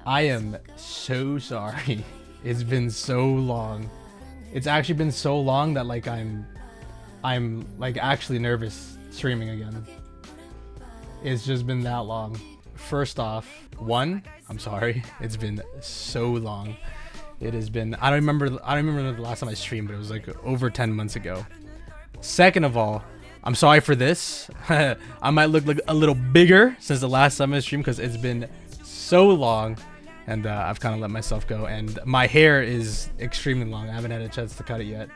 I am so sorry. It's been so long. It's actually been so long that like I'm like actually nervous streaming again. It's just been that long. First off, I'm sorry. It's been so long. It has been I don't remember the last time I streamed, but it was like over 10 months ago. Second of all, I'm sorry for this. I might look like a little bigger since the last time I streamed because it's been so long. And I've kind of let myself go, and my hair is extremely long. I haven't had a chance to cut it yet,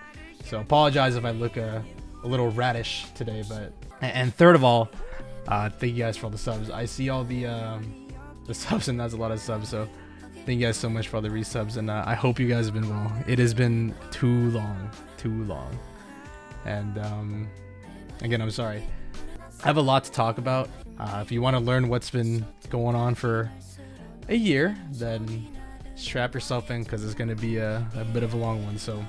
so apologize if I look a little radish today. But and third of all, thank you guys for all the subs. I see all the subs, and that's a lot of subs. So thank you guys so much for all the resubs, and I hope you guys have been well. It has been too long, and again, I'm sorry. I have a lot to talk about. If you want to learn what's been going on for a year, then strap yourself in because it's going to be a bit of a long one. So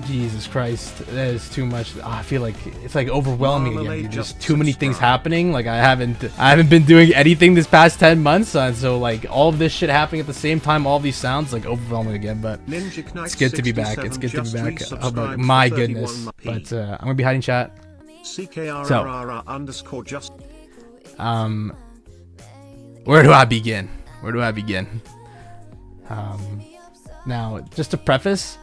Jesus Christ, that is too much. I feel like it's like overwhelming again. There's too many things happening. Like I haven't been doing anything this past 10 months, and so like all of this shit happening at the same time, all these sounds like overwhelming again. But it's good to be back. It's good to be back. Oh, but my goodness. But I'm gonna be hiding chat. So where do I begin? Now, just to preface,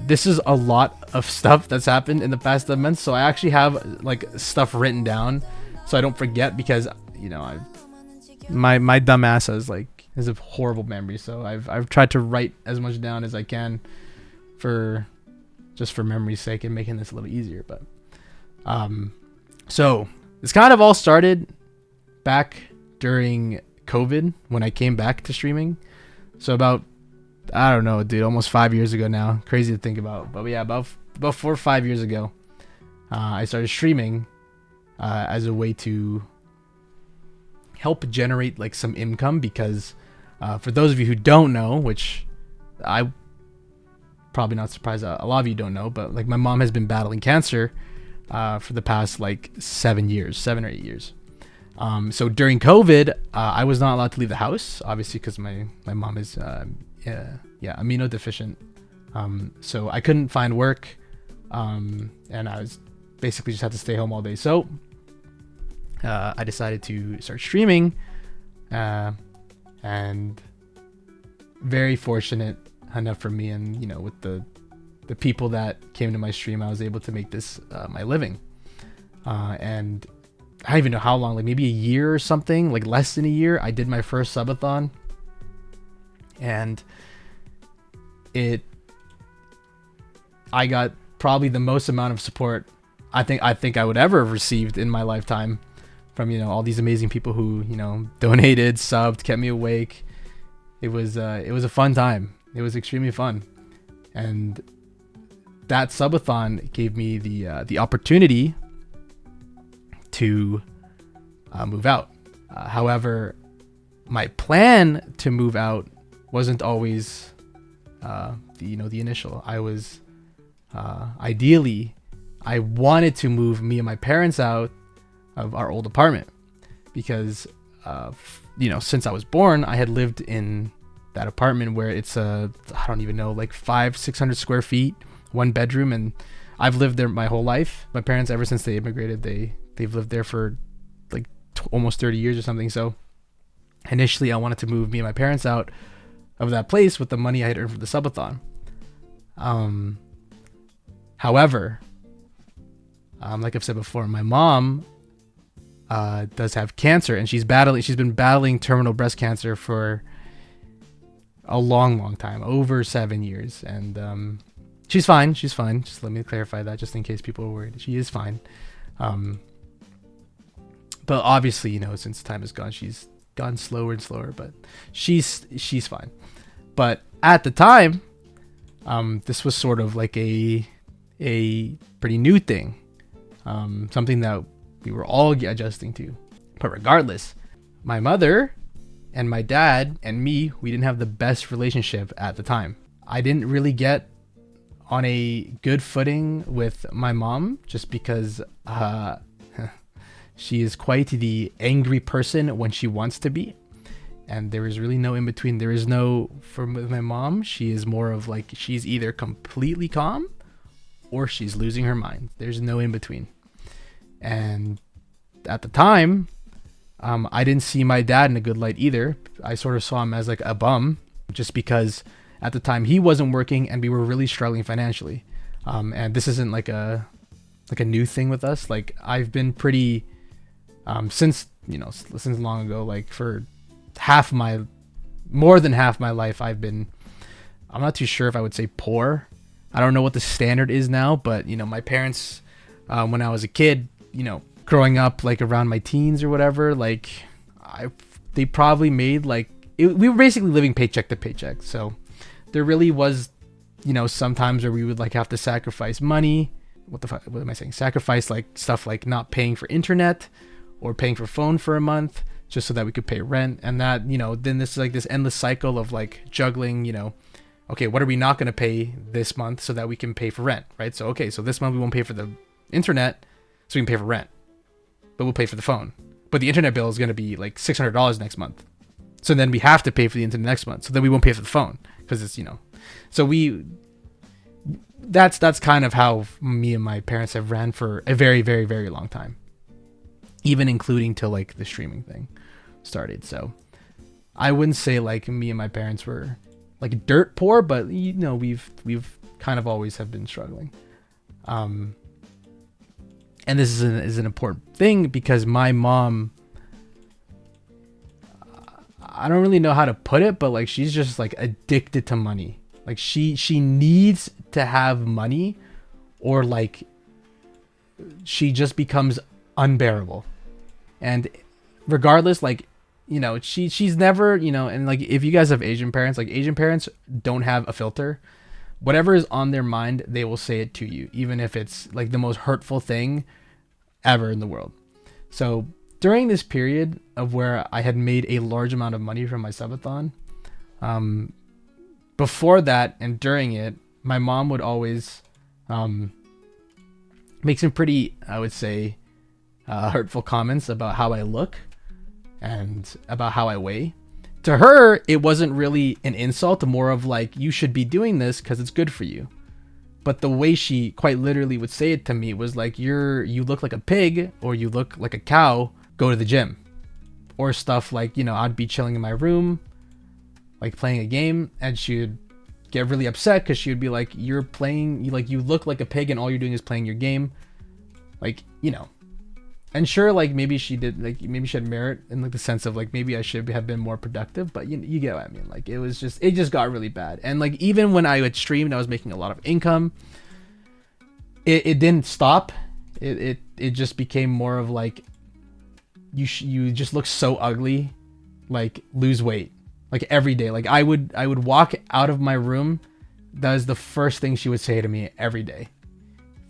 this is a lot of stuff that's happened in the past 10 months, so I actually have like stuff written down so I don't forget, because you know my dumb ass has a horrible memory, so I've tried to write as much down as I can for memory's sake and making this a little easier. But so this kind of all started back during COVID when I came back to streaming. So about, I don't know, dude, almost 5 years ago now. Crazy to think about. But yeah, about 4 or 5 years ago, I started streaming as a way to help generate like some income, because for those of you who don't know, which I probably not surprised a lot of you don't know, but like my mom has been battling cancer for the past like 7 or 8 years. So during COVID, I was not allowed to leave the house, obviously, because my mom is immunodeficient. So I couldn't find work, and I was basically just had to stay home all day. So I decided to start streaming, and very fortunate enough for me, and you know, with the people that came to my stream, I was able to make this my living, and I don't even know how long, like maybe a year or something, like less than a year, I did my first subathon, and I got probably the most amount of support I think I would ever have received in my lifetime from, you know, all these amazing people who, you know, donated, subbed, kept me awake. It was a fun time. It was extremely fun, and that subathon gave me the opportunity to move out. However, my plan to move out wasn't always the initial. I was ideally, I wanted to move me and my parents out of our old apartment, because since I was born, I had lived in that apartment where it's I don't even know, like 500-600 square feet, one bedroom, and I've lived there my whole life. My parents, ever since they immigrated, they've lived there for like almost 30 years or something. So initially I wanted to move me and my parents out of that place with the money I had earned for the subathon. However, like I've said before, my mom does have cancer, and she's been battling terminal breast cancer for a long time, over 7 years. And she's fine. Just let me clarify that, just in case people are worried. She is fine. But obviously, you know, since time has gone, she's gone slower and slower, but she's fine. But at the time, this was sort of like a pretty new thing, something that we were all adjusting to. But regardless, my mother and my dad and me, we didn't have the best relationship at the time. I didn't really get on a good footing with my mom, just because she is quite the angry person when she wants to be. And there is really no in between. There is no, for my mom, she is more of like, she's either completely calm or she's losing her mind. There's no in between. And at the time, I didn't see my dad in a good light either. I sort of saw him as like a bum, just because at the time he wasn't working and we were really struggling financially. And this isn't like a new thing with us. Like, I've been pretty, since long ago, like for more than half my life, I'm not too sure if I would say poor. I don't know what the standard is now, but my parents, when I was a kid, growing up like around my teens or whatever, like they probably made like, we were basically living paycheck to paycheck. So there really was, sometimes where we would like have to sacrifice money. What am I saying? Sacrifice like stuff like not paying for internet or paying for phone for a month just so that we could pay rent. And that, then this is like this endless cycle of like juggling, okay, what are we not going to pay this month so that we can pay for rent, right? So, okay, so this month we won't pay for the internet so we can pay for rent, but we'll pay for the phone. But the internet bill is going to be like $600 next month. So then we have to pay for the internet next month. So then we won't pay for the phone because it's, so that's kind of how me and my parents have ran for a very, very, very long time, even including till like the streaming thing started. So I wouldn't say like me and my parents were like dirt poor, but we've kind of always have been struggling. And this is an important thing because my mom, I don't really know how to put it, but like she's just like addicted to money. Like she needs to have money, or like she just becomes unbearable. And regardless, like, she's never, and like if you guys have Asian parents, like Asian parents don't have a filter. Whatever is on their mind, they will say it to you, even if it's like the most hurtful thing ever in the world. So during this period of where I had made a large amount of money from my subathon, before that and during it, my mom would always make some pretty, I would say, hurtful comments about how I look and about how I weigh. To her, it wasn't really an insult, more of like, you should be doing this because it's good for you. But the way she quite literally would say it to me was like, you look like a pig, or you look like a cow, go to the gym. Or stuff like, I'd be chilling in my room, like playing a game, and she would get really upset because she would be like, you look like a pig and all you're doing is playing your game. Like, and sure, like maybe she did, like maybe she had merit in like the sense of like, maybe I should have been more productive, but you get what I mean? Like it just got really bad. And like, even when I had streamed, I was making a lot of income. It didn't stop. It just became more of like, you just look so ugly, like lose weight, like every day. Like I would walk out of my room. That is the first thing she would say to me every day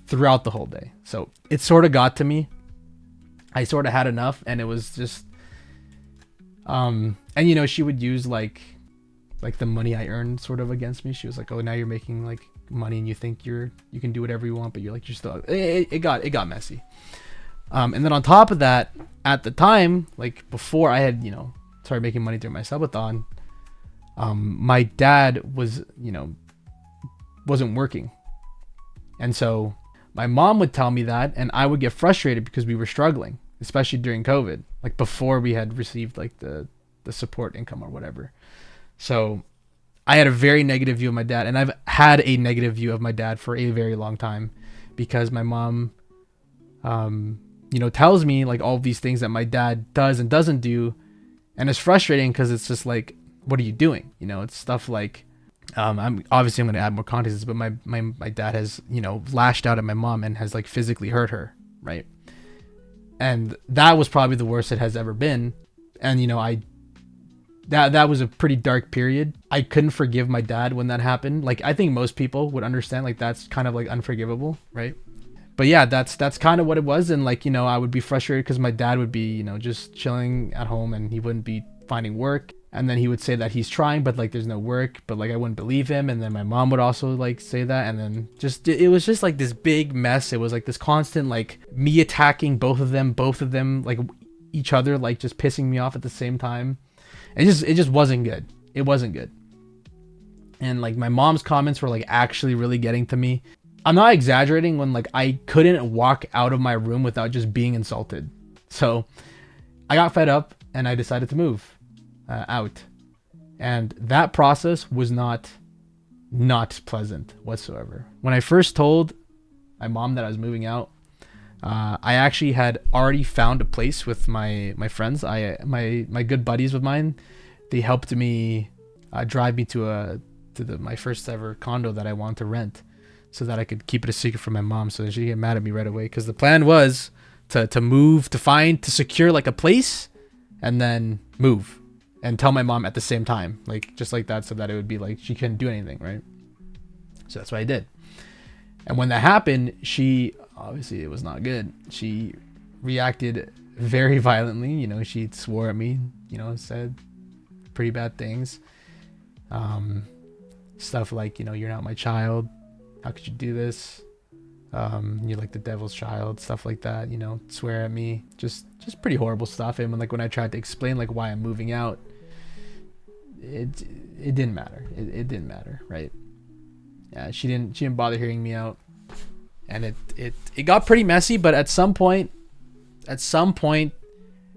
throughout the whole day. So it sort of got to me. I sort of had enough, and it was just, and she would use like the money I earned sort of against me. She was like, oh, now you're making like money and you think you can do whatever you want, but you're still, it got messy. And then on top of that, at the time, like before I had, started making money during my subathon, my dad was, wasn't working. And so my mom would tell me that, and I would get frustrated because we were struggling, especially during COVID, like before we had received like the support income or whatever. So I had a very negative view of my dad, and I've had a negative view of my dad for a very long time because my mom, tells me like all these things that my dad does and doesn't do. And it's frustrating because it's just like, what are you doing? It's stuff like, I'm going to add more context, but my dad has, lashed out at my mom and has like physically hurt her. Right. And that was probably the worst it has ever been. And, that was a pretty dark period. I couldn't forgive my dad when that happened. Like, I think most people would understand, like, that's kind of like unforgivable. Right. But yeah, that's kind of what it was. And like, I would be frustrated because my dad would be, just chilling at home and he wouldn't be finding work. And then he would say that he's trying, but like there's no work, but like I wouldn't believe him. And then my mom would also like say that. And then it was just like this big mess. It was like this constant, like me attacking both of them, like each other, like just pissing me off at the same time. It just wasn't good. It wasn't good. And like my mom's comments were like actually really getting to me. I'm not exaggerating when like I couldn't walk out of my room without just being insulted. So I got fed up and I decided to move out. And that process was not pleasant whatsoever. When I first told my mom that I was moving out, I actually had already found a place with my friends. My good buddies of mine, they helped me drive me to my first ever condo that I wanted to rent, so that I could keep it a secret from my mom, so that she'd get mad at me right away. Because the plan was to move, to secure like a place, and then move, and tell my mom at the same time, like just like that, so that it would be like she couldn't do anything, right? So that's what I did. And when that happened, she obviously, it was not good. She reacted very violently. You know, she swore at me. You know, said pretty bad things. Stuff like, you know, you're not my child. How could you do this? You're like the devil's child. Stuff like that. You know, swear at me. Just pretty horrible stuff. And when I tried to explain like why I'm moving out, it didn't matter. It didn't matter, right? Yeah, she didn't bother hearing me out. And it got pretty messy, but at some point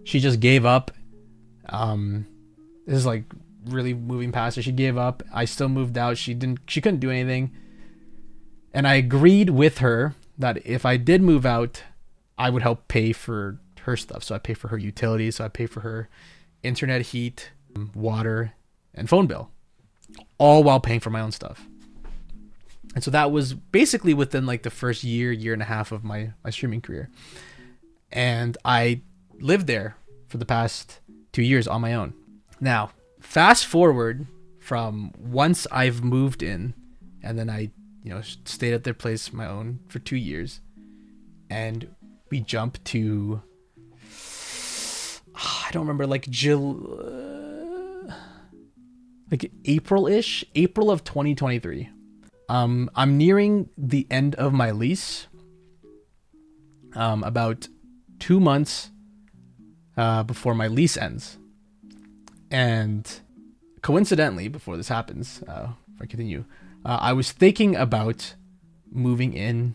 she just gave up. This is like really moving past her. She gave up. I still moved out. She couldn't do anything. And I agreed with her that if I did move out, I would help pay for her stuff. So I pay for her utilities. So I pay for her internet, heat, water, and phone bill, all while paying for my own stuff. And so that was basically within like the first year and a half of my streaming career. And I lived there for the past 2 years on my own. Now, fast forward from once I've moved in, and then I, you know, stayed at their place my own for 2 years. And we jump to, I don't remember, like April-ish, April of 2023. I'm nearing the end of my lease. About 2 months before my lease ends. And coincidentally, before this happens, if I continue, I was thinking about moving in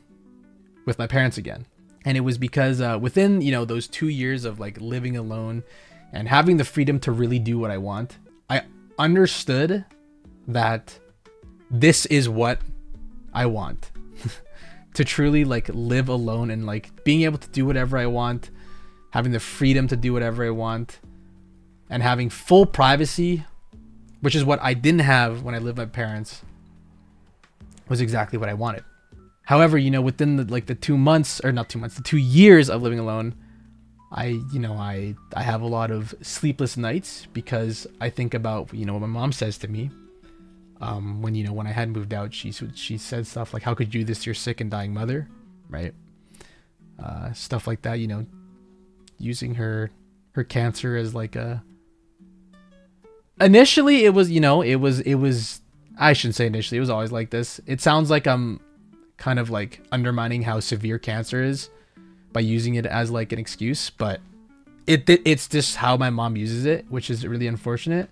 with my parents again. And it was because within, you know, those 2 years of like living alone and having the freedom to really do what I want, I understood that this is what I want. To truly like live alone and like being able to do whatever I want, having the freedom to do whatever I want, and having full privacy, which is what I didn't have when I lived with my parents, was exactly what I wanted. However, you know, within the 2 months, or not 2 months, the 2 years of living alone, I have a lot of sleepless nights because I think about, you know, what my mom says to me. When I had moved out, she said stuff like, how could you do this to your sick and dying mother? Right. Stuff like that, you know, using her cancer as like initially it was, I shouldn't say initially, it was always like this. It sounds like I'm kind of like undermining how severe cancer is by using it as like an excuse, but it's just how my mom uses it, which is really unfortunate.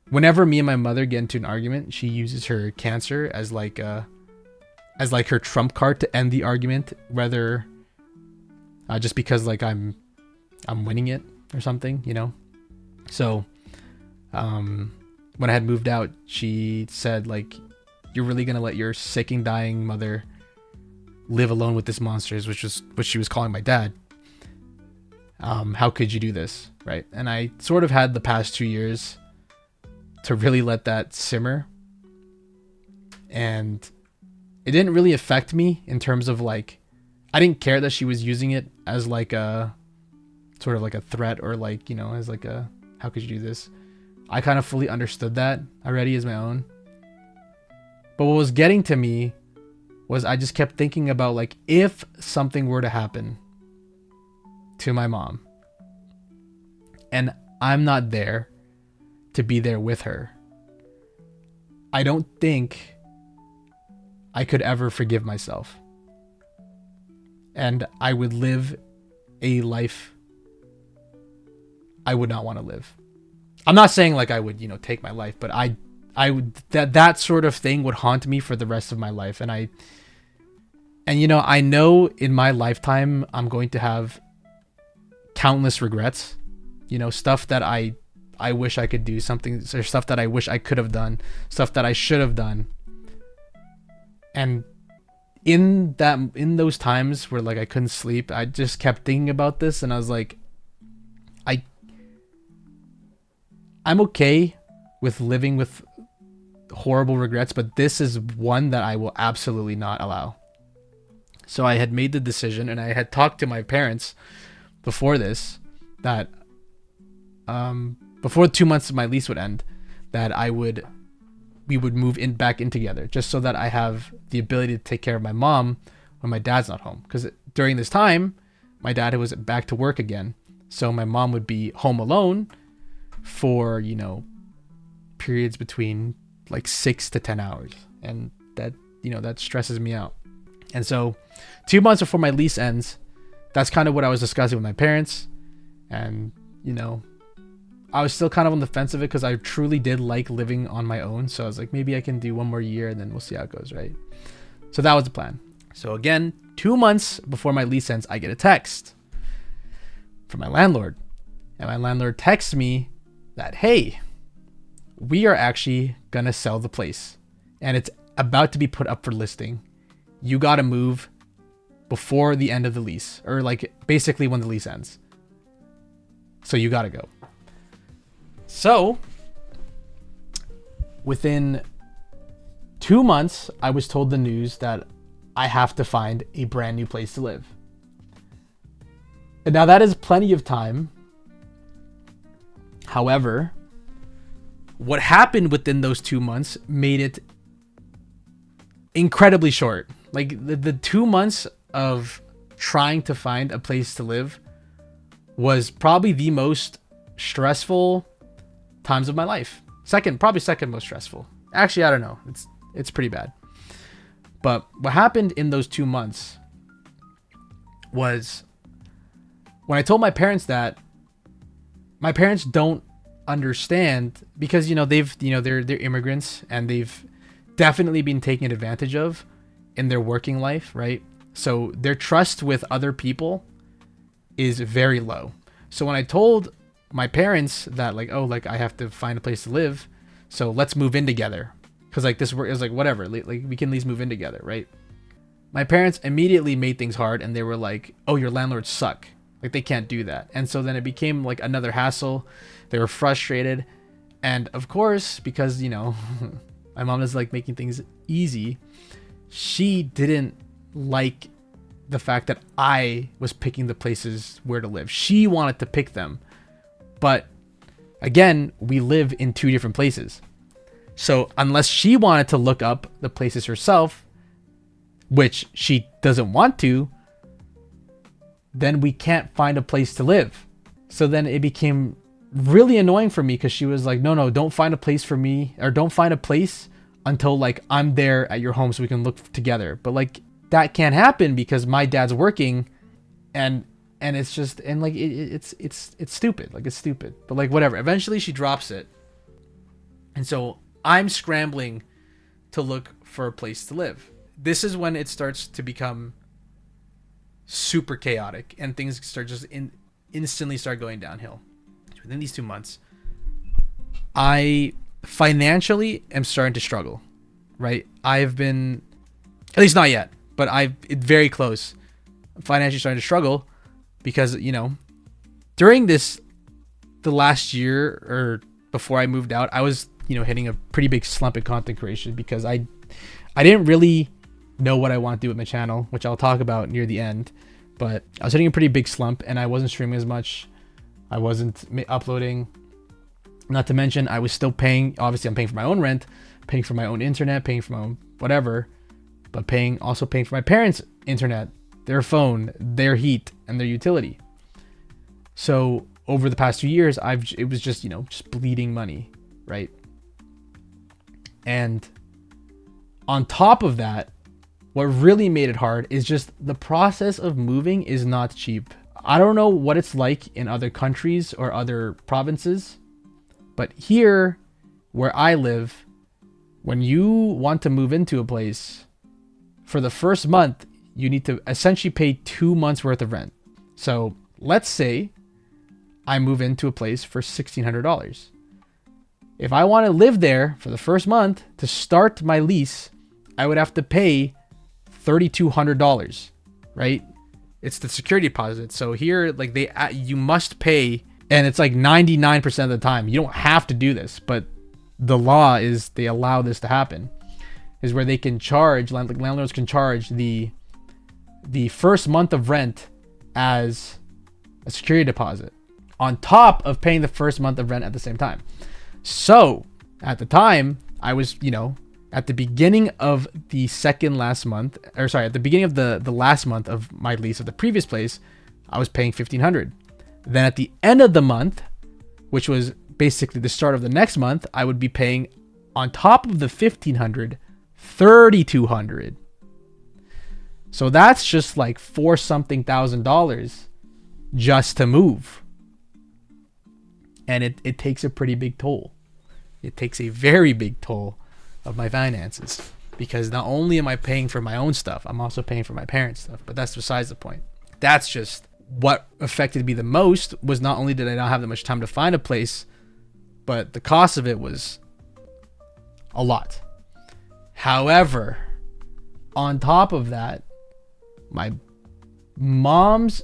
Whenever me and my mother get into an argument, she uses her cancer as like her trump card to end the argument, whether just because like I'm winning it or something, you know. So when I had moved out, she said like, you're really gonna let your sick and dying mother live alone with this monsters, which was what she was calling my dad. How could you do this, right? And I sort of had the past 2 years to really let that simmer, and it didn't really affect me in terms of like, I didn't care that she was using it as like a sort of like a threat, or like, you know, as like a, how could you do this? I kind of fully understood that already as my own. But what was getting to me was I just kept thinking about like, if something were to happen to my mom and I'm not there to be there with her, I don't think I could ever forgive myself. And I would live a life I would not want to live. I'm not saying like I would, take my life, but I would, that sort of thing would haunt me for the rest of my life. And I know in my lifetime, I'm going to have countless regrets, stuff that I wish I could do, or stuff that I wish I could have done, stuff that I should have done. And in those times where like I couldn't sleep, I just kept thinking about this, and I was like, I'm okay with living with horrible regrets, but this is one that I will absolutely not allow. So I had made the decision, and I had talked to my parents before this, that before 2 months of my lease would end, that we would move back in together, just so that I have the ability to take care of my mom when my dad's not home. Because during this time, my dad was back to work again, so my mom would be home alone for periods between like 6 to 10 hours, and that stresses me out. And so 2 months before my lease ends, that's kind of what I was discussing with my parents. And I was still kind of on the fence of it, because I truly did like living on my own. So I was like, maybe I can do 1 more year and then we'll see how it goes, right? So that was the plan. So again, 2 months before my lease ends, I get a text from my landlord. And my landlord texts me that, hey, we are actually going to sell the place, and it's about to be put up for listing. You got to move before the end of the lease, or like basically when the lease ends. So you got to go. So within 2 months, I was told the news that I have to find a brand new place to live. And now that is plenty of time. However, what happened within those 2 months made it incredibly short. Like the 2 months of trying to find a place to live was probably the most stressful times of my life. Probably second most stressful. Actually, I don't know. It's pretty bad. But what happened in those 2 months was, when I told my parents that, my parents don't understand, because they're immigrants, and they've definitely been taken advantage of in their working life, right? So their trust with other people is very low. So when I told my parents that, like, oh, like I have to find a place to live, so let's move in together, because like this work is like, whatever, like we can at least move in together, right? My parents immediately made things hard, and they were like, oh, your landlords suck. Like, they can't do that. And so then it became like another hassle. They were frustrated. And of course, because, my mom is like making things easy, she didn't like the fact that I was picking the places where to live. She wanted to pick them. But again, we live in 2 different places. So unless she wanted to look up the places herself, which she doesn't want to, then we can't find a place to live. So then it became really annoying for me, because she was like, no, don't find a place for me, or don't find a place until like I'm there at your home so we can look together. But like that can't happen, because my dad's working, and it's just, and like it's stupid. Like, it's stupid. But like, whatever. Eventually she drops it. And so I'm scrambling to look for a place to live. This is when it starts to become super chaotic, and things start just instantly start going downhill. Within these 2 months, I financially am starting to struggle, right? I've been, at least not yet, but it's very close. I'm financially starting to struggle because, during the last year, or before I moved out, I was, hitting a pretty big slump in content creation, because I didn't really know what I want to do with my channel, which I'll talk about near the end. But I was hitting a pretty big slump, and I wasn't streaming as much. I wasn't uploading. Not to mention, I was still paying. Obviously, I'm paying for my own rent, paying for my own internet, paying for my own whatever, but also paying for my parents' internet, their phone, their heat, and their utility. So over the past 2 years, it was just, just bleeding money, right? And on top of that, what really made it hard is just the process of moving is not cheap. I don't know what it's like in other countries or other provinces, but here where I live, when you want to move into a place, for the first month, you need to essentially pay 2 months worth of rent. So let's say I move into a place for $1,600. If I want to live there for the first month to start my lease, I would have to pay $3,200, right? It's the security deposit. So here, like you must pay, and it's like 99% of the time. You don't have to do this, but the law is they allow this to happen. Is where they can charge, landlords can charge the first month of rent as a security deposit on top of paying the first month of rent at the same time. So at the time, I was, at the beginning of the at the beginning of the last month of my lease of the previous place, I was paying $1,500. Then at the end of the month, which was basically the start of the next month, I would be paying on top of the $1,500, $3,200. So that's just like $4,000 just to move. And it takes a pretty big toll. It takes a very big toll of my finances, because not only am I paying for my own stuff, I'm also paying for my parents' stuff. But that's besides the point. That's just what affected me the most. Was not only did I not have that much time to find a place, but the cost of it was a lot. However, on top of that, my mom's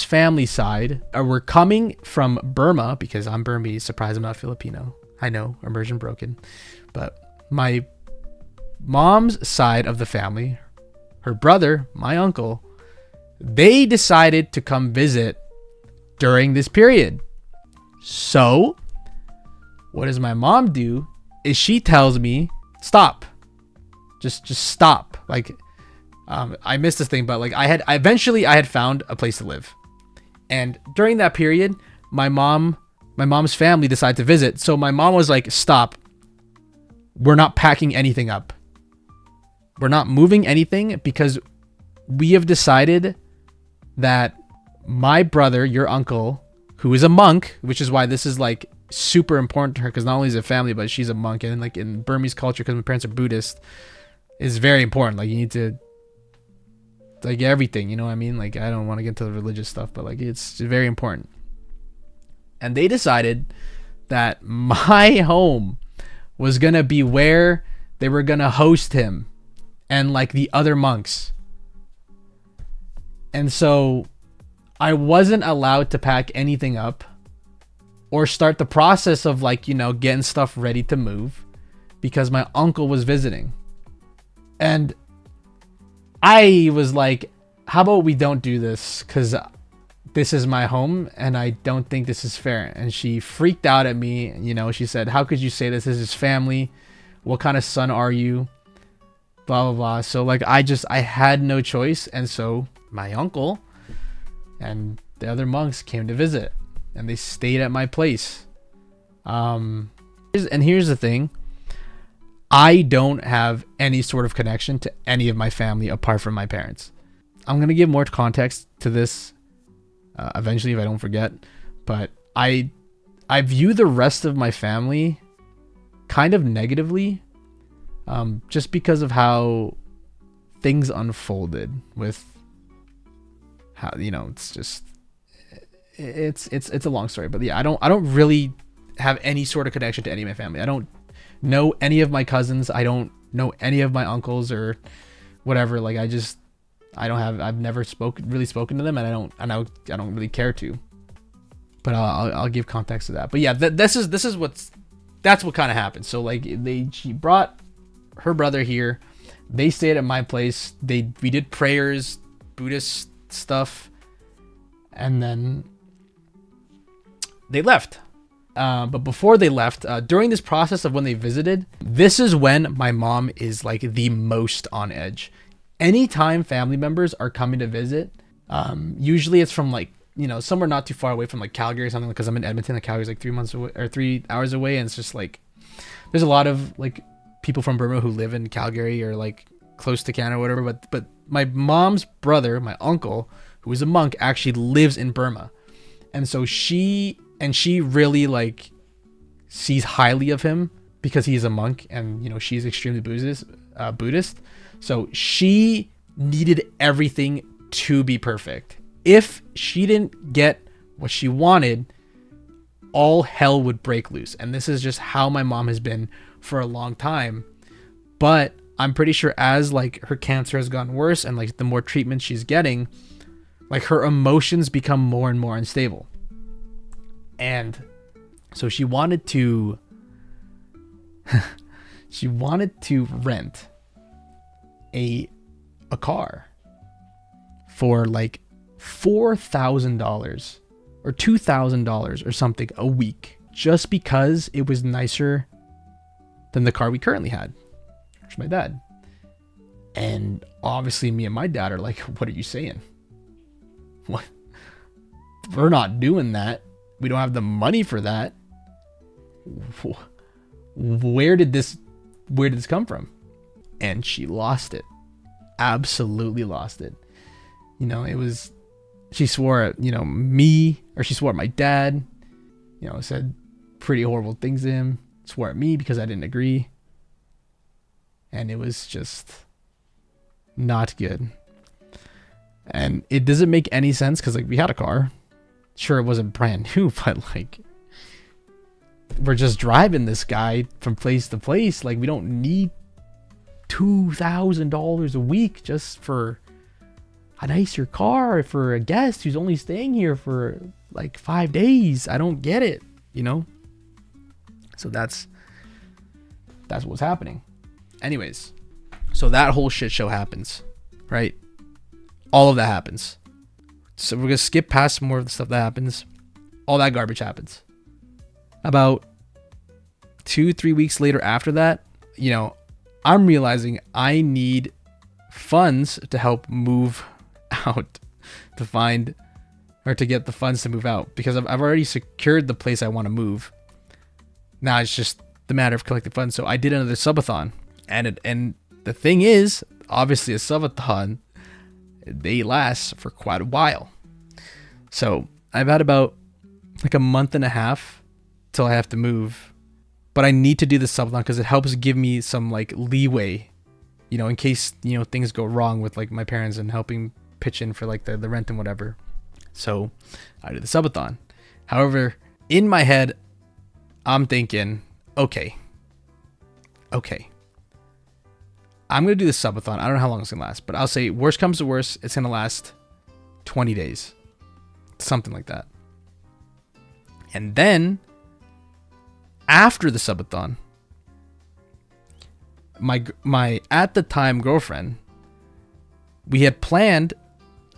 family side were coming from Burma, because I'm Burmese. Surprise, I'm not Filipino. I know, immersion broken. But my mom's side of the family, her brother, my uncle, they decided to come visit during this period. So what does my mom do is she tells me, stop. Just stop. Like, I missed this thing, but like I had found a place to live. And during that period, my mom's family decided to visit. So my mom was like, stop. We're not packing anything up. We're not moving anything, because we have decided that my brother, your uncle, who is a monk, which is why this is like super important to her, because not only is it family, but she's a monk, and like in Burmese culture, because my parents are Buddhist, is very important. Like you need to, like, everything, you know what I mean? Like, I don't want to get into the religious stuff, but like it's very important. And they decided that my home was gonna be where they were gonna host him and like the other monks. And so I wasn't allowed to pack anything up or start the process of like, getting stuff ready to move, because my uncle was visiting. And I was like, how about we don't do this, because this is my home and I don't think this is fair. And she freaked out at me. She said, how could you say this? This is family. What kind of son are you? Blah, blah, blah. So like, I had no choice. And so my uncle and the other monks came to visit, and they stayed at my place. And here's the thing. I don't have any sort of connection to any of my family apart from my parents. I'm going to give more context to this eventually if I don't forget. But I view the rest of my family kind of negatively, just because of how things unfolded with how, it's just, it's a long story. But yeah, I don't really have any sort of connection to any of my family. I don't know any of my cousins. I don't know any of my uncles or whatever. Like I've never really spoken to them, and I don't really care to. But I'll give context to that. But yeah, that's what kind of happened. So like she brought her brother here. They stayed at my place. We did prayers, Buddhist stuff, and then they left. But before they left, during this process of when they visited, this is when my mom is like the most on edge. Anytime family members are coming to visit, usually it's from like, somewhere not too far away from like Calgary or something, because I'm in Edmonton, and Calgary's like 3 hours away. And it's just like, there's a lot of like people from Burma who live in Calgary or like close to Canada or whatever. But my mom's brother, my uncle, who is a monk, actually lives in Burma. And so she really like sees highly of him because he's a monk, and you know, she's extremely Buddhist. So she needed everything to be perfect. If she didn't get what she wanted, all hell would break loose. And this is just how my mom has been for a long time. But I'm pretty sure as like her cancer has gotten worse and like the more treatment she's getting, like her emotions become more and more unstable. And so she wanted to rent a car for like $4,000 or $2,000 or something a week, just because it was nicer than the car we currently had, which is my dad. And obviously me and my dad are like, what are you saying? What? We're not doing that. We don't have the money for that. Where did this come from? And she lost it. Absolutely lost it. You know, she swore at, you know, me, or she swore at my dad, you know, said pretty horrible things to him, swore at me because I didn't agree. And it was just not good. And it doesn't make any sense because like we had a car. Sure, it wasn't brand new, but like we're just driving this guy from place to place. Like we don't need $2,000 a week just for a nicer car for a guest who's only staying here for like 5 days. I don't get it, you know? So that's what's happening. Anyways, so that whole shit show happens, right? All of that happens. So we're going to skip past more of the stuff that happens. All that garbage happens. About 2-3 weeks later after that, you know, I'm realizing I need funds to help move out, to get the funds to move out, because I've already secured the place I want to move. Now it's just the matter of collecting funds. So I did another subathon, and the thing is, obviously a subathon, they last for quite a while. So I've had about like a month and a half till I have to move, but I need to do the subathon because it helps give me some like leeway, you know, in case, you know, things go wrong with like my parents and helping pitch in for like the rent and whatever. So I did the subathon. However, in my head, I'm thinking, okay, I'm going to do the subathon. I don't know how long it's going to last, but I'll say worst comes to worst, it's going to last 20 days. Something like that. And then after the subathon, my at the time girlfriend, we had planned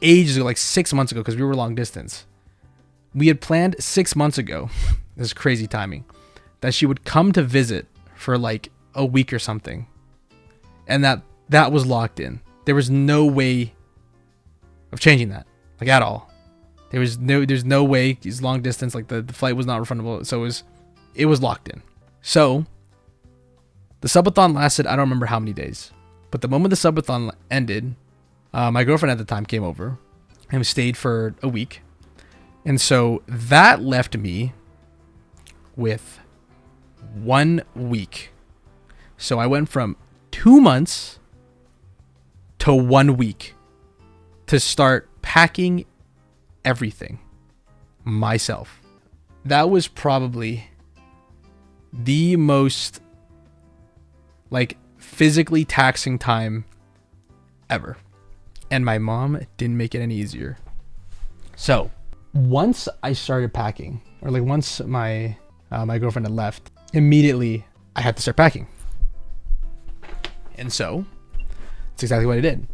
ages ago, like 6 months ago, because we were long distance. We had planned 6 months ago, this is crazy timing, that she would come to visit for like a week or something. And that was locked in. There was no way of changing that, like at all. There's no way. It's long distance. Like the flight was not refundable. So it was locked in. So the subathon lasted, I don't remember how many days, but the moment the subathon ended, my girlfriend at the time came over and stayed for a week. And so that left me with 1 week. So I went from 2 months to 1 week to start packing everything myself. That was probably the most like physically taxing time ever. And my mom didn't make it any easier. So once I started packing, or like once my girlfriend had left, immediately I had to start packing. And so that's exactly what I did.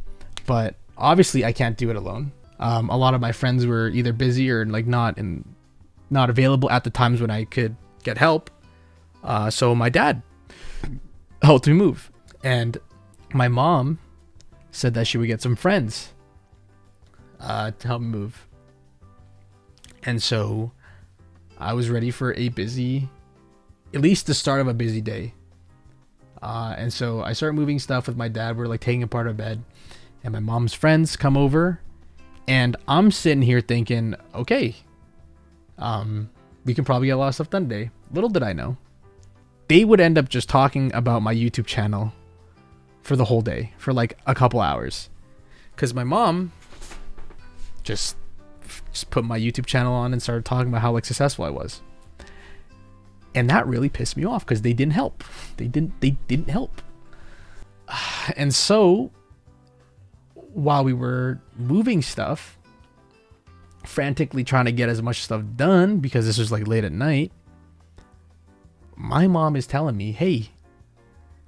But obviously I can't do it alone. A lot of my friends were either busy or like not available at the times when I could get help. So my dad helped me move, and my mom said that she would get some friends to help me move. And so I was ready for at least the start of a busy day. And so I started moving stuff with my dad. We're like taking apart our bed, and my mom's friends come over, And I'm sitting here thinking, okay, we can probably get a lot of stuff done today. Little did I know, they would end up just talking about my YouTube channel for the whole day, for like a couple hours. Because my mom just put my YouTube channel on and started talking about how like successful I was. And that really pissed me off because they didn't help. They didn't help. And so while we were moving stuff, frantically trying to get as much stuff done because this was like late at night, my mom is telling me, hey,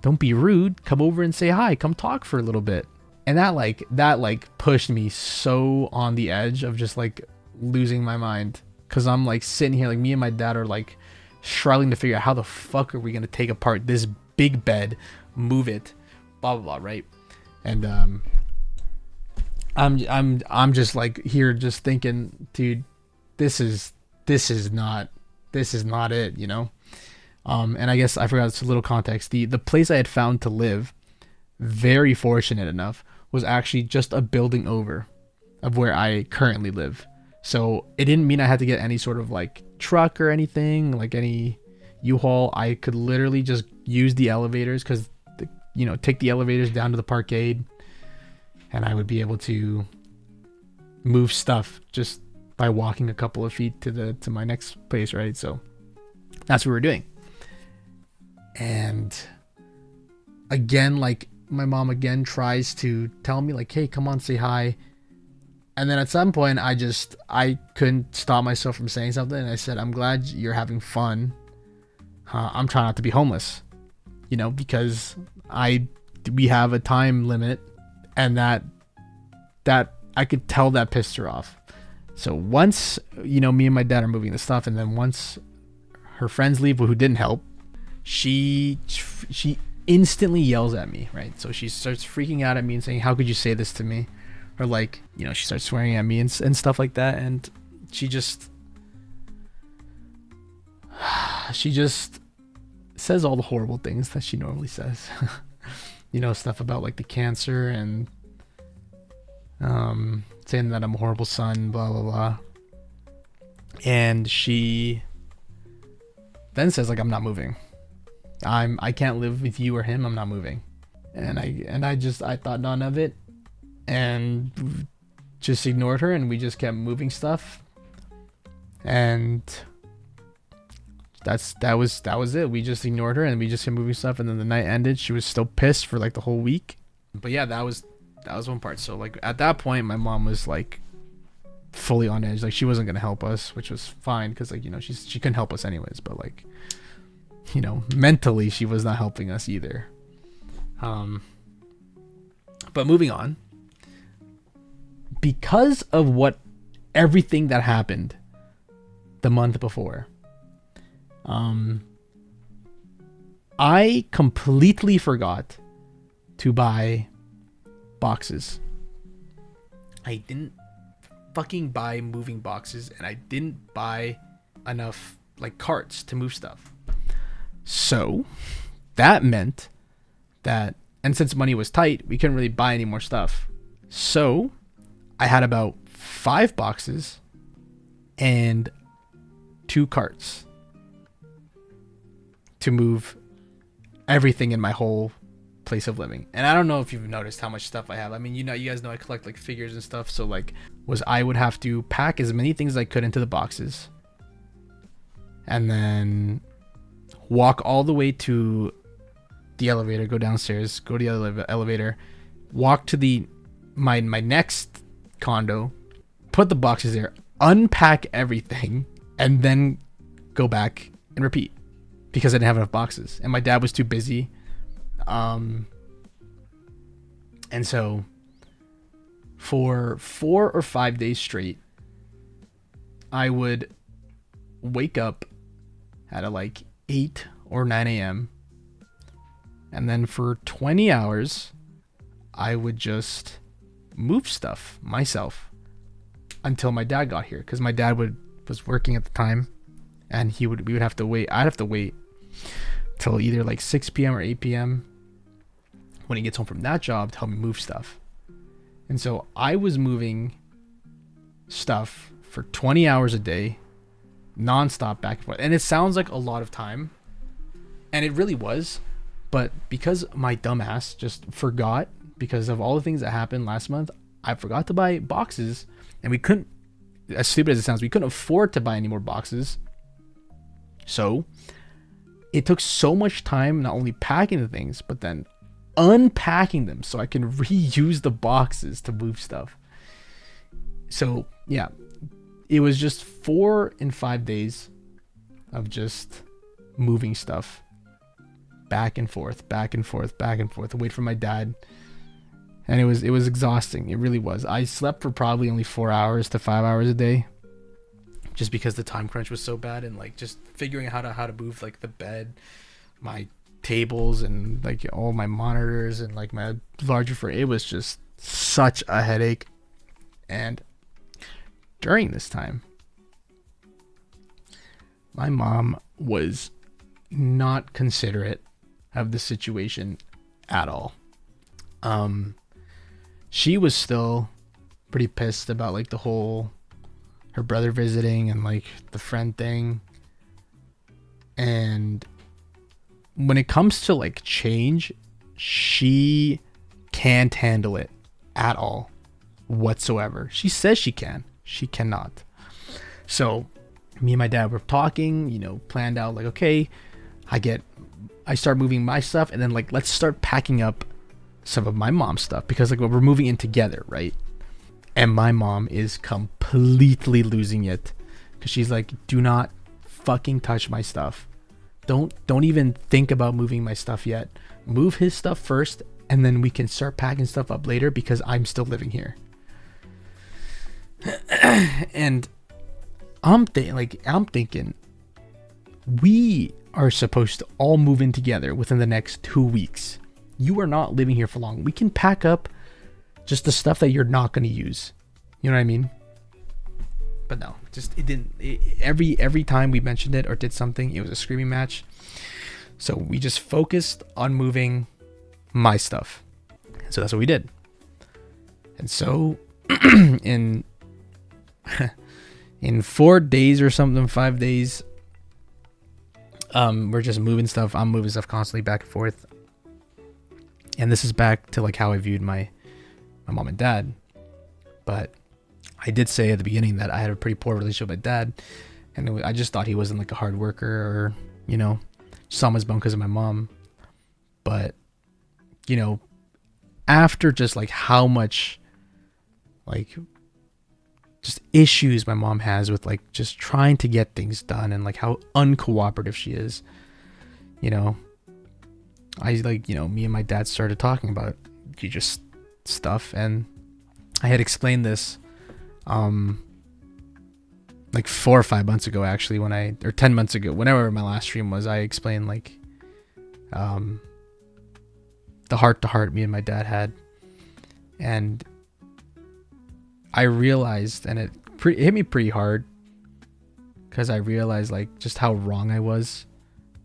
don't be rude, come over and say hi, come talk for a little bit. And that pushed me so on the edge of just like losing my mind, because I'm like sitting here, like me and my dad are like struggling to figure out how the fuck are we gonna take apart this big bed, move it, blah blah blah, right? And I'm just like here just thinking, dude, this is not it, you know. And I guess I forgot, it's a little context. The place I had found to live, very fortunate enough, was actually just a building over of where I currently live. So it didn't mean I had to get any sort of like truck or anything, like any U-Haul. I could literally just use the elevators, because take the elevators down to the parkade, and I would be able to move stuff just by walking a couple of feet to my next place, right? So that's what we're doing. And again, like my mom again tries to tell me like, hey, come on, say hi. And then at some point I couldn't stop myself from saying something. And I said, I'm glad you're having fun. I'm trying not to be homeless, because we have a time limit, and that I could tell that pissed her off. So once, me and my dad are moving the stuff, and then once her friends leave, who didn't help, she instantly yells at me, right? So she starts freaking out at me and saying, how could you say this to me? Or like, she starts swearing at me and stuff like that. And she just says all the horrible things that she normally says. Stuff about like the cancer and saying that I'm a horrible son, blah blah blah. And she then says like, I'm not moving. I can't live with you or him. I'm not moving. And I thought none of it, and just ignored her, and we just kept moving stuff. And that was it. We just ignored her, and we just kept moving stuff. And then the night ended. She was still pissed for like the whole week. But yeah, that was one part. So like at that point, my mom was like fully on edge. Like she wasn't gonna help us, which was fine, because like she couldn't help us anyways. But like, mentally she was not helping us either. But moving on, because of everything that happened the month before, I completely forgot to buy boxes. I didn't fucking buy moving boxes, and I didn't buy enough like carts to move stuff. So that meant that, and since money was tight, we couldn't really buy any more stuff. So I had about 5 boxes and 2 carts to move everything in my whole place of living. And I don't know if you've noticed how much stuff I have. I mean, you guys know I collect like figures and stuff. So like I would have to pack as many things as I could into the boxes, and then walk all the way to the elevator, go downstairs, go to the elevator, walk to my next condo, put the boxes there, unpack everything, and then go back and repeat, because I didn't have enough boxes and my dad was too busy. And so for 4 or 5 days straight, I would wake up at like 8 or 9 a.m. and then for 20 hours I would just move stuff myself until my dad got here, because my dad was working at the time, and we would have to wait. I'd have to wait till either like 6 p.m. or 8 p.m. when he gets home from that job to help me move stuff. And so I was moving stuff for 20 hours a day, nonstop back and forth. And it sounds like a lot of time, and it really was. But because my dumbass just forgot, because of all the things that happened last month, I forgot to buy boxes, and we couldn't, as stupid as it sounds, we couldn't afford to buy any more boxes. So it took so much time not only packing the things, but then unpacking them so I can reuse the boxes to move stuff. So yeah, it was just 4 and 5 days of just moving stuff back and forth, back and forth, back and forth, wait for my dad. And it was exhausting. It really was. I slept for probably only 4 hours to 5 hours a day, just because the time crunch was so bad, and like just figuring out how to move like the bed, my tables, and like all my monitors, and like my larger for it was just such a headache. And during this time, my mom was not considerate of the situation at all. She was still pretty pissed about like the whole her brother visiting and like the friend thing. And when it comes to like change, she can't handle it at all whatsoever. She says she can, she cannot. So me and my dad were talking, planned out like, okay, I start moving my stuff, and then like, let's start packing up some of my mom's stuff, because like we're moving in together, right? And my mom is completely losing it, because she's like, do not fucking touch my stuff. Don't even think about moving my stuff yet. Move his stuff first, and then we can start packing stuff up later, because I'm still living here. And I'm thinking we are supposed to all move in together within the next 2 weeks. You are not living here for long. We can pack up just the stuff that you're not going to use. You know what I mean? But no, it didn't. Every time we mentioned it or did something, it was a screaming match. So we just focused on moving my stuff. So that's what we did. And so in 4 days or something, 5 days, we're just moving stuff. I'm moving stuff constantly back and forth. And this is back to like how I viewed my mom and dad. But I did say at the beginning that I had a pretty poor relationship with my dad, and I just thought he wasn't like a hard worker, or saw him as bum because of my mom. But after just like how much like just issues my mom has with like just trying to get things done, and like how uncooperative she is, I like, me and my dad started talking about just stuff. And I had explained this like 4 or 5 months ago, actually, or 10 months ago, whenever my last stream was. I explained like the heart to heart me and my dad had. And I realized, and it hit me pretty hard, because I realized like just how wrong I was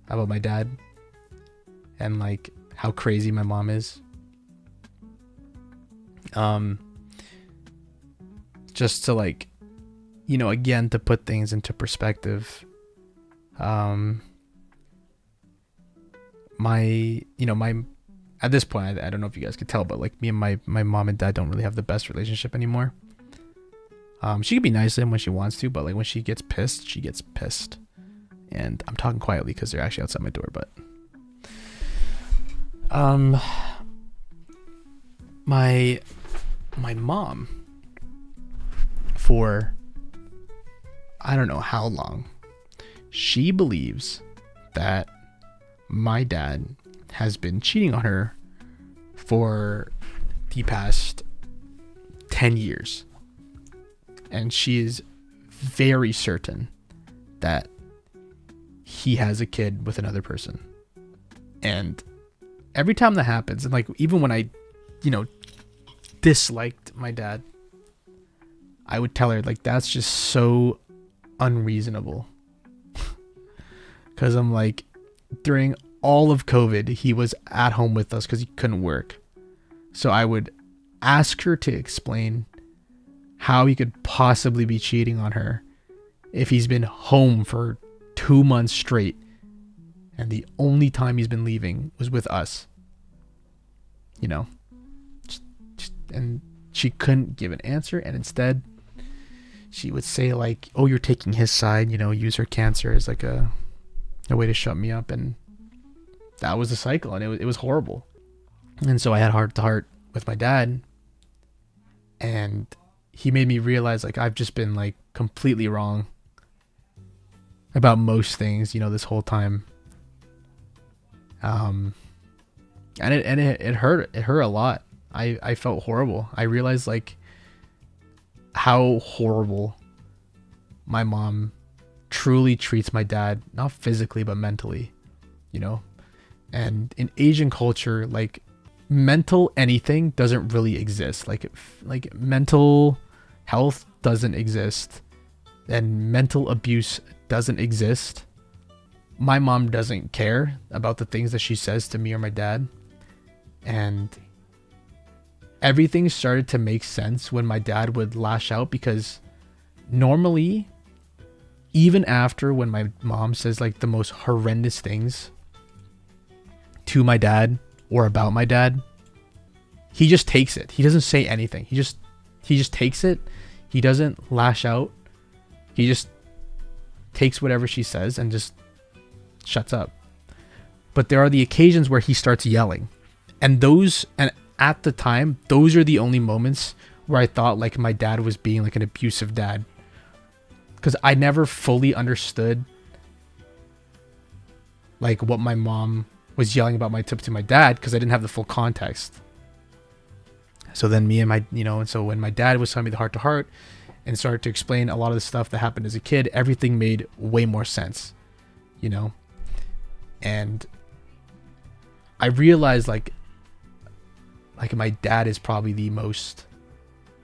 about my dad, and like how crazy my mom is. Just to like, again, to put things into perspective, my at this point, I don't know if you guys could tell, but like me and my mom and dad don't really have the best relationship anymore. She can be nice to him when she wants to, but like when she gets pissed, she gets pissed. And I'm talking quietly because they're actually outside my door, but my mom, for I don't know how long, she believes that my dad has been cheating on her for the past 10 years. And she is very certain that he has a kid with another person. And every time that happens, and like even when I, disliked my dad, I would tell her like, that's just so unreasonable. Because I'm like, during all of COVID, he was at home with us because he couldn't work. So I would ask her to explain how he could possibly be cheating on her if he's been home for 2 months straight and the only time he's been leaving was with us. You know, and she couldn't give an answer, and instead she would say like, oh, you're taking his side, you know, use her cancer as like a way to shut me up. And that was the cycle, and it was horrible. And so I had heart to heart with my dad, and he made me realize like I've just been like completely wrong about most things, you know, this whole time. And it hurt a lot. I felt horrible. I realized like how horrible my mom truly treats my dad, not physically but mentally, you know. And in Asian culture, like mental anything doesn't really exist. Like mental health doesn't exist, and mental abuse doesn't exist. My mom doesn't care about the things that she says to me or my dad. And everything started to make sense when my dad would lash out, because normally, even after when my mom says like the most horrendous things to my dad or about my dad, he just takes it. He doesn't say anything. He just takes it. He doesn't lash out. He just takes whatever she says and just shuts up. But there are the occasions where he starts yelling, and at the time, those are the only moments where I thought like my dad was being like an abusive dad, because I never fully understood like what my mom was yelling about to my dad, because I didn't have the full context. So then me and my, you know, and so when my dad was telling me the heart to heart and started to explain a lot of the stuff that happened as a kid, everything made way more sense, you know. And I realized like my dad is probably the most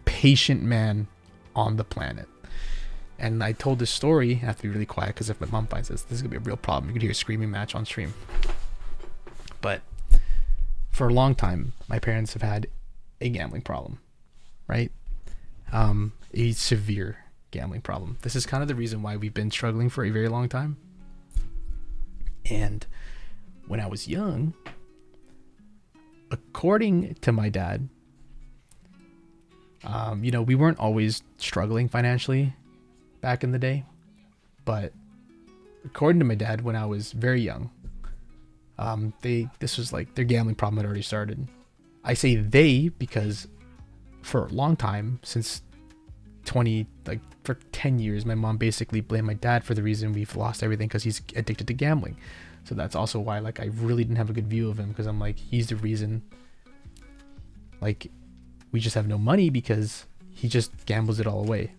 patient man on the planet. And I told this story, I have to be really quiet because if my mom finds this is gonna be a real problem. You could hear a screaming match on stream. But for a long time, my parents have had a gambling problem, right? A severe gambling problem. This is kind of the reason why we've been struggling for a very long time. And when I was young, according to my dad, you know, we weren't always struggling financially back in the day, but according to my dad, when I was very young, this was like their gambling problem had already started. I say they because for a long time, since for 10 years, my mom basically blamed my dad for the reason we've lost everything, because he's addicted to gambling. So that's also why like I really didn't have a good view of him, because I'm like, he's the reason like we just have no money, because he just gambles it all away.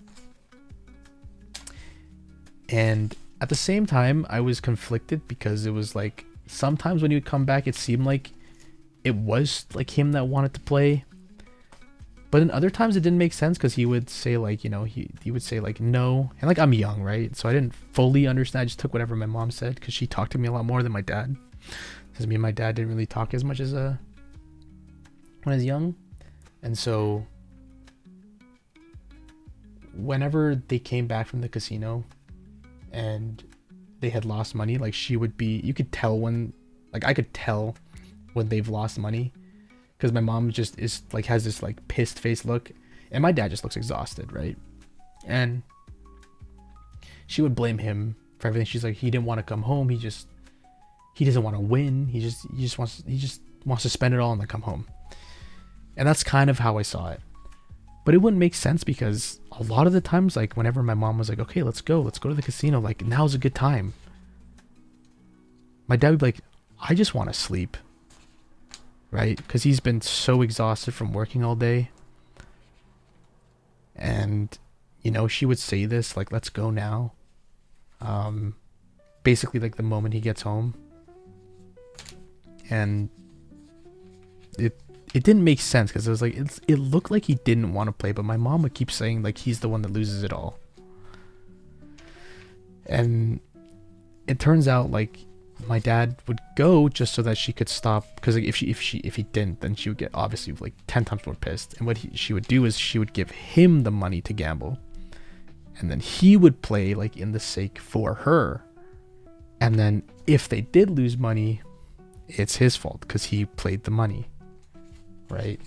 And at the same time, I was conflicted, because it was like sometimes when he would come back, it seemed like it was like him that wanted to play, but in other times it didn't make sense, because he would say like, you know, he would say like no, and like I'm young, right? So I didn't fully understand. I just took whatever my mom said, because she talked to me a lot more than my dad, because me and my dad didn't really talk as much as when I was young. And so whenever they came back from the casino and they had lost money, like she would be, you could tell when, like I could tell when they've lost money, because my mom just is like, has this like pissed face look, and my dad just looks exhausted, right? And she would blame him for everything. She's like, he didn't want to come home, he doesn't want to win, he just wants to spend it all and then come home. And that's kind of how I saw it. But it wouldn't make sense, because a lot of the times, like whenever my mom was like, okay, let's go to the casino, like now's a good time, my dad would be like, I just want to sleep, right? Because he's been so exhausted from working all day. And, you know, she would say this, like, let's go now. Basically, like the moment he gets home. And it didn't make sense, because it was like, it looked like he didn't want to play, but my mom would keep saying like he's the one that loses it all. And it turns out like my dad would go just so that she could stop, because like, if he didn't, then she would get obviously like 10 times more pissed. And what she would do is she would give him the money to gamble, and then he would play like in the sake for her. And then if they did lose money, it's his fault because he played the money, right?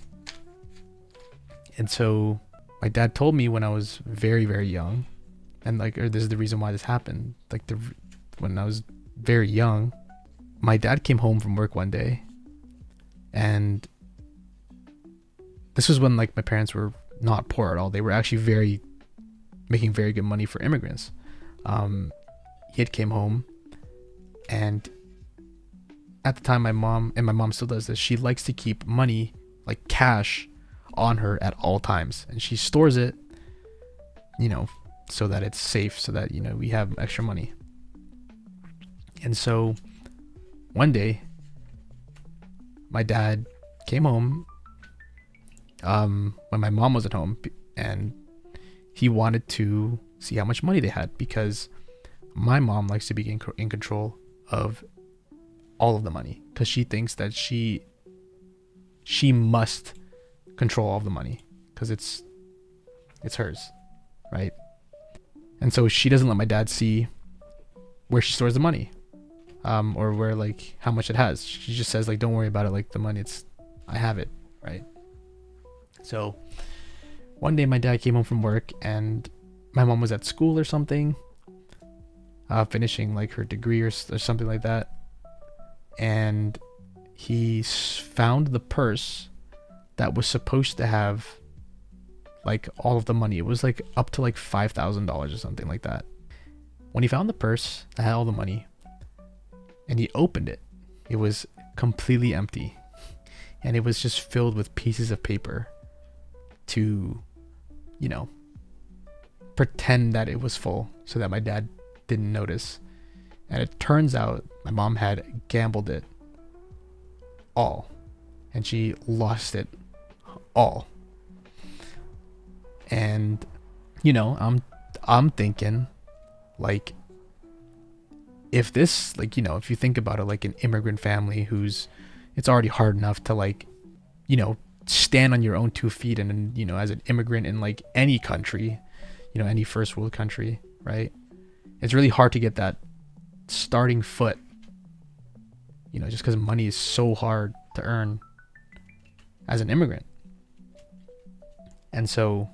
And so my dad told me when I was very, very young, and like, or this is the reason why this happened. Like when I was very young, my dad came home from work one day, and this was when like my parents were not poor at all. They were actually making very good money for immigrants. He had came home, and at the time my mom still does this, she likes to keep money, like cash, on her at all times, and she stores it, so that it's safe, so that we have extra money. And so one day my dad came home when my mom wasn't home, and he wanted to see how much money they had, because my mom likes to be in control of all of the money, because she thinks that she must control all of the money because it's hers, right? And so she doesn't let my dad see where she stores the money, or where like how much it has. She just says like, don't worry about it, like the money, I have it, right? So one day my dad came home from work, and my mom was at school or something, finishing like her degree or something like that, and he found the purse that was supposed to have like all of the money. It was like up to like $5,000 or something like that. When he found the purse that had all the money and he opened it, it was completely empty, and it was just filled with pieces of paper to pretend that it was full so that my dad didn't notice. And it turns out my mom had gambled it all, and she lost it all. And I'm thinking, like, if this, like, if you think about it, like an immigrant family it's already hard enough to like stand on your own 2 feet, and as an immigrant in like any country, any first world country, right, it's really hard to get that starting foot, just because money is so hard to earn as an immigrant. And so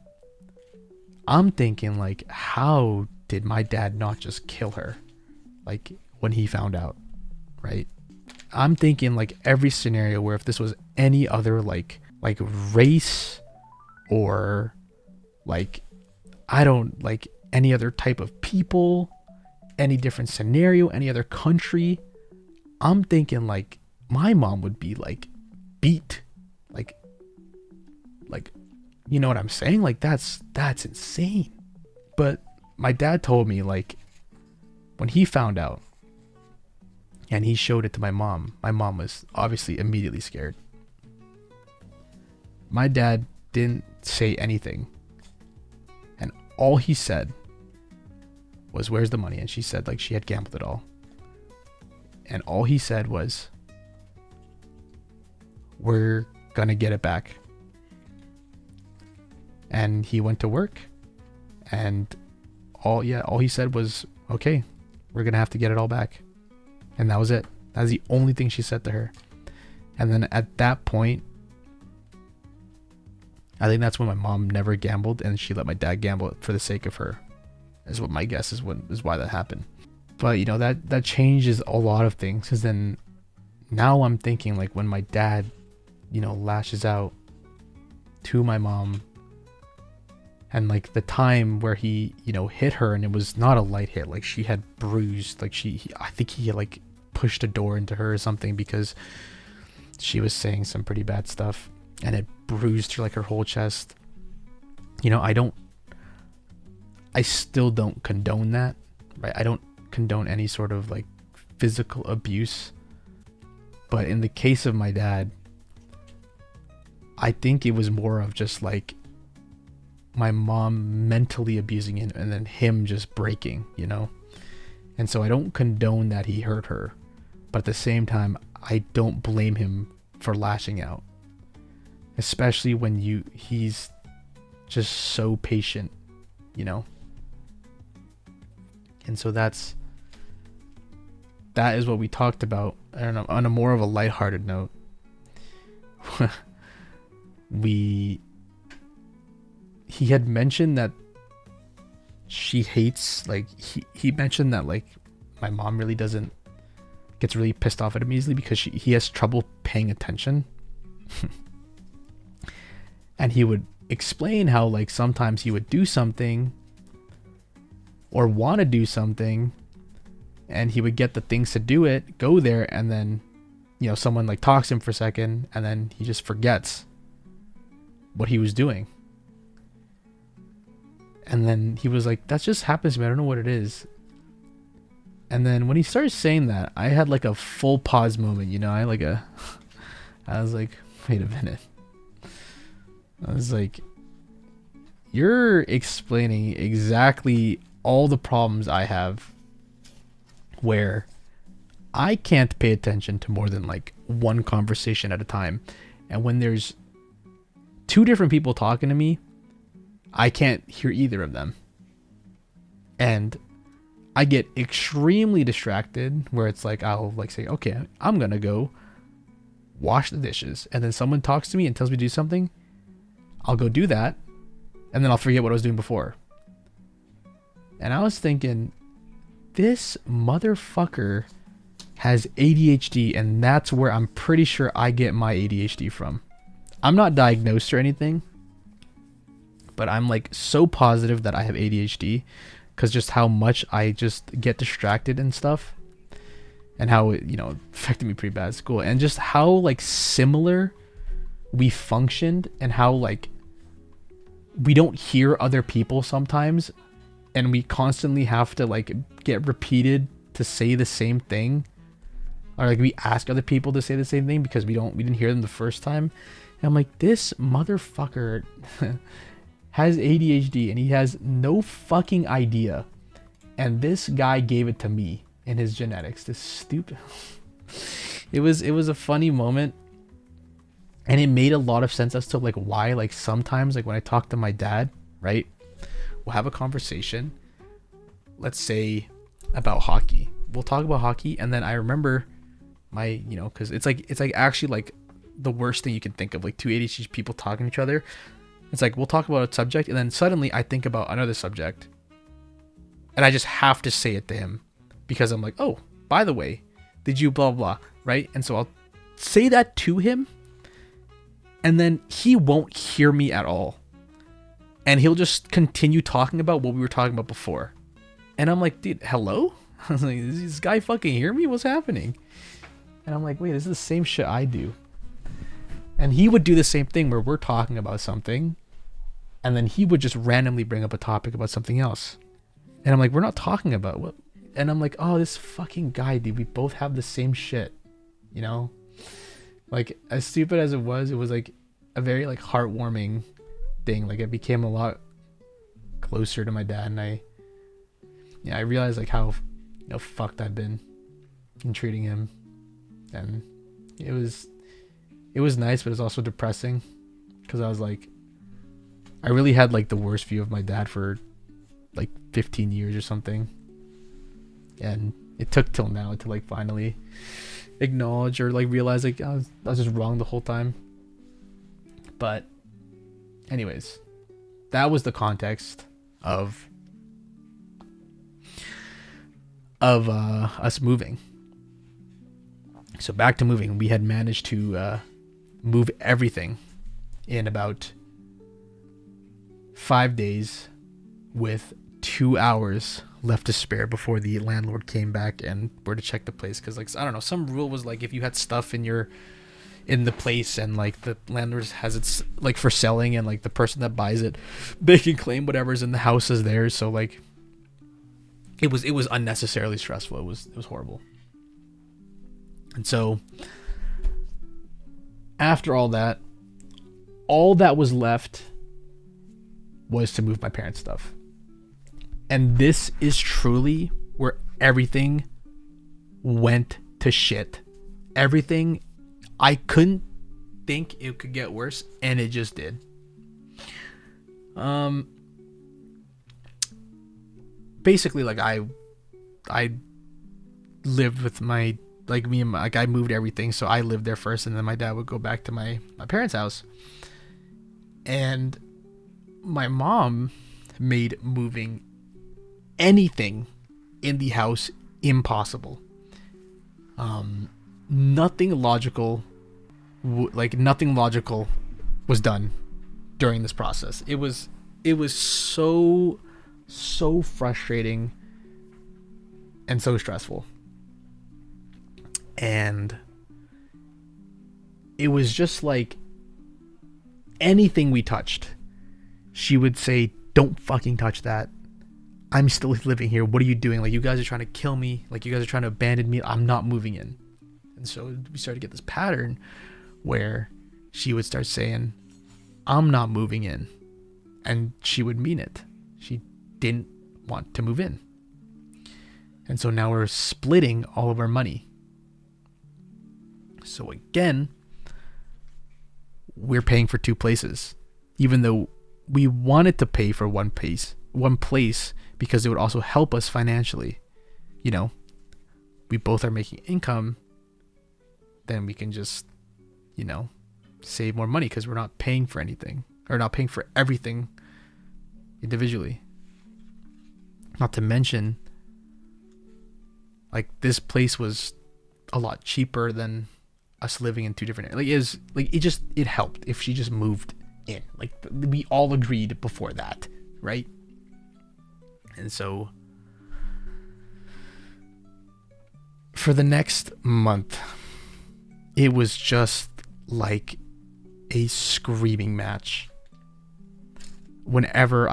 I'm thinking, like, how did my dad not just kill her, like, when he found out, right? I'm thinking like every scenario where if this was any other like race, or like, I don't, like, any other type of people, any different scenario, any other country, I'm thinking like my mom would be like beat, like you know what I'm saying? Like that's insane. But my dad told me, like, when he found out and he showed it to my mom was obviously immediately scared. My dad didn't say anything, and all he said was, where's the money? And she said like she had gambled it all. And all he said was, we're gonna get it back. And he went to work, and all he said was, okay, we're gonna have to get it all back. And that was it. That's the only thing she said to her. And then at that point, I think that's when my mom never gambled, and she let my dad gamble for the sake of her, is what my guess is why that happened. But that changes a lot of things, because then now I'm thinking, like, when my dad lashes out to my mom, and like the time where he hit her, and it was not a light hit, like she had bruised, like I think he had like pushed a door into her or something, because she was saying some pretty bad stuff, and it bruised her, like, her whole chest. I still don't condone that, right? I don't condone any sort of like physical abuse, but in the case of my dad, I think it was more of just like my mom mentally abusing him, and then him just breaking, And so I don't condone that he hurt her, But at the same time, I don't blame him for lashing out. Especially when he's just so patient, you know? And so that is what we talked about. I don't know, on a more of a lighthearted note. He had mentioned that she hates, like, he mentioned that, like, my mom really gets really pissed off at him easily because he has trouble paying attention. And he would explain how, like, sometimes he would do something or want to do something, and he would get the things to do it, go there, and then, you know, someone like talks to him for a second, and then he just forgets what he was doing. And then he was like, that just happens to me. I don't know what it is. And then when he started saying that, I had like a full pause moment, you know. I was like, wait a minute. I was like, you're explaining exactly all the problems I have where I can't pay attention to more than like one conversation at a time. And when there's two different people talking to me, I can't hear either of them. And I get extremely distracted where it's like, I'll like say, okay, I'm going to go wash the dishes. And then someone talks to me and tells me to do something. I'll go do that. And then I'll forget what I was doing before. And I was thinking, this motherfucker has ADHD, and that's where I'm pretty sure I get my ADHD from. I'm not diagnosed or anything, but I'm like so positive that I have ADHD because just how much I just get distracted and stuff, and how it, you know, affected me pretty bad at school, and just how like similar we functioned, and how like we don't hear other people sometimes, and we constantly have to like get repeated to say the same thing, or like we ask other people to say the same thing because we didn't hear them the first time. And I'm like, this motherfucker has ADHD and he has no fucking idea, and this guy gave it to me in his genetics. This stupid it was a funny moment, and it made a lot of sense as to like why, like, sometimes like when I talk to my dad, right, we'll have a conversation, let's say about hockey. We'll talk about hockey, and then I remember my, you know, because it's like actually like the worst thing you can think of, like two ADHD people talking to each other. It's like we'll talk about a subject, and then suddenly I think about another subject, and I just have to say it to him because I'm like, oh, by the way, did you blah blah, right? And so I'll say that to him, and then he won't hear me at all, and he'll just continue talking about what we were talking about before. And I'm like, dude, hello? I was like, does this guy fucking hear me? What's happening? And I'm like, wait, this is the same shit I do. And he would do the same thing where we're talking about something, and then he would just randomly bring up a topic about something else. And I'm like, we're not talking about what? And I'm like, oh, this fucking guy, dude, we both have the same shit, you know? Like, as stupid as it was like a very like heartwarming thing. Like, I became a lot closer to my dad, and I realized like how, you know, fucked I've been in treating him. And it was nice, but it's also depressing because I was like, I really had like the worst view of my dad for like 15 years or something, and it took till now to like finally acknowledge or like realize like I was just wrong the whole time. But anyways, that was the context of us moving. So back to moving, we had managed to move everything in about 5 days with 2 hours left to spare before the landlord came back and were to check the place. Because like, I don't know, some rule was like if you had stuff in the place and like the landlord has it like for selling, and like the person that buys it, they can claim whatever's in the house is theirs. So like it was unnecessarily stressful. It was horrible. And so after all that was left was to move my parents' stuff. And this is truly where everything went to shit. Everything, I couldn't think it could get worse, and it just did. Basically, like, I lived with my, like, me and my, like, I moved everything, so I lived there first, and then my dad would go back to my parents' house. And my mom made moving anything in the house impossible. Nothing logical was done during this process. It was so frustrating and so stressful. And it was just like anything we touched, she would say, "Don't fucking touch that. I'm still living here. What are you doing? Like, you guys are trying to kill me. Like, you guys are trying to abandon me. I'm not moving in." And so we started to get this pattern where she would start saying, "I'm not moving in." And she would mean it. She didn't want to move in. And so now we're splitting all of our money. So again, we're paying for two places, even though we wanted to pay for one place because it would also help us financially. You know, we both are making income, then we can just, you know, save more money because we're not paying for anything, or not paying for everything individually. Not to mention, like, this place was a lot cheaper than us living in two different areas. It helped if she just moved in. Like, we all agreed before that, right? And so for the next month, it was just like a screaming match. Whenever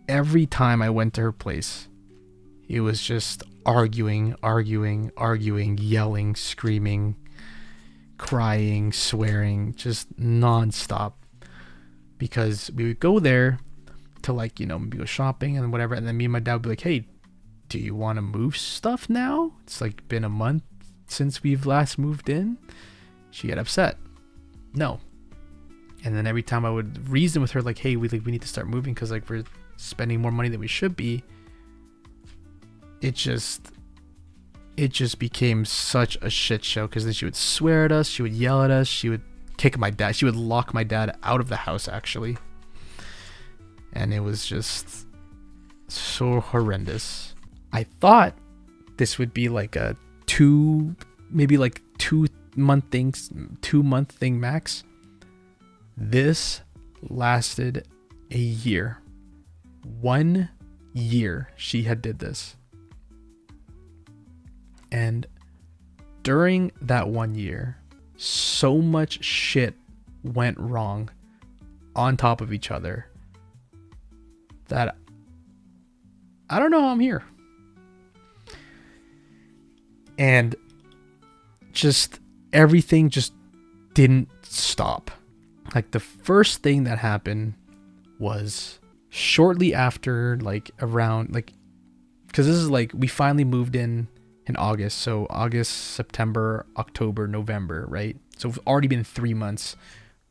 every time I went to her place, it was just arguing, yelling, screaming, crying, swearing, just nonstop. Because we would go there to, like, you know, maybe go shopping and whatever, and then me and my dad would be like, "Hey, do you want to move stuff now? It's like been a month since we've last moved in." She get upset. No. And then every time I would reason with her, like, "Hey, we need to start moving because, like, we're spending more money than we should be," it just became such a shit show. Because then she would swear at us, she would yell at us, she would kick my dad, she would lock my dad out of the house, actually. And it was just so horrendous. I thought this would be like a 2 month thing max. This lasted a year. 1 year she had did this. And during that 1 year, so much shit went wrong on top of each other that I don't know how I'm here. And just everything just didn't stop. Like, the first thing that happened was shortly after, like, around, like, because this is like, we finally moved in August. So August, September, October, November, right? So it's already been 3 months,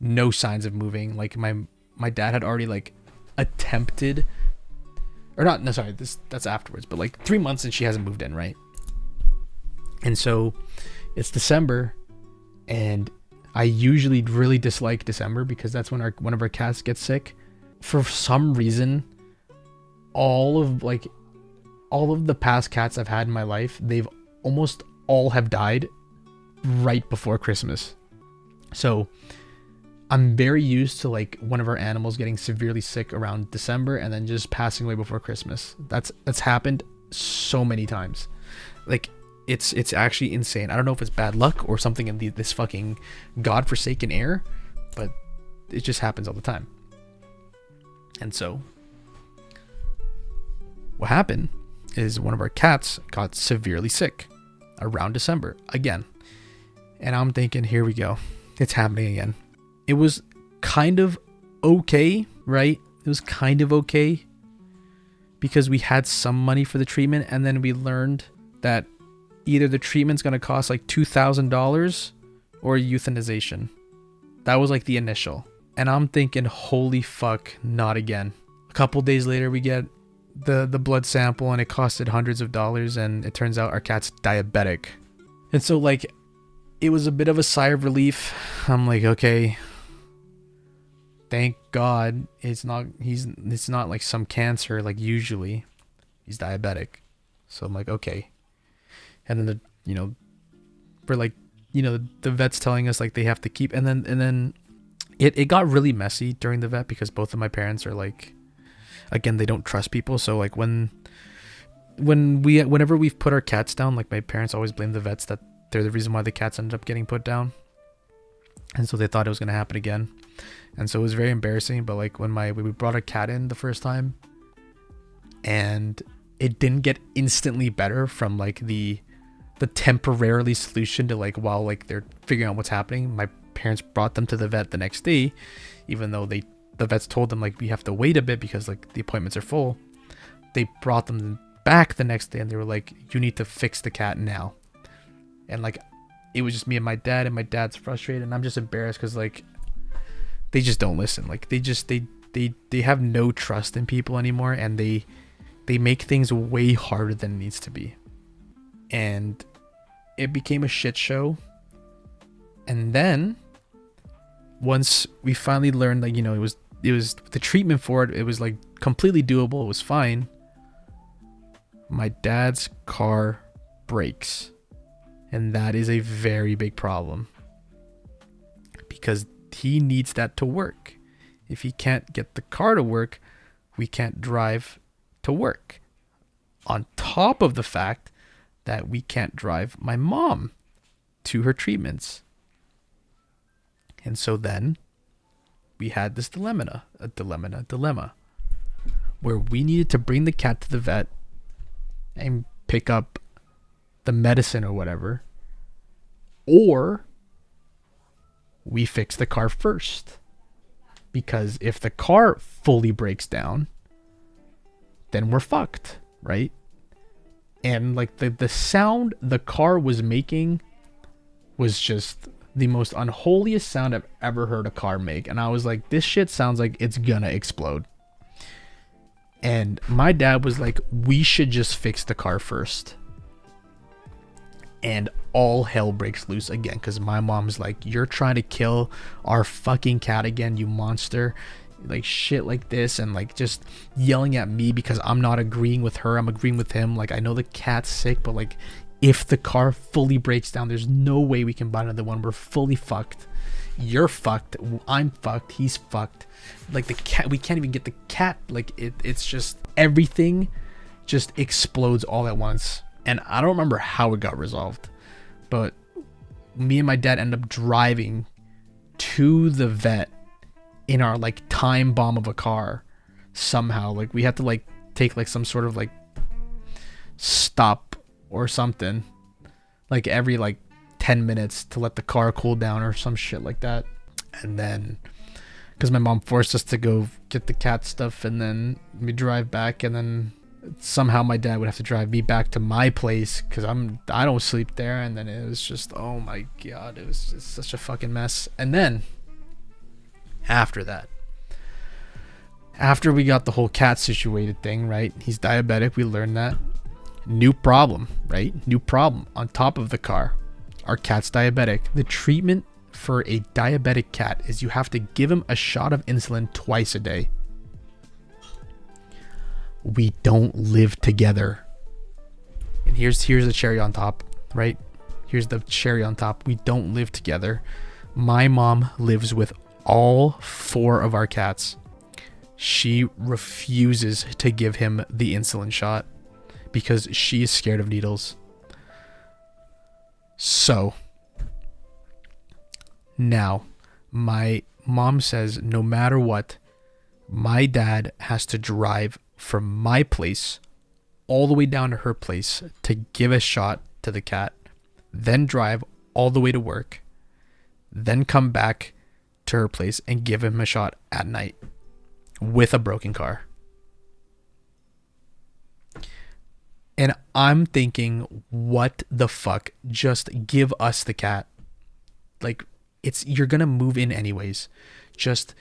no signs of moving. Like, my dad had already, like, attempted, or not, no, sorry, that's afterwards, but like 3 months and she hasn't moved in, right? And so it's December, and I usually really dislike December because that's when one of our cats gets sick. For some reason, all of the past cats I've had in my life, they've almost all have died right before Christmas. So I'm very used to, like, one of our animals getting severely sick around December and then just passing away before Christmas. That's happened so many times. Like, it's actually insane. I don't know if it's bad luck or something in this fucking godforsaken air, but it just happens all the time. And so what happened is one of our cats got severely sick around December again. And I'm thinking, here we go. It's happening again. It was kind of okay, right? It was kind of okay because we had some money for the treatment, and then we learned that either the treatment's going to cost like $2,000 or euthanization. That was like the initial. And I'm thinking, holy fuck, not again. A couple days later, we get the blood sample and it costed hundreds of dollars, and it turns out our cat's diabetic. And so like, it was a bit of a sigh of relief. I'm like, okay, thank God it's not like some cancer, like usually he's diabetic. So I'm like, okay. And then we're like, the vet's telling us like they have to keep, and then it got really messy during the vet because both of my parents are like, again, they don't trust people. So like whenever we've put our cats down, like my parents always blame the vets that they're the reason why the cats ended up getting put down. And so they thought it was going to happen again. And so it was very embarrassing. But like when we brought a cat in the first time, and it didn't get instantly better from like the temporarily solution to like, while like they're figuring out what's happening, my parents brought them to the vet the next day, even though the vets told them like we have to wait a bit because like the appointments are full. They brought them back the next day and they were like, you need to fix the cat now. And like, it was just me and my dad, and my dad's frustrated, and I'm just embarrassed because like, they just don't listen. Like they have no trust in people anymore, and they make things way harder than it needs to be. And it became a shit show. And then once we finally learned, like, it was the treatment for it was like completely doable, it was fine, my dad's car breaks. And that is a very big problem because he needs that to work. If he can't get the car to work, we can't drive to work. On top of the fact that we can't drive my mom to her treatments. And so then we had this dilemma, where we needed to bring the cat to the vet and pick up the medicine or whatever, or we fix the car first, because if the car fully breaks down, then we're fucked, right? And like the sound the car was making was just the most unholiest sound I've ever heard a car make, and I was like, this shit sounds like it's gonna explode. And my dad was like, we should just fix the car first. And all hell breaks loose again because my mom's like, you're trying to kill our fucking cat again, you monster. Like shit like this, and like just yelling at me because I'm not agreeing with her, I'm agreeing with him. Like, I know the cat's sick, but like, if the car fully breaks down, there's no way we can buy another one. We're fully fucked. You're fucked. I'm fucked. He's fucked. Like the cat, we can't even get the cat. Like it's just, everything just explodes all at once. And I don't remember how it got resolved, but me and my dad ended up driving to the vet in our like time bomb of a car somehow. Like we had to like take like some sort of like stop or something, like every like 10 minutes to let the car cool down or some shit like that. And then because my mom forced us to go get the cat stuff, and then we drive back, and then somehow my dad would have to drive me back to my place because I don't sleep there. And then it was just, oh my god, it was just such a fucking mess. And then after that, after we got the whole cat situated thing, right, he's diabetic, we learned that. New problem, right? New problem on top of the car. Our cat's diabetic. The treatment for a diabetic cat is you have to give him a shot of insulin twice a day. We don't live together. And here's the cherry on top, right? Here's the cherry on top. We don't live together. My mom lives with all 4 of our cats. She refuses to give him the insulin shot because she is scared of needles. So now my mom says no matter what, my dad has to drive from my place all the way down to her place to give a shot to the cat, then drive all the way to work, then come back to her place and give him a shot at night with a broken car. And I'm thinking, what the fuck? Just give us the cat. Like, you're gonna move in anyways. Just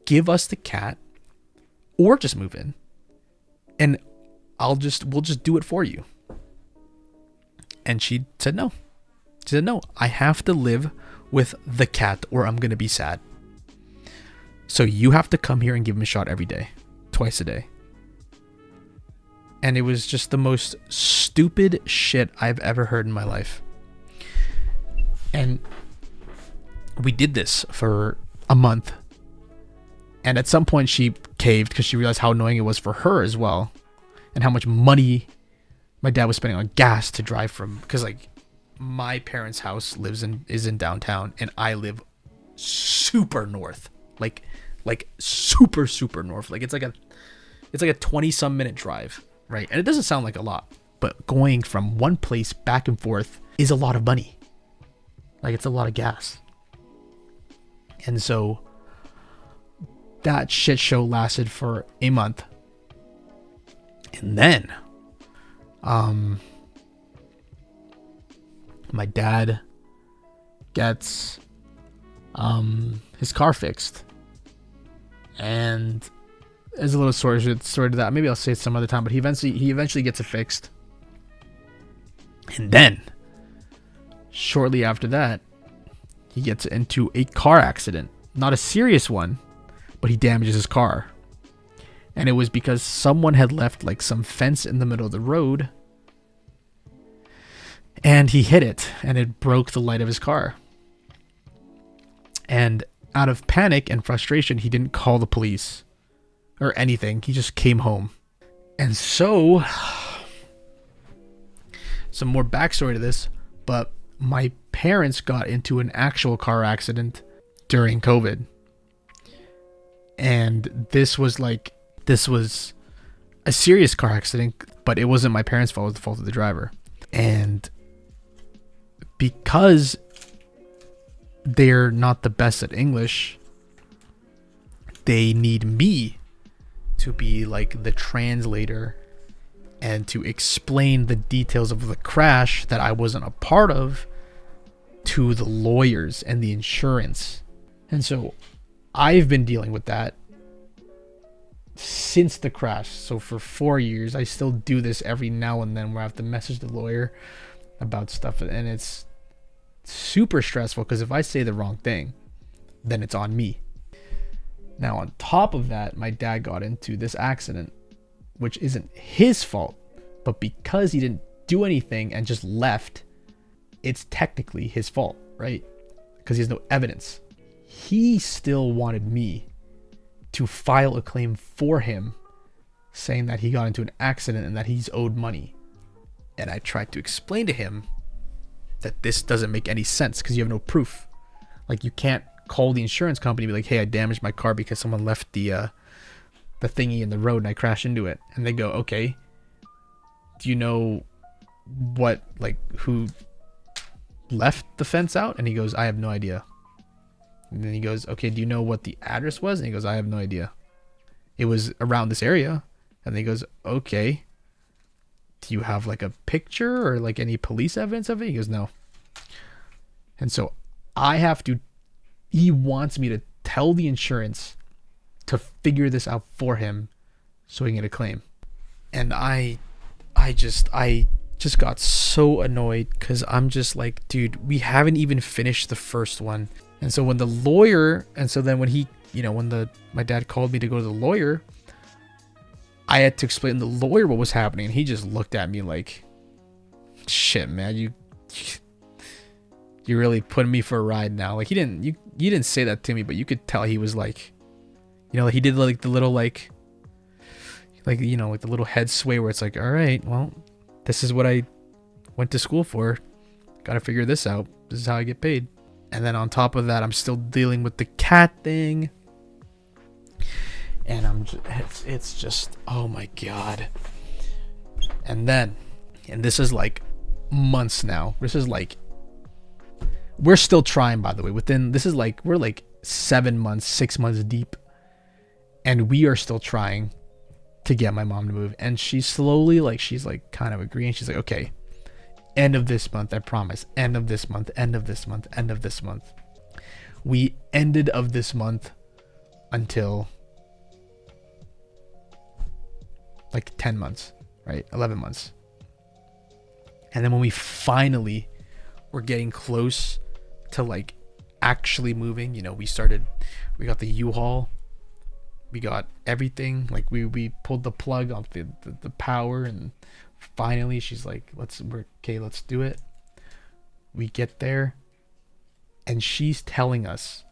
give us the cat, or just move in, and we'll just do it for you. And she said no. She said no. I have to live with the cat, or I'm gonna be sad. So you have to come here and give him a shot every day, twice a day. And it was just the most stupid shit I've ever heard in my life. And we did this for a month. And at some point she caved because she realized how annoying it was for her as well. And how much money my dad was spending on gas to drive from. Because like my parents' house is in downtown and I live super north. Like super, super north. Like it's like a 20 some minute drive. Right. And it doesn't sound like a lot, but going from one place back and forth is a lot of money. Like it's a lot of gas. And so that shit show lasted for a month. And then, my dad gets, his car fixed. And there's a little story to that. Maybe I'll say it some other time, but he eventually gets it fixed. And then, shortly after that, he gets into a car accident. Not a serious one, but he damages his car. And it was because someone had left like some fence in the middle of the road. And he hit it, and it broke the light of his car. And out of panic and frustration, he didn't call the police or anything. He just came home. And so, some more backstory to this, but my parents got into an actual car accident during COVID. And this was a serious car accident, but it wasn't my parents' fault, it was the fault of the driver. And because they're not the best at English, they need me to be like the translator and to explain the details of the crash that I wasn't a part of to the lawyers and the insurance. And so I've been dealing with that since the crash. So for 4 years, I still do this every now and then where I have to message the lawyer about stuff, and it's super stressful because if I say the wrong thing, then it's on me. Now, on top of that, my dad got into this accident, which isn't his fault, but because he didn't do anything and just left, it's technically his fault, right? Because he has no evidence. He still wanted me to file a claim for him, saying that he got into an accident and that he's owed money. And I tried to explain to him that this doesn't make any sense because you have no proof. Like, you can't call the insurance company and be like, hey, I damaged my car because someone left the thingy in the road and I crashed into it. And they go, okay, do you know who left the fence out? And he goes, I have no idea. And then he goes, okay, do you know what the address was? And he goes, I have no idea. It was around this area. And then he goes, okay, do you have like a picture or like any police evidence of it? He goes, no. And so he wants me to tell the insurance to figure this out for him so he can get a claim. And I just got so annoyed because I'm just like, dude, we haven't even finished the first one. And so when my dad called me to go to the lawyer, I had to explain to the lawyer what was happening. And he just looked at me like, shit, man, you really putting me for a ride now. Like, you didn't say that to me, but you could tell he was like, he did like the little like the little head sway where it's like, all right, well, this is what I went to school for. Got to figure this out. This is how I get paid. And then on top of that, I'm still dealing with the cat thing. And it's just, oh my God. And this is like months now. This is like, we're still trying, by the way. We're like 7 months, 6 months deep. And we are still trying to get my mom to move. And she's slowly, like, she's like kind of agreeing. She's like, okay, end of this month, I promise. End of this month, end of this month, end of this month. We ended of this month until like 10 months, right? 11 months. And then when we finally were getting close to like actually moving, you know, we got the U-Haul, we got everything, like we pulled the plug off the power, and finally she's like, let's do it. We get there, and she's telling us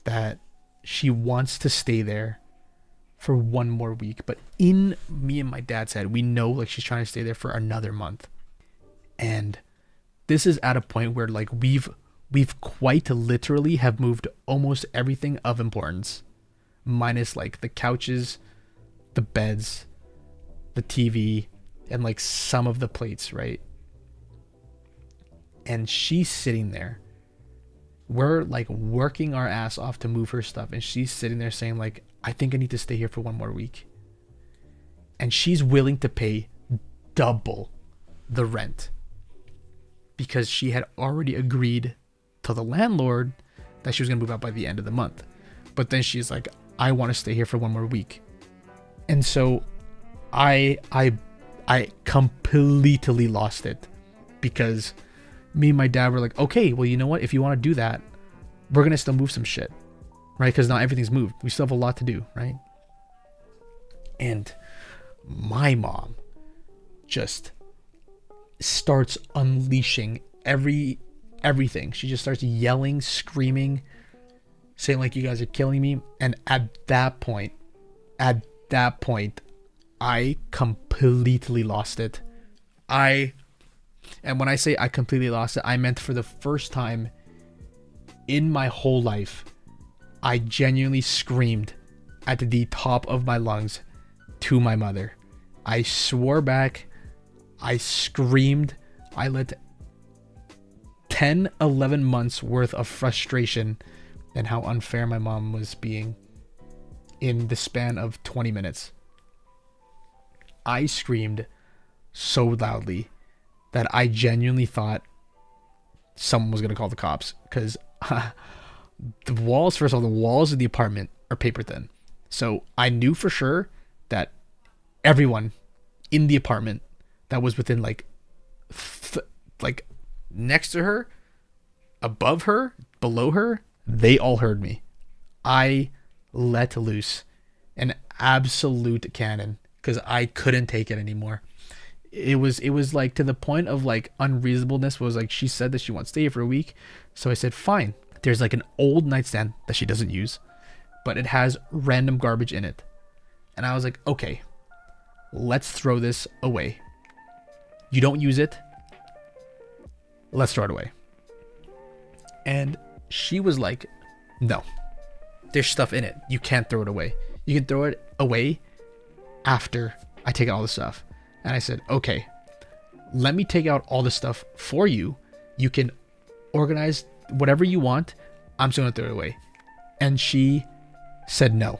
that she wants to stay there for one more week. But in me and my dad's head, we know like she's trying to stay there for another month. And this is at a point where like we've quite literally have moved almost everything of importance, minus like the couches, the beds, the TV, and like some of the plates, right? And she's sitting there. We're like working our ass off to move her stuff, and she's sitting there saying like, I think I need to stay here for one more week. And she's willing to pay double the rent because she had already agreed to the landlord that she was going to move out by the end of the month. But then she's like, I want to stay here for one more week. And so I completely lost it, because me and my dad were like, okay, well, you know what? If you want to do that, we're going to still move some shit, right? Because not everything's moved. We still have a lot to do, right? And my mom just starts unleashing everything. She just starts yelling, screaming, saying like, you guys are killing me. And at that point, I completely lost it. And when I say I completely lost it, I meant for the first time in my whole life, I genuinely screamed at the top of my lungs to my mother. I swore back. I screamed. I let 11 months worth of frustration and how unfair my mom was being in the span of 20 minutes. I screamed so loudly that I genuinely thought someone was going to call the cops, because the walls of the apartment are paper thin. So I knew for sure that everyone in the apartment that was within like next to her, above her, below her, they all heard me. I let loose an absolute cannon because I couldn't take it anymore. It was like to the point of like unreasonableness. Was like, she said that she wants to stay here for a week, so I said fine. There's like an old nightstand that she doesn't use, but it has random garbage in it, and I was like, okay, let's throw this away. You don't use it, let's throw it away. And she was like, no, there's stuff in it, you can't throw it away. You can throw it away after I take out all the stuff. And I said, okay, let me take out all the stuff for you. You can organize whatever you want. I'm just going to throw it away. And she said no.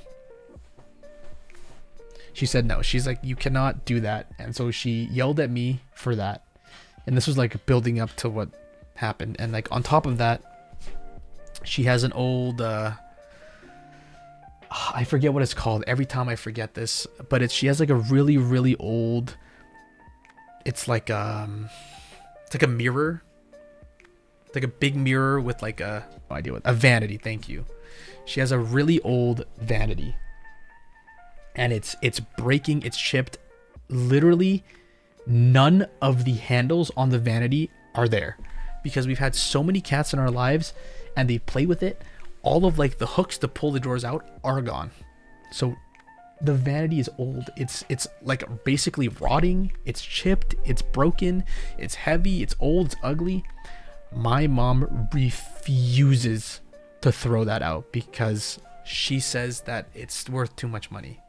She said no. She's like, you cannot do that. And so she yelled at me for that. And this was like building up to what happened. And like on top of that, she has an old, I forget what it's called. Every time I forget this, but she has like a really, really old, it's like a mirror. It's like a big mirror with like a vanity. Thank you. She has a really old vanity, and it's breaking. It's chipped. Literally, none of the handles on the vanity are there, because we've had so many cats in our lives, and they play with it. All of like the hooks to pull the drawers out are gone. So the vanity is old. It's like basically rotting. It's chipped. It's broken. It's heavy. It's old. It's ugly. My mom refuses to throw that out because she says that it's worth too much money.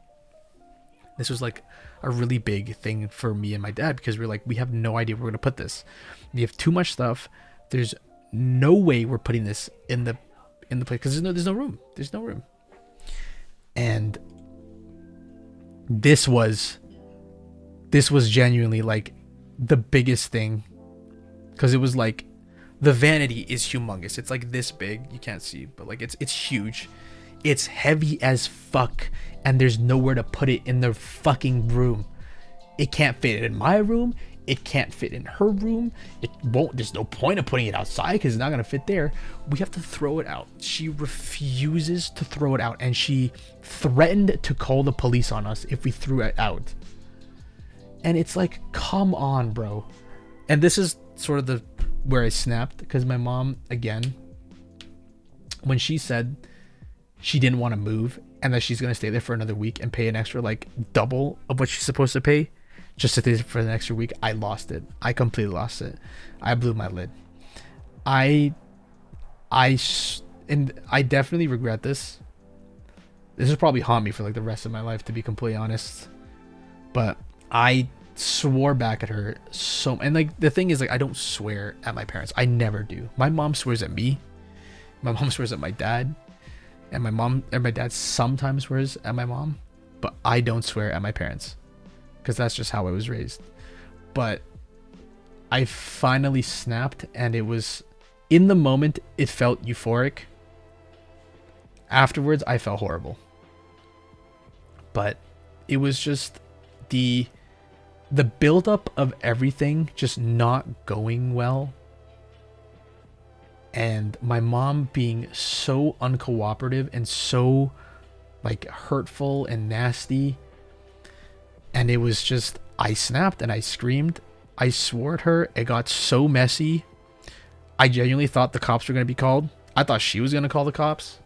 This was like a really big thing for me and my dad, because we're like, we have no idea where we're going to put this. We have too much stuff. There's no way we're putting this in the place, because there's no room. And this was genuinely like the biggest thing, because it was like, the vanity is humongous. It's like this big, you can't see, but like it's huge. It's heavy as fuck, and there's nowhere to put it in the fucking room. It can't fit in my room. It can't fit in her room. It won't. There's no point of putting it outside because it's not gonna fit there. We have to throw it out. She refuses to throw it out, and she threatened to call the police on us if we threw it out. And it's like, come on, bro. And this is sort of the where I snapped, because my mom, again, when she said she didn't want to move and that she's gonna stay there for another week and pay an extra like double of what she's supposed to pay just to stay there for the extra week, I lost it. I completely lost it. I blew my lid. And I definitely regret this. This will probably haunt me for like the rest of my life, to be completely honest. But I swore back at her and like the thing is, like, I don't swear at my parents. I never do. My mom swears at me. My mom swears at my dad. And my dad sometimes swears at my mom. But I don't swear at my parents, because that's just how I was raised. But I finally snapped, and it was, in the moment, it felt euphoric. Afterwards, I felt horrible. But it was just the buildup of everything just not going well, and my mom being so uncooperative and so like hurtful and nasty. And it was just, I snapped and I screamed. I swore at her. It got so messy. I genuinely thought the cops were going to be called. I thought she was going to call the cops,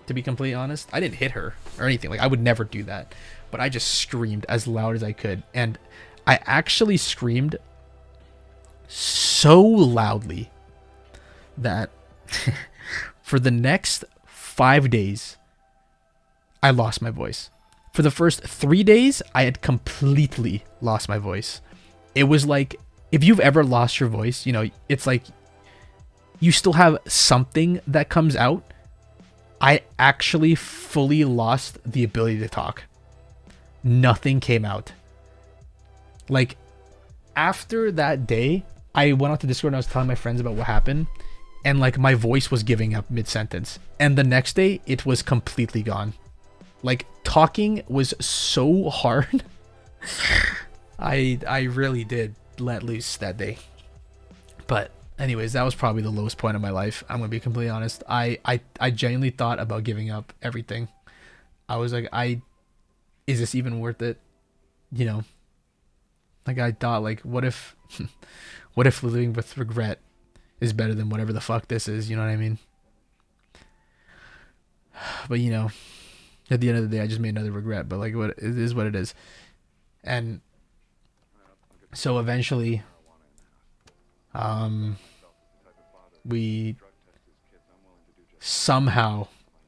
to be completely honest. I didn't hit her or anything. Like, I would never do that. But I just screamed as loud as I could. And I actually screamed so loudly that for the next 5 days, I lost my voice. For the first 3 days, I had completely lost my voice. It was like, if you've ever lost your voice, you know, it's like you still have something that comes out. I actually fully lost the ability to talk. Nothing came out. Like, after that day, I went out to Discord and I was telling my friends about what happened. And like, my voice was giving up mid-sentence. And the next day, it was completely gone. Like, talking was so hard. I really did let loose that day. But anyways, that was probably the lowest point of my life. I'm gonna be completely honest. I genuinely thought about giving up everything. I was like, is this even worth it? You know, like, I thought, like, what if living with regret is better than whatever the fuck this is? You know what I mean? But, you know, at the end of the day, I just made another regret. But like, what it is, what it is. And so eventually, we somehow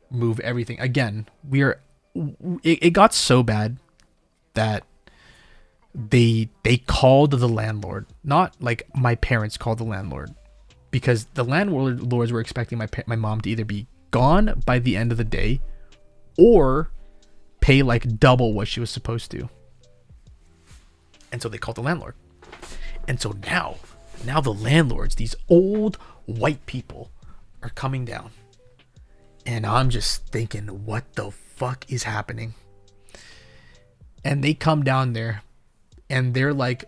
move everything again. It got so bad that they called the landlord. Not like my parents called the landlord, because the landlords were expecting my mom to either be gone by the end of the day or pay like double what she was supposed to. And so they called the landlord. And so now the landlords, these old white people, are coming down. And I'm just thinking, what the fuck is happening? And they come down there and they're like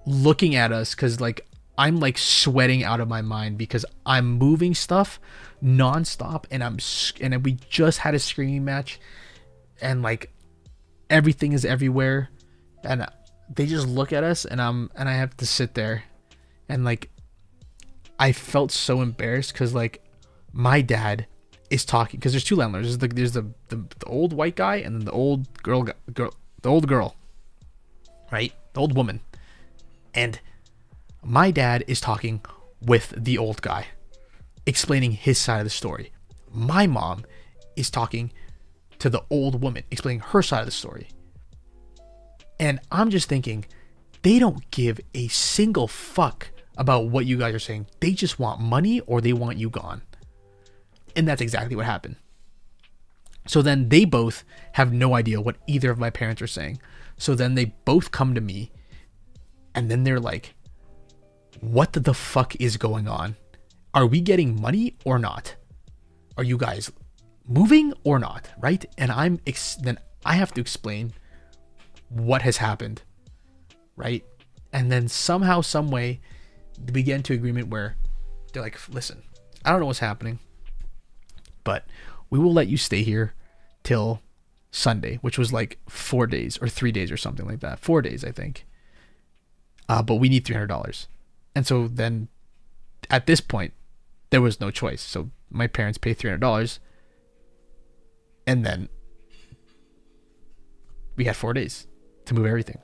looking at us, because like, I'm like sweating out of my mind because I'm moving stuff nonstop, and we just had a screaming match, and like everything is everywhere, and they just look at us, and I have to sit there, and like, I felt so embarrassed because like, my dad is talking, because there's two landlords. There's the old white guy, and then the old girl, right? The old woman. And my dad is talking with the old guy, explaining his side of the story. My mom is talking to the old woman, explaining her side of the story. And I'm just thinking, they don't give a single fuck about what you guys are saying. They just want money, or they want you gone. And that's exactly what happened. So then they both have no idea what either of my parents are saying. So then they both come to me, and then they're like, what the fuck is going on? Are we getting money or not? Are you guys moving or not? Right? And then I have to explain what has happened. Right? And then somehow, some way, we get into agreement where they're like, listen, I don't know what's happening, but we will let you stay here till Sunday, which was like 4 days or 3 days or something like that. 4 days, I think. But we need $300. And so then at this point, there was no choice. So my parents pay $300, and then we had 4 days to move everything.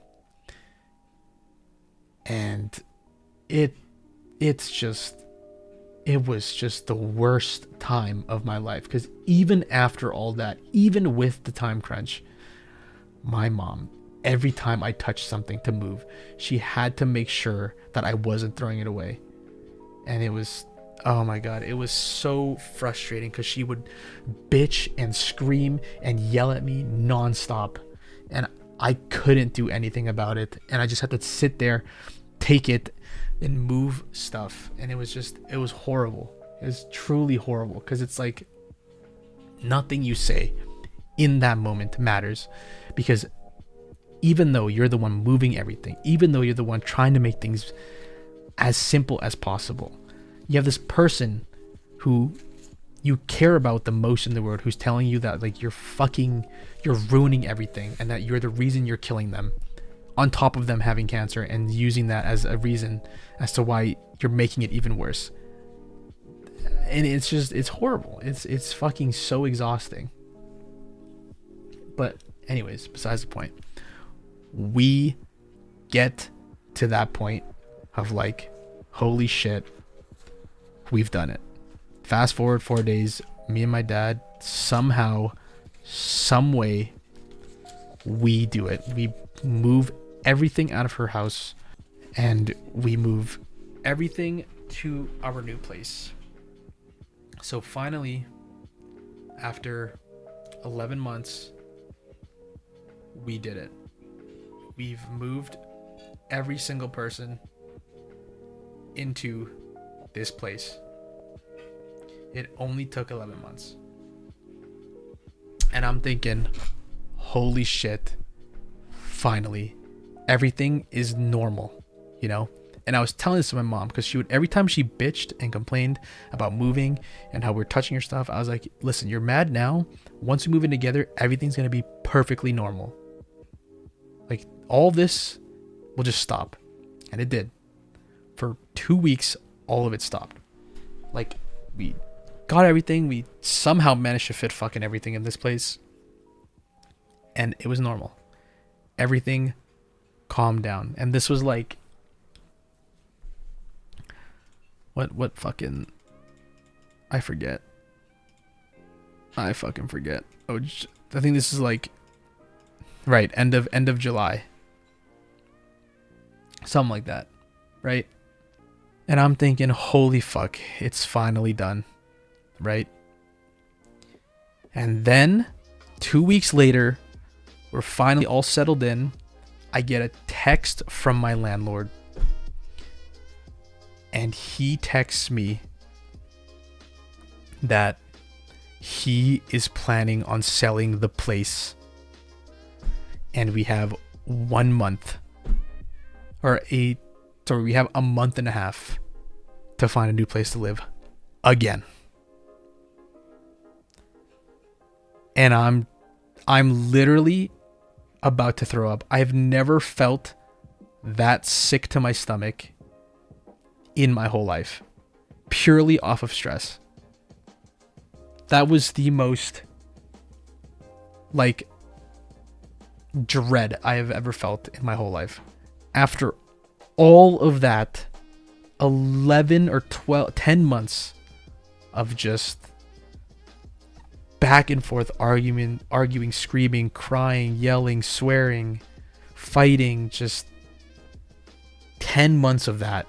And it was just the worst time of my life, because even after all that, even with the time crunch, my mom, every time I touched something to move, she had to make sure that I wasn't throwing it away. And it was, oh my God, it was so frustrating, because she would bitch and scream and yell at me nonstop, and I couldn't do anything about it. And I just had to sit there, take it, and move stuff. And it was horrible. It was truly horrible, because it's like nothing you say in that moment matters, because even though you're the one moving everything, even though you're the one trying to make things as simple as possible, you have this person who you care about the most in the world, who's telling you that like you're ruining everything, and that you're the reason you're killing them, on top of them having cancer, and using that as a reason as to why you're making it even worse. And it's horrible. It's fucking so exhausting. But anyways, besides the point, we get to that point of like, holy shit, we've done it. Fast forward 4 days, me and my dad, somehow, some way, we do it. We move everything out of her house, and we move everything to our new place. So finally, after 11 months, we did it. We've moved every single person into this place. It only took 11 months. And I'm thinking, holy shit, finally, everything is normal, you know? And I was telling this to my mom, because every time she bitched and complained about moving and how we're touching her stuff, I was like, listen, you're mad now. Once we move in together, everything's going to be perfectly normal. Like, all this will just stop. And it did. For 2 weeks, all of it stopped. Like, we got everything. We somehow managed to fit fucking everything in this place. And it was normal. Everything calmed down. And this was like, what fucking, I forget. I fucking forget. Oh, I think this is like, right, end of July. Something like that, right? And I'm thinking, holy fuck, it's finally done, right? And then 2 weeks later, we're finally all settled in. I get a text from my landlord, and he texts me that he is planning on selling the place, and we have 1 month, we have a month and a half to find a new place to live again. And I'm literally about to throw up. I've never felt that sick to my stomach in my whole life, purely off of stress. That was the most like dread I have ever felt in my whole life. After all of that 11 or 10 months of just back and forth arguing, screaming, crying, yelling, swearing, fighting, just 10 months of that.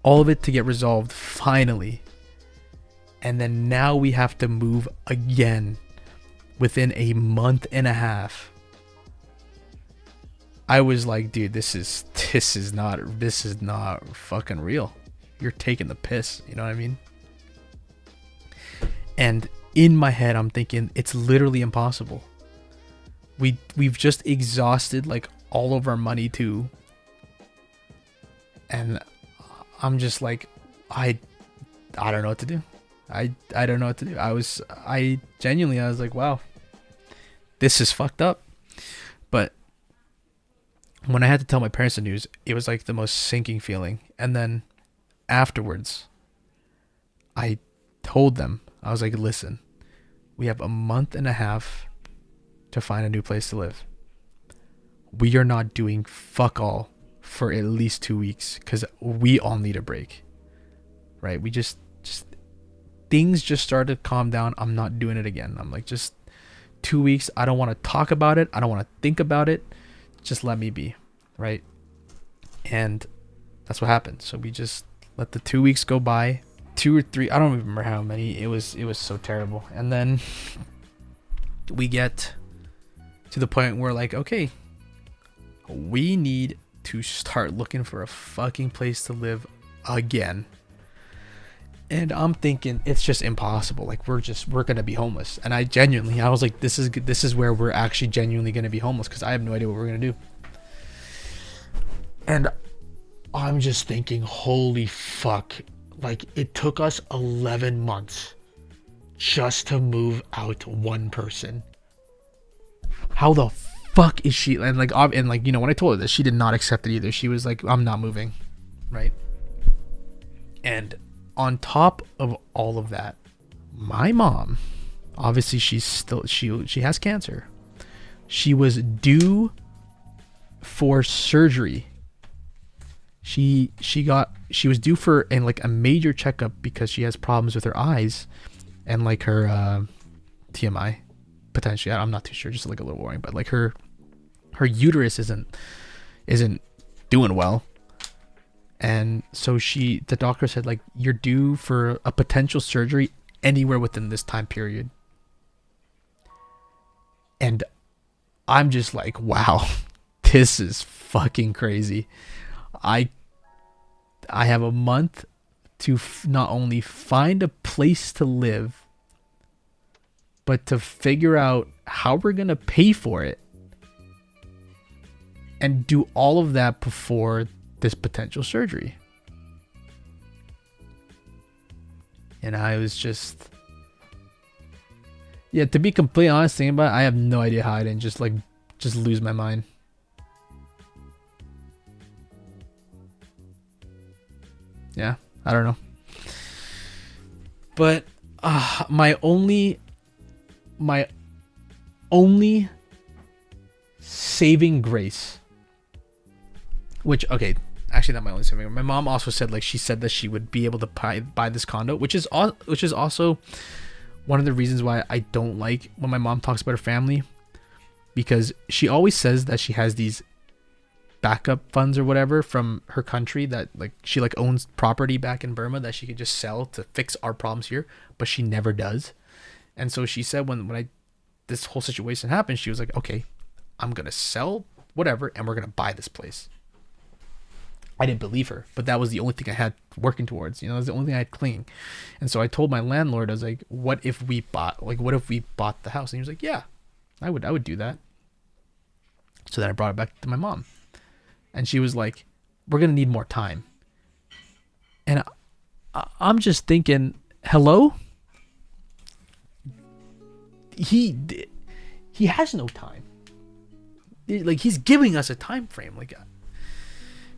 All of it to get resolved finally. And then now we have to move again within a month and a half. I was like, dude, this is not fucking real. You're taking the piss, you know what I mean? And in my head, I'm thinking it's literally impossible. We've just exhausted like all of our money too. And I'm just like, I don't know what to do. I don't know what to do. I genuinely was like, wow, this is fucked up. But when I had to tell my parents the news, it was like the most sinking feeling. And then afterwards, I told them, I was like, listen, we have a month and a half to find a new place to live. We are not doing fuck all for at least 2 weeks because we all need a break. Right? We just things just started to calm down. I'm not doing it again. I'm like, just 2 weeks. I don't want to talk about it. I don't want to think about it. Just let me be. Right? And that's what happened. So we just let the 2 weeks go by. 2 or 3, I don't remember how many. It was so terrible. And then we get to the point where like, okay, we need to start looking for a fucking place to live again. And I'm thinking it's just impossible. Like we're gonna be homeless. And I was like, this is where we're actually genuinely gonna be homeless because I have no idea what we're gonna do. And I'm just thinking, holy fuck. Like it took us 11 months just to move out one person. How the fuck is she? And like, you know, when I told her this, she did not accept it either. She was like, I'm not moving. Right. And on top of all of that, my mom, obviously she has cancer. She was due for surgery. She was due for like a major checkup because she has problems with her eyes and like her TMI potentially. I'm not too sure, just like a little worrying, but like her uterus isn't doing well. And so the doctor said like, you're due for a potential surgery anywhere within this time period. And I'm just like, wow, this is fucking crazy. I have a month to not only find a place to live, but to figure out how we're going to pay for it and do all of that before this potential surgery. And I was just, yeah, to be completely honest, thinking about it, I have no idea how I didn't just lose my mind. Yeah, I don't know. But my only saving grace, which, okay, actually not my only saving grace. My mom also said, like, she said that she would be able to buy this condo, which is also one of the reasons why I don't like when my mom talks about her family, because she always says that she has these backup funds or whatever from her country that like she like owns property back in Burma that she could just sell to fix our problems here, but she never does. And so she said when this whole situation happened, she was like, okay, I'm gonna sell whatever and we're gonna buy this place. I didn't believe her, but that was the only thing I had working towards, you know, it was the only thing I had clinging. And so I told my landlord, I was like, what if we bought the house? And he was like, yeah, I would do that. So then I brought it back to my mom. And she was like, we're going to need more time. And I'm just thinking, hello? He has no time. Like, he's giving us a time frame. Like,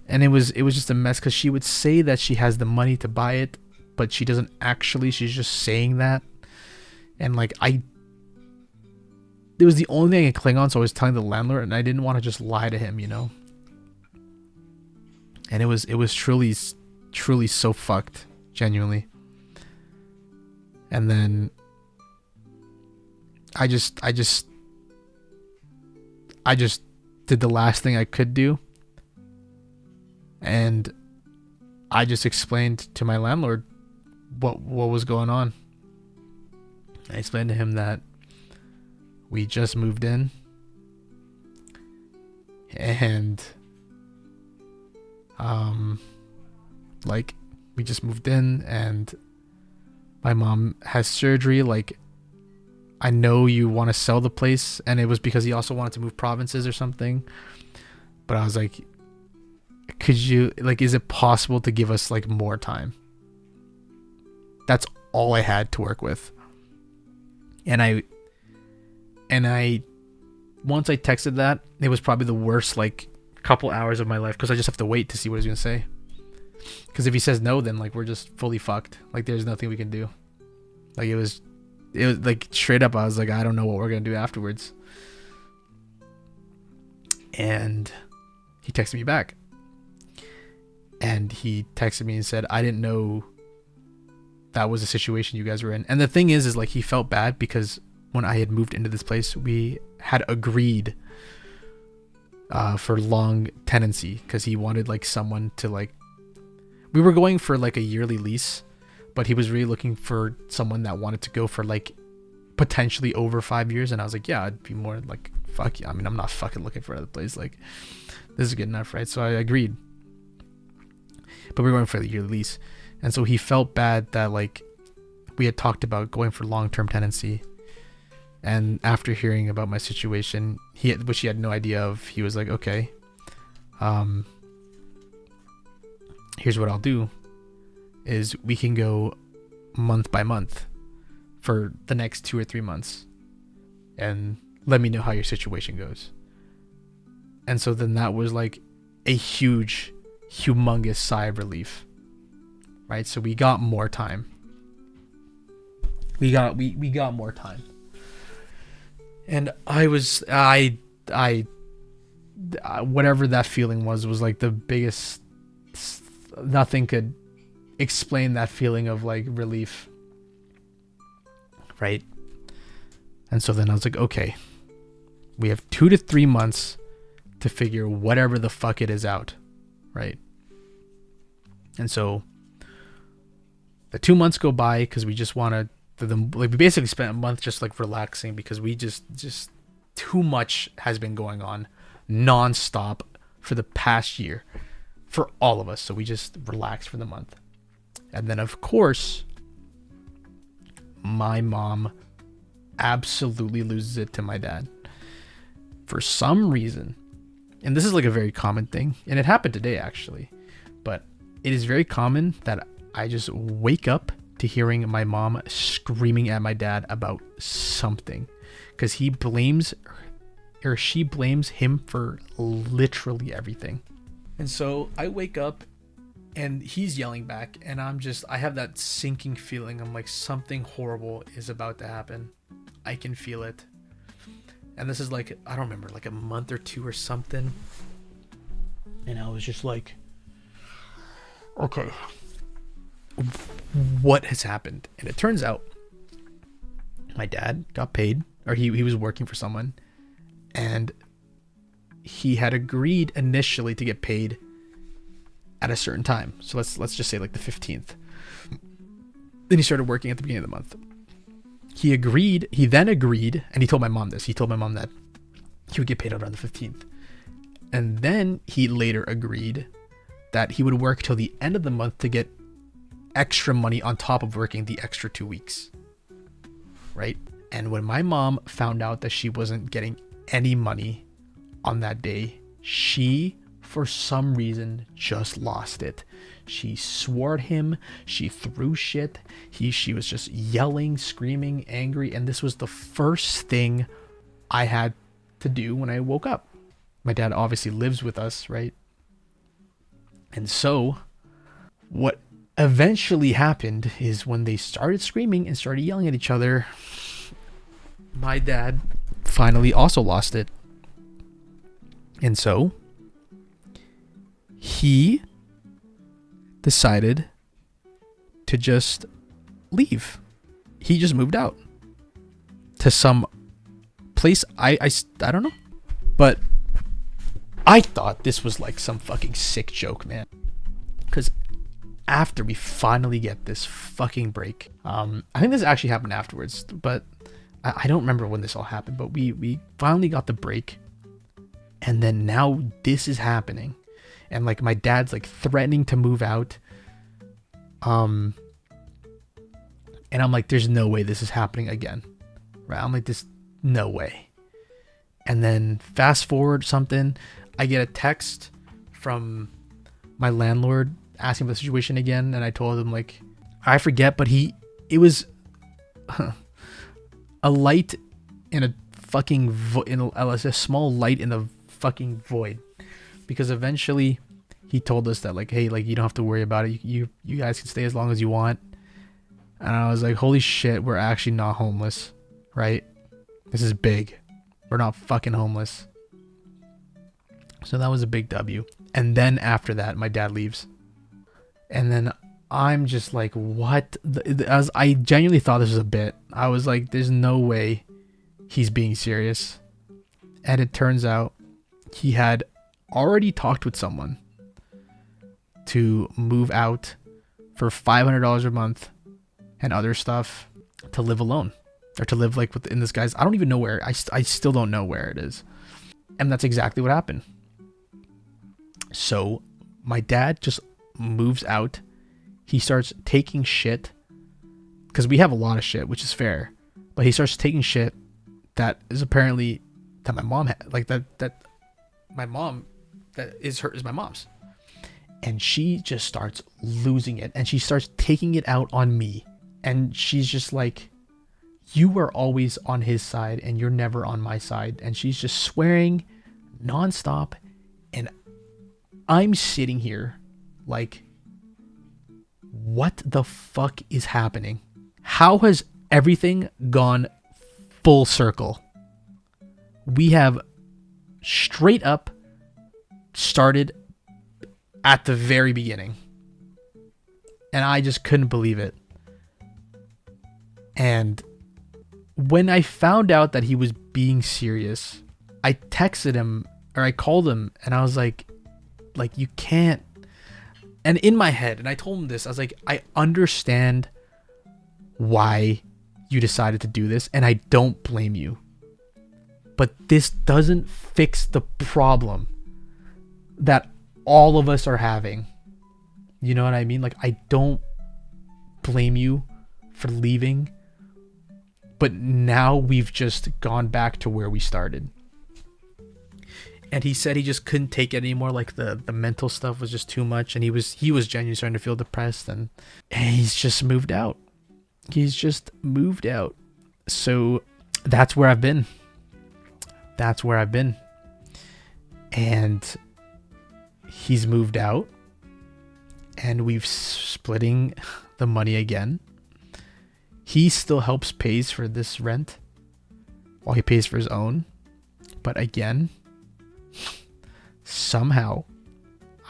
and it was just a mess because she would say that she has the money to buy it, but she doesn't actually. She's just saying that. And like, it was the only thing I could cling on. So I was telling the landlord, and I didn't want to just lie to him, you know? And it was truly so fucked, genuinely. And then I just did the last thing I could do. And I just explained to my landlord what was going on. I explained to him that we just moved in, and like we just moved in and my mom has surgery. Like, I know you want to sell the place, and it was because he also wanted to move provinces or something. But I was like, could you, like, is it possible to give us like more time? That's all I had to work with. And I once I texted that, it was probably the worst like couple hours of my life, because I just have to wait to see what he's gonna say. Because if he says no, then like we're just fully fucked. Like, there's nothing we can do. Like, it was like straight up, I was like, I don't know what we're gonna do afterwards. And he texted me back, and he texted me and said, I didn't know that was the situation you guys were in. And the thing is like, he felt bad because when I had moved into this place, we had agreed for long tenancy, because he wanted like someone to like, we were going for like a yearly lease, but he was really looking for someone that wanted to go for like potentially over 5 years. And I was like, yeah, I'd be more like, fuck yeah. I mean, I'm not fucking looking for another place. Like, this is good enough, right? So I agreed, but we were going for the yearly lease. And so he felt bad that like we had talked about going for long-term tenancy. And after hearing about my situation, which he had no idea of, he was like, okay, here's what I'll do is we can go month by month for the next 2 or 3 months, and let me know how your situation goes. And so then that was like a huge, humongous sigh of relief, right? So we got more time. We got more time. And I whatever that feeling was like the biggest, nothing could explain that feeling of like relief, right? And so then I was like, okay, we have 2 to 3 months to figure whatever the fuck it is out, right? And so the 2 months go by, because we just want to, like, we basically spent a month just like relaxing, because we just too much has been going on nonstop for the past year for all of us. So we just relaxed for the month. And then of course my mom absolutely loses it to my dad for some reason. And this is like a very common thing, and it happened today actually, but it is very common that I just wake up to hearing my mom screaming at my dad about something, because she blames him for literally everything. And so I wake up and he's yelling back, and I have that sinking feeling. I'm like, something horrible is about to happen. I can feel it. And this is like, I don't remember, like a month or 2 or something. And I was just like, okay, what has happened? And it turns out my dad got paid, or he was working for someone, and he had agreed initially to get paid at a certain time. So let's just say like the 15th. Then he started working at the beginning of the month. He then agreed, and he told my mom this. He told my mom that he would get paid out on the 15th. And then he later agreed that he would work till the end of the month to get extra money on top of working the extra 2 weeks. Right? And when my mom found out that she wasn't getting any money on that day, she, for some reason, just lost it. She swore at him. She threw shit. She was just yelling, screaming, angry. And this was the first thing I had to do when I woke up. My dad obviously lives with us, right? And so what eventually happened is, when they started screaming and started yelling at each other, my dad finally also lost it. And so he decided to just leave. He just moved out to some place. I don't know, but I thought this was like some fucking sick joke, man, because after we finally get this fucking break. I think this actually happened afterwards, but I don't remember when this all happened, but we finally got the break. And then now this is happening. And like my dad's like threatening to move out. And I'm like, there's no way this is happening again. Right? I'm like, this, no way. And then fast forward something, I get a text from my landlord asking about the situation again. And I told him, like, I forget, but it was a light in a fucking a small light in the fucking void, because eventually he told us that, like, hey, like, you don't have to worry about it, you guys can stay as long as you want. And I was like, holy shit, we're actually not homeless, right? This is big. We're not fucking homeless. So that was a big W. And then after that, my dad leaves, and then I'm just like, what? I genuinely thought this was a bit. I was like, there's no way he's being serious. And it turns out he had already talked with someone to move out for $500 a month and other stuff to live alone, or to live like within this guy's, I don't even know where, I still don't know where it is. And that's exactly what happened. So my dad just moves out. He starts taking shit, because we have a lot of shit, which is fair, but he starts taking shit that is apparently that my mom had, like that my mom, that is my mom's. And she just starts losing it, and she starts taking it out on me. And she's just like, you are always on his side and you're never on my side. And she's just swearing nonstop. And I'm sitting here like, what the fuck is happening? How has everything gone full circle? We have straight up started at the very beginning. And I just couldn't believe it. And when I found out that he was being serious, I texted him, or I called him, and I was like, you can't. And in my head, and I told him this, I was like, I understand why you decided to do this, and I don't blame you. But this doesn't fix the problem that all of us are having. You know what I mean? Like, I don't blame you for leaving, but now we've just gone back to where we started. And he said he just couldn't take it anymore. Like the mental stuff was just too much, and he was genuinely starting to feel depressed, and he's just moved out. He's just moved out. So that's where I've been. That's where I've been. And he's moved out, and we've splitting the money again. He still helps pays for this rent while he pays for his own. But again, somehow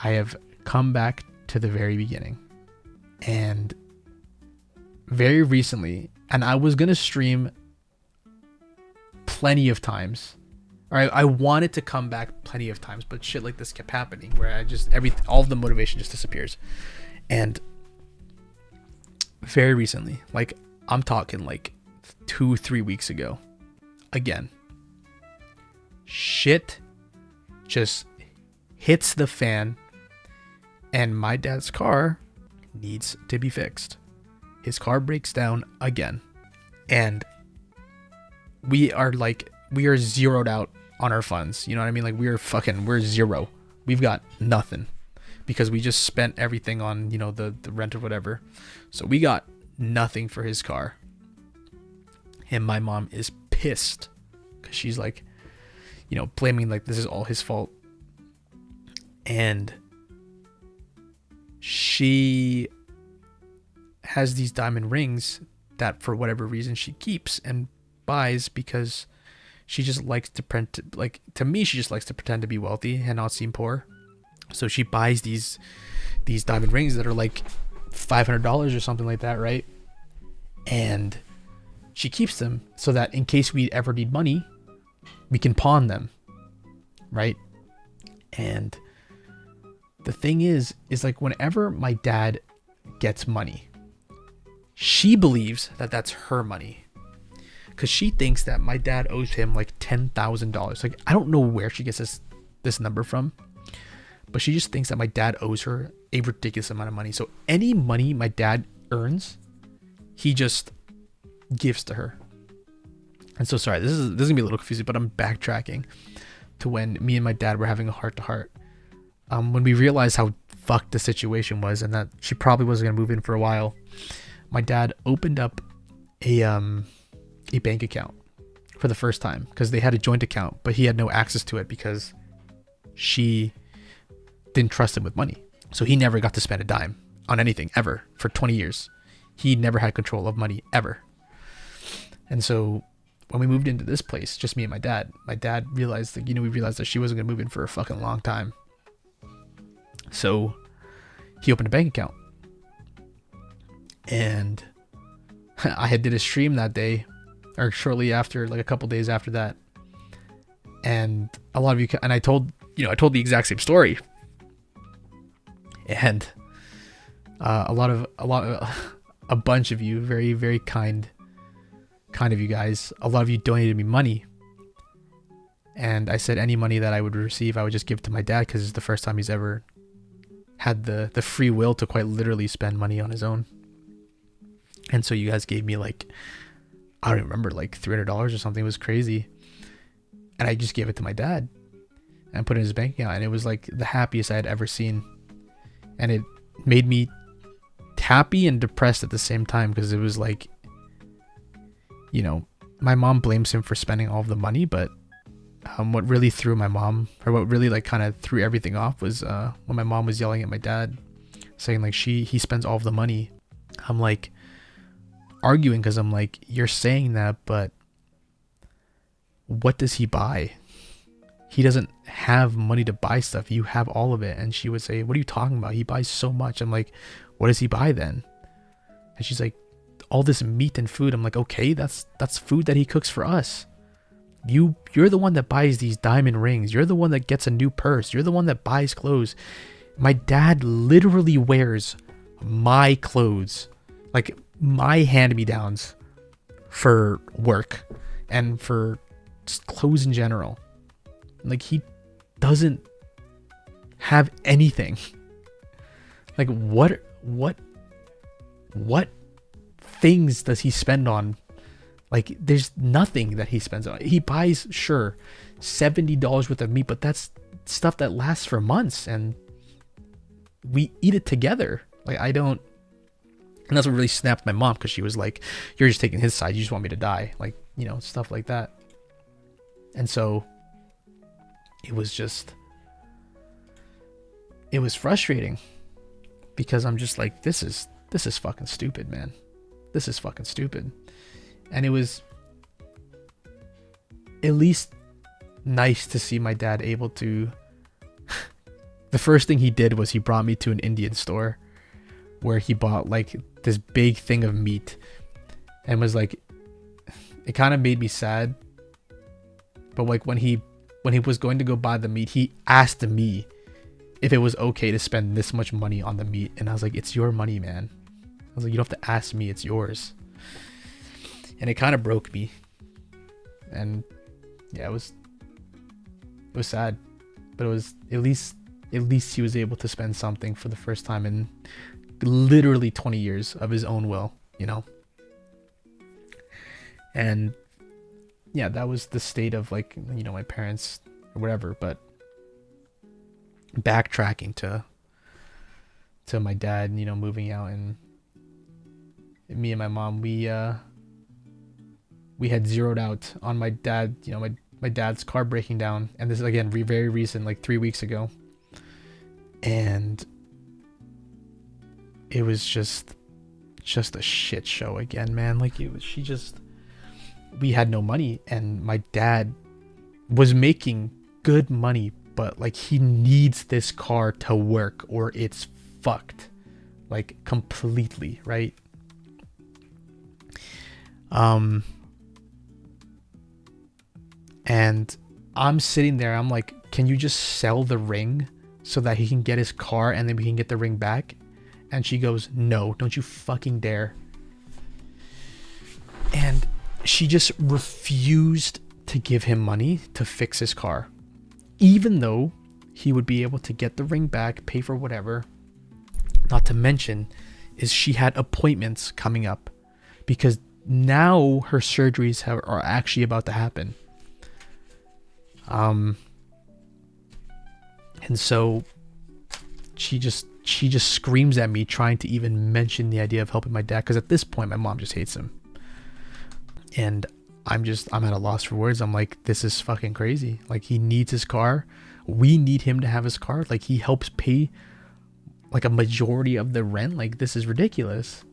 I have come back to the very beginning. And very recently, and I was going to stream plenty of times. Or I wanted to come back plenty of times, but shit like this kept happening where I just, all of the motivation just disappears. And very recently, like I'm talking like 2-3 weeks ago, again, shit just hits the fan, and my dad's car needs to be fixed. His car breaks down again, and we are zeroed out on our funds. You know what I mean? Like we're zero. We've got nothing because we just spent everything on, you know, the rent or whatever. So we got nothing for his car. And my mom is pissed because she's like, you know, blaming like this is all his fault. And she has these diamond rings that for whatever reason she keeps and buys because she just likes to to me, she just likes to pretend to be wealthy and not seem poor. So she buys these diamond rings that are like $500 or something like that, right? And she keeps them so that in case we ever need money, we can pawn them, right? And the thing is like whenever my dad gets money. She believes that that's her money. Because she thinks that my dad owes him like $10,000. Like, I don't know where she gets this number from. But she just thinks that my dad owes her a ridiculous amount of money. So any money my dad earns, he just gives to her. And so, sorry, this is gonna be a little confusing, but I'm backtracking to when me and my dad were having a heart-to-heart. When we realized how fucked the situation was and that she probably wasn't gonna move in for a while, my dad opened up a bank account for the first time, because they had a joint account, but he had no access to it because she didn't trust him with money. So he never got to spend a dime on anything ever for 20 years. He never had control of money ever. And so when we moved into this place, just me and my dad realized that, we realized that she wasn't going to move in for a fucking long time. So he opened a bank account. And I had did a stream that day, or shortly after, like a couple days after that. And a lot of you, and I told the exact same story. And a bunch of you, very, very kind of you guys, a lot of you donated me money. And I said any money that I would receive, I would just give to my dad, because it's the first time he's ever had the free will to quite literally spend money on his own. And so you guys gave me like, I don't remember, like $300 or something. It was crazy. And I just gave it to my dad and put it in his bank account. And it was like the happiest I had ever seen. And it made me happy and depressed at the same time, because it was like, my mom blames him for spending all of the money, but what really threw my mom, or what really like kind of threw everything off, was when my mom was yelling at my dad, saying like he spends all of the money. I'm like arguing, because I'm like, you're saying that, but what does he buy? He doesn't have money to buy stuff. You have all of it. And she would say, what are you talking about? He buys so much. I'm like, what does he buy then? And she's like, all this meat and food. I'm like, okay, that's food that he cooks for us. You're the one that buys these diamond rings. You're the one that gets a new purse. You're the one that buys clothes. My dad literally wears my clothes, like my hand-me-downs, for work and for just clothes in general. Like, he doesn't have anything. Like, what things does he spend on? Like, there's nothing that he spends on. He buys, sure, $70 worth of meat, but that's stuff that lasts for months, and we eat it together. Like, I don't. And that's what really snapped my mom, because she was like, you're just taking his side. You just want me to die. Like, stuff like that. And so it was frustrating, because I'm just like, this is fucking stupid, man. This is fucking stupid. And it was at least nice to see my dad able to. The first thing he did was he brought me to an Indian store where he bought like this big thing of meat, and was like, it kind of made me sad. But like when he was going to go buy the meat, he asked me if it was okay to spend this much money on the meat. And I was like, it's your money, man. I was like, you don't have to ask me, it's yours. And it kind of broke me. And yeah, it was sad. But it was at least he was able to spend something for the first time in literally 20 years of his own will, And yeah, that was the state of like, my parents or whatever. But backtracking to my dad, moving out, and me and my mom, we had zeroed out on my dad, my dad's car breaking down. And this is, again, very recent, like 3 weeks ago. And it was just a shit show again, man. Like, we had no money, and my dad was making good money, but like, he needs this car to work or it's fucked, like, completely, right? And I'm sitting there, I'm like, can you just sell the ring so that he can get his car and then we can get the ring back? And she goes, no, don't you fucking dare. And she just refused to give him money to fix his car, even though he would be able to get the ring back, pay for whatever. Not to mention is she had appointments coming up because now her surgeries are actually about to happen. And so she just screams at me trying to even mention the idea of helping my dad, because at this point my mom just hates him. And I'm at a loss for words. I'm like, this is fucking crazy. Like, he needs his car. We need him to have his car. Like, he helps pay like a majority of the rent. Like, this is ridiculous.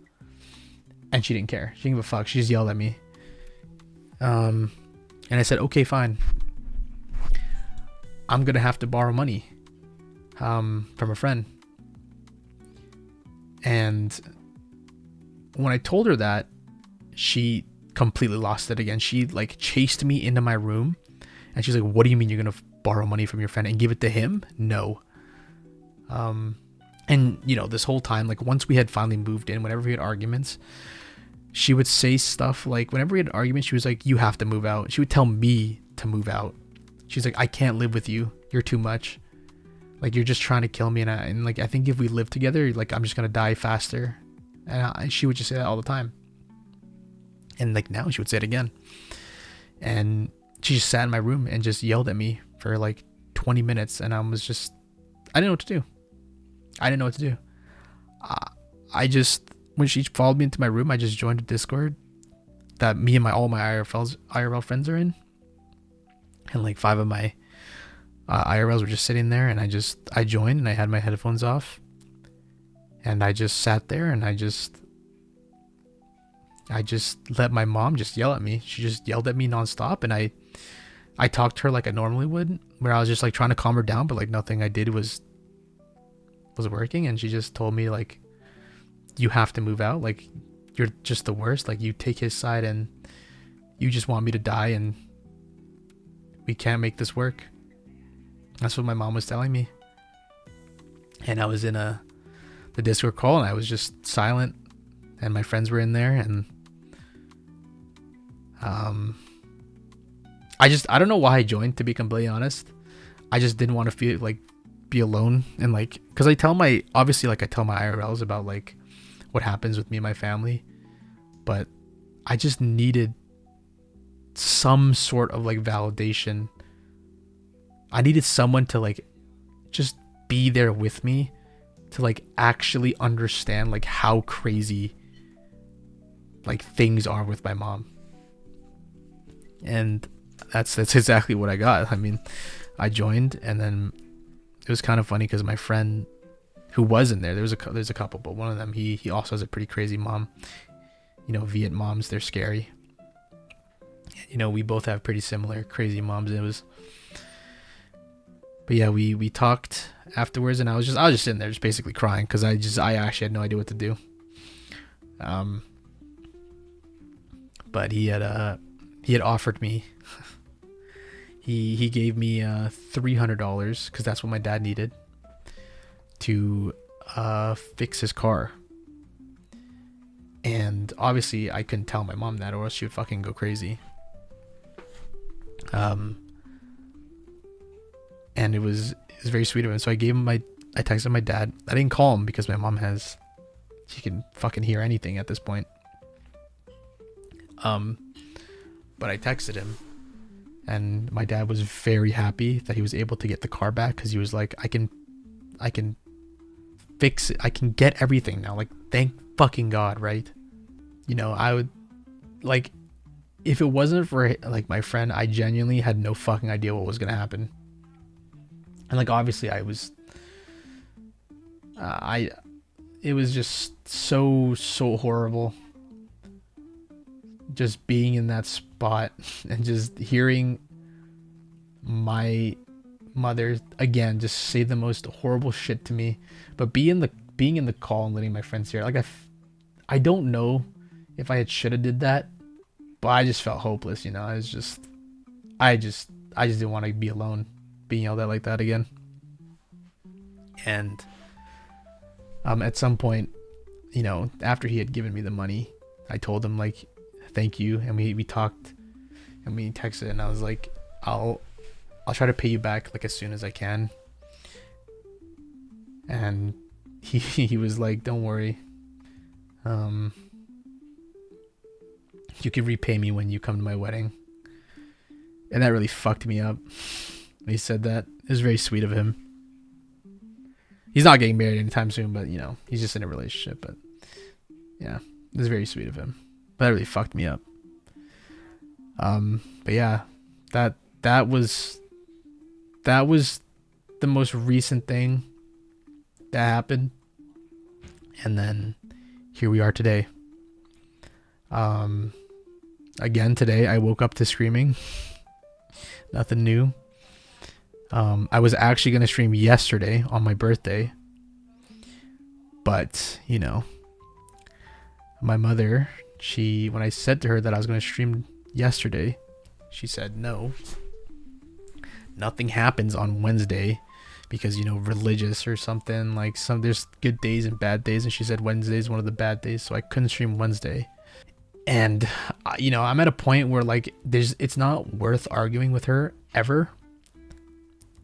And she didn't care. She didn't give a fuck. She just yelled at me. And I said, okay, fine. I'm gonna have to borrow money from a friend. And when I told her that, she completely lost it again. She like chased me into my room and she's like, what do you mean you're gonna borrow money from your friend and give it to him? No. And you know, this whole time, like once we had finally moved in, whenever we had arguments, she would say stuff like, whenever we had arguments, she was like, you have to move out. She would tell me to move out. She's like, I can't live with you. You're too much. Like, you're just trying to kill me. And like, I think if we live together, like, I'm just going to die faster. And she would just say that all the time. And like now she would say it again. And she just sat in my room and just yelled at me for like 20 minutes. And I didn't know what to do. When she followed me into my room, I just joined a Discord that me and all my IRL friends are in. And like 5 of my IRLs were just sitting there, and I joined and I had my headphones off. And I just sat there and I just let my mom just yell at me. She just yelled at me nonstop, and I talked to her like I normally would, where I was just like trying to calm her down, but like nothing I did was working. And she just told me like, you have to move out. Like, you're just the worst. Like, you take his side and you just want me to die, and we can't make this work. That's what my mom was telling me. And I was in the Discord call, and I was just silent, and my friends were in there, and I don't know why I joined, to be completely honest. I just didn't want to feel like be alone, and like, because I tell my IRLs about like what happens with me and my family, but I just needed some sort of like validation. I needed someone to like just be there with me to like actually understand like how crazy like things are with my mom. And that's exactly what I got. I mean, I joined, and then it was kind of funny because my friend who was in there's a couple, but one of them, he also has a pretty crazy mom. You know, Viet moms, they're scary. You know, we both have pretty similar crazy moms. But yeah, we talked afterwards, and I was just sitting there just basically crying because I actually had no idea what to do. But he had offered me he gave me $300 because that's what my dad needed to fix his car. And obviously I couldn't tell my mom that, or else she would fucking go crazy. And it was very sweet of him. So I texted my dad. I didn't call him because my mom she can fucking hear anything at this point. But I texted him, and my dad was very happy that he was able to get the car back, because he was like, I can fix it. I can get everything now. Like, thank fucking God, right? You know, I would like, if it wasn't for like my friend, I genuinely had no fucking idea what was gonna happen. And like, obviously I was it was just so horrible just being in that spot and just hearing my mother again just say the most horrible shit to me, but being in the call and letting my friends hear, like, I don't know if I should have did that, but I just felt hopeless, you know. I just didn't want to be alone being yelled at like that again. And At some point, you know, after he had given me the money, I told him like, thank you. And we talked and we texted, and I was like, I'll try to pay you back like as soon as I can. And he was like, don't worry. You can repay me when you come to my wedding. And that really fucked me up. He said that. It was very sweet of him. He's not getting married anytime soon, but you know, he's just in a relationship. But yeah, it was very sweet of him. But that really fucked me up. But yeah, that was the most recent thing that happened. And then here we are today. Again today I woke up to screaming. Nothing new. I was actually going to stream yesterday on my birthday. But, you know, my mother, when I said to her that I was going to stream yesterday, she said no. Nothing happens on Wednesday because, you know, religious or something. Like there's good days and bad days, and she said Wednesday is one of the bad days, so I couldn't stream Wednesday. And you know, I'm at a point where like it's not worth arguing with her ever,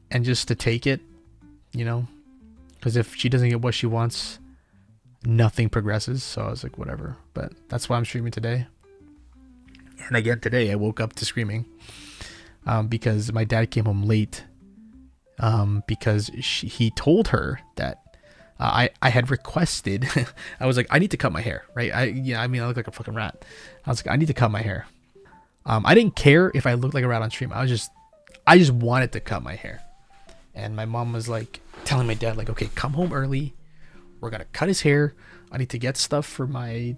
and just to take it, you know, because if she doesn't get what she wants, nothing progresses. So I was like, whatever. But that's why I'm streaming today. And again today I woke up to screaming because my dad came home late because he told her that I had requested. I was like, I need to cut my hair, right? I mean, I look like a fucking rat. I was like, I need to cut my hair. I didn't care if I looked like a rat on stream. I just wanted to cut my hair. And my mom was like telling my dad, like, okay, come home early. We're gonna cut his hair. I need to get stuff for my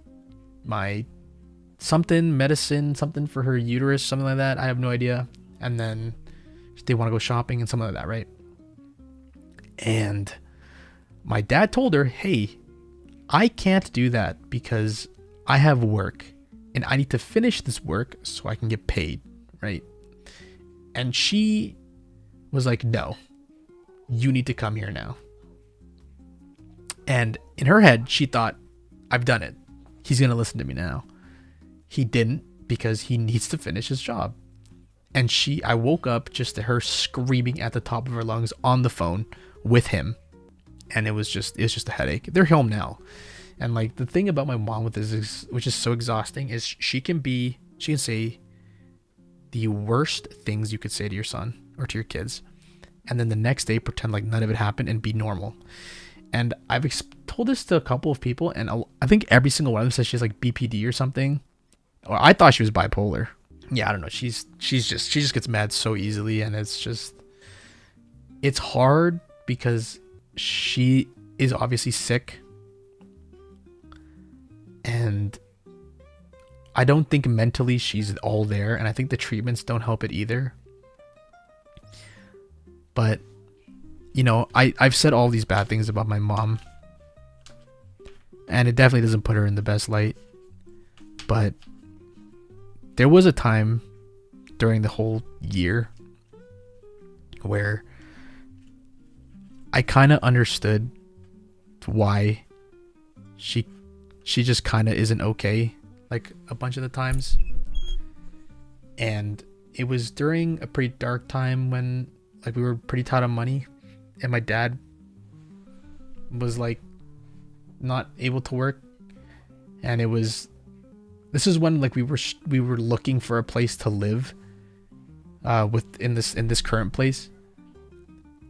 something, medicine, something for her uterus, something like that. I have no idea. And then they want to go shopping and something like that, right? And my dad told her, hey, I can't do that because I have work and I need to finish this work so I can get paid, right? And she was like, no, you need to come here now. And in her head, she thought, I've done it. He's going to listen to me now. He didn't, because he needs to finish his job. And I woke up just to her screaming at the top of her lungs on the phone with him. And it was just a headache. They're home now. And like the thing about my mom with this is, which is so exhausting, is she can say the worst things you could say to your son or to your kids, and then the next day pretend like none of it happened and be normal. And I've told this to a couple of people, and I think every single one of them says she has like BPD or something. Or I thought she was bipolar. Yeah, I don't know. She just gets mad so easily, and it's hard because she is obviously sick, and I don't think mentally she's all there, and I think the treatments don't help it either. But you know, I've said all these bad things about my mom, and it definitely doesn't put her in the best light. But there was a time during the whole year where I kind of understood why she just kind of isn't okay, like a bunch of the times. And it was during a pretty dark time when like we were pretty tight on money, and my dad was like not able to work, and this is when like we were looking for a place to live in this current place.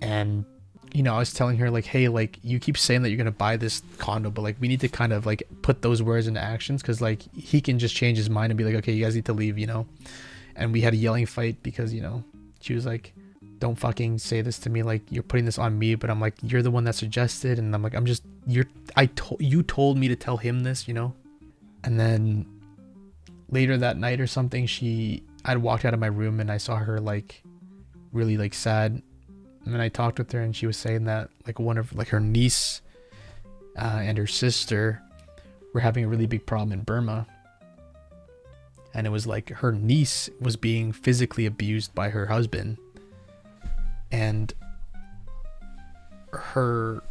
And you know, I was telling her like, hey, like you keep saying that you're gonna buy this condo, but like we need to kind of like put those words into actions, because like he can just change his mind and be like, okay, you guys need to leave, you know. And we had a yelling fight because, you know, she was like, don't fucking say this to me, like you're putting this on me. But I'm like, you're the one that suggested, and I'm like, you told me to tell him this, you know. And then later that night or something, I'd walked out of my room and I saw her like really like sad. And then I talked with her, and she was saying that like one of like her niece and her sister were having a really big problem in Burma. And it was like her niece was being physically abused by her husband, and her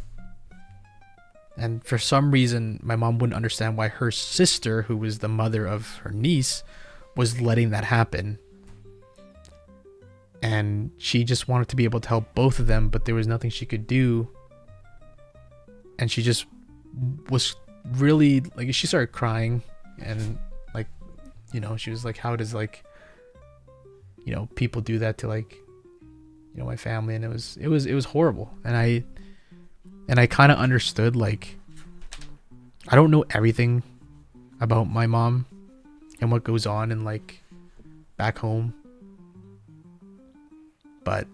And for some reason, my mom wouldn't understand why her sister, who was the mother of her niece, was letting that happen. And she just wanted to be able to help both of them, but there was nothing she could do. And she just was really, like, she started crying. And, like, you know, she was like, how does, like, you know, people do that to, like, you know, my family? And it was horrible. And I kind of understood, like, I don't know everything about my mom and what goes on in, like, back home. But,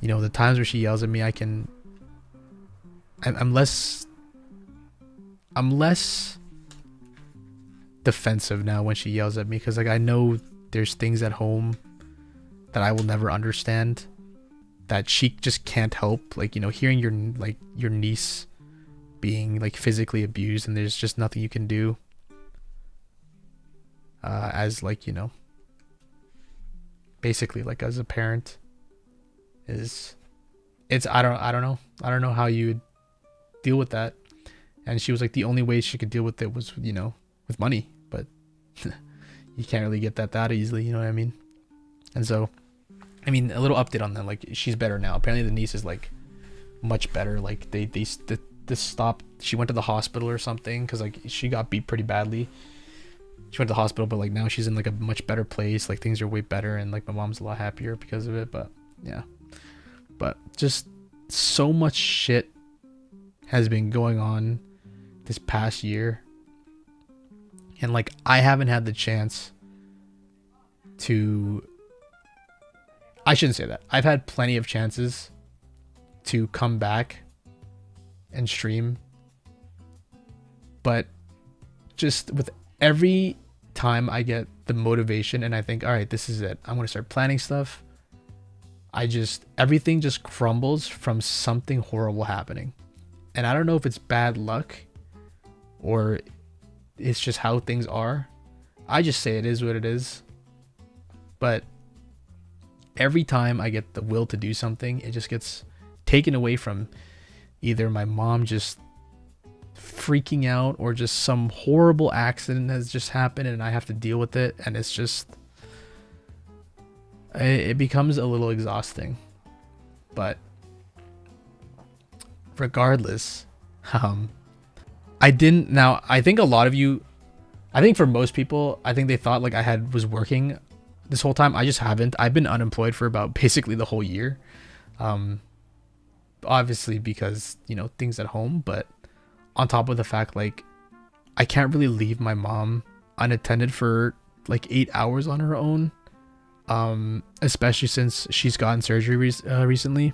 you know, the times where she yells at me, I'm less defensive now when she yells at me, because, like, I know there's things at home that I will never understand, that she just can't help. Like, you know, hearing your niece being, like, physically abused, and there's just nothing you can do as, like, you know, basically, like, as a parent, I don't know how you would deal with that. And she was like, the only way she could deal with it was, you know, with money, but you can't really get that easily, you know what I mean? And so, I mean, a little update on that, like, she's better now. Apparently the niece is, like, much better. Like, they stopped, she went to the hospital or something, because, like, she got beat pretty badly. She went to the hospital, but, like, now she's in, like, a much better place. Like, things are way better, and, like, my mom's a lot happier because of it. But yeah, but just so much shit has been going on this past year, and, like, I haven't had the chance to, I shouldn't say that, I've had plenty of chances to come back and stream, but just with every time I get the motivation and I think, all right, this is it, I'm going to start planning stuff, everything just crumbles from something horrible happening. And I don't know if it's bad luck or it's just how things are. I just say it is what it is. But every time I get the will to do something, it just gets taken away from either my mom just freaking out, or just some horrible accident has just happened and I have to deal with it. And it's just, it becomes a little exhausting. But regardless, I think a lot of you, I think for most people, I think they thought, like, I was working this whole time. I just haven't. I've been unemployed for about basically the whole year. Obviously because, you know, things at home, but on top of the fact, like, I can't really leave my mom unattended for, like, 8 hours on her own. Especially since she's gotten surgery recently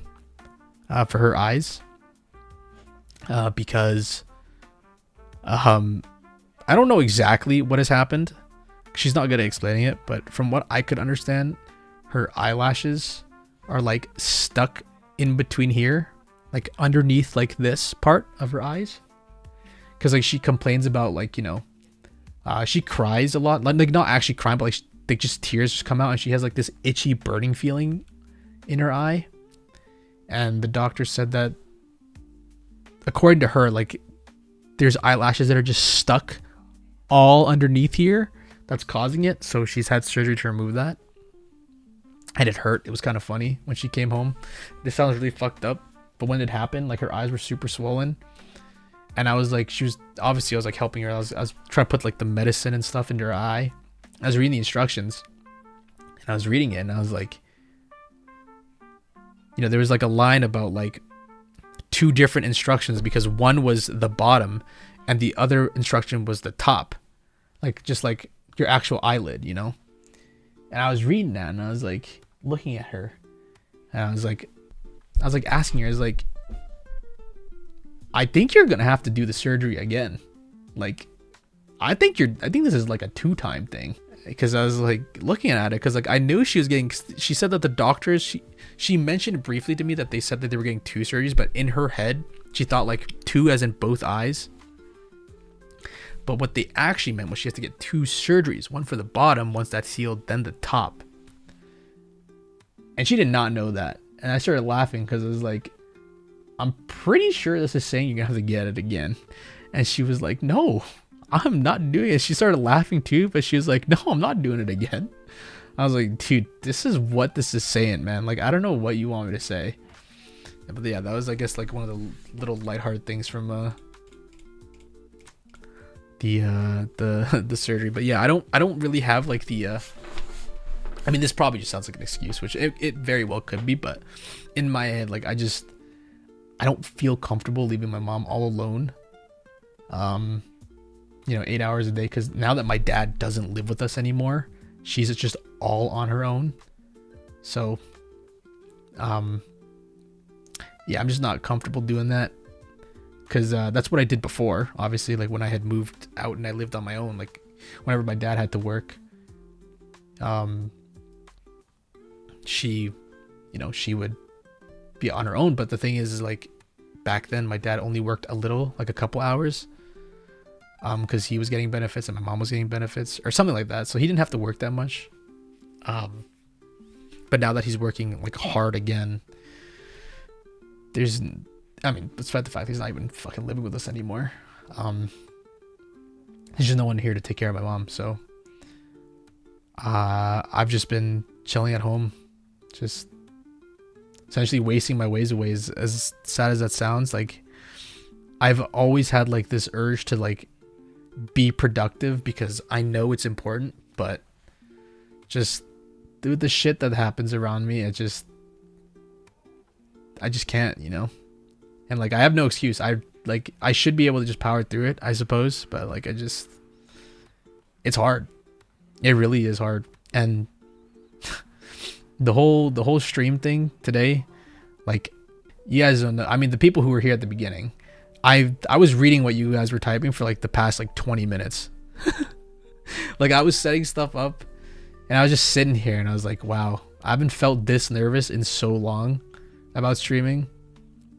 for her eyes. Because I don't know exactly what has happened. She's not good at explaining it, but from what I could understand, her eyelashes are, like, stuck in between here, like, underneath, like, this part of her eyes. Because, like, she complains about, like, you know, she cries a lot, like, not actually crying, but, like, just tears just come out, and she has, like, this itchy burning feeling in her eye. And the doctor said that, according to her, like, there's eyelashes that are just stuck all underneath here that's causing it. So she's had surgery to remove that, and it hurt. It was kind of funny when she came home. This sounds really fucked up, but when it happened, like, her eyes were super swollen, and I was like, I was like helping her. I was trying to put, like, the medicine and stuff into her eye. I was reading the instructions, and I was reading it, and I was like, you know, there was, like, a line about, like, 2 different instructions, because one was the bottom and the other instruction was the top, like, just like your actual eyelid, you know. And I was reading that, and I was like looking at her, and I was like asking her, I was like, I think you're gonna have to do the surgery again. Like, I think this is like a 2-time thing. Because I was like looking at it, because, like, I knew she said that the doctors, she mentioned briefly to me that they said that they were getting 2 surgeries, but in her head she thought, like, 2 as in both eyes. But what they actually meant was she has to get 2 surgeries, one for the bottom once that's healed, then the top. And she did not know that. And I started laughing, because it was like, I'm pretty sure this is saying you're gonna have to get it again. And she was like, no, I'm not doing it. She started laughing too, but she was like, no, I'm not doing it again. I was like, dude, this is what this is saying, man. Like, I don't know what you want me to say. But yeah, that was, I guess, like one of the little lighthearted things from the surgery. But yeah, I don't really have like the I mean, this probably just sounds like an excuse, which it very well could be, but in my head, like I don't feel comfortable leaving my mom all alone, 8 hours a day, because now that my dad doesn't live with us anymore, she's just all on her own. So yeah, I'm just not comfortable doing that, because that's what I did before, obviously, like when I had moved out and I lived on my own. Like whenever my dad had to work, she would be on her own. But the thing is like back then my dad only worked a little, like a couple hours, because he was getting benefits and my mom was getting benefits or something like that, so he didn't have to work that much. But now that he's working like hard again, despite the fact he's not even fucking living with us anymore, there's just no one here to take care of my mom. So I've just been chilling at home, just essentially wasting my ways away. As sad as that sounds, like I've always had like this urge to like be productive because I know it's important, but just do the shit that happens around me. I just can't, and like I have no excuse. I should be able to just power through it, I suppose, but like it's hard. It really is hard. And the whole stream thing today, like, you guys don't know. I mean, the people who were here at the beginning, I was reading what you guys were typing for like the past like 20 minutes. Like I was setting stuff up and I was just sitting here and I was like, wow, I haven't felt this nervous in so long about streaming,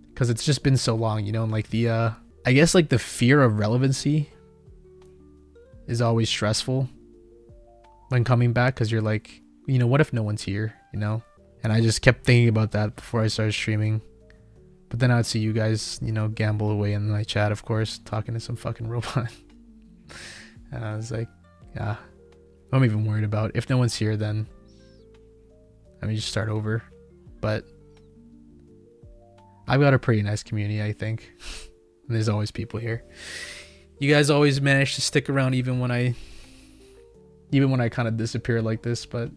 because it's just been so long, and like the I guess like the fear of relevancy is always stressful when coming back, because you're like, what if no one's here, and I just kept thinking about that before I started streaming. But then I'd see you guys, gamble away in my chat, of course, talking to some fucking robot. And I was like, yeah, I'm even worried about if no one's here, then just start over. But I've got a pretty nice community, I think. And there's always people here. You guys always manage to stick around even when I kind of disappear like this. But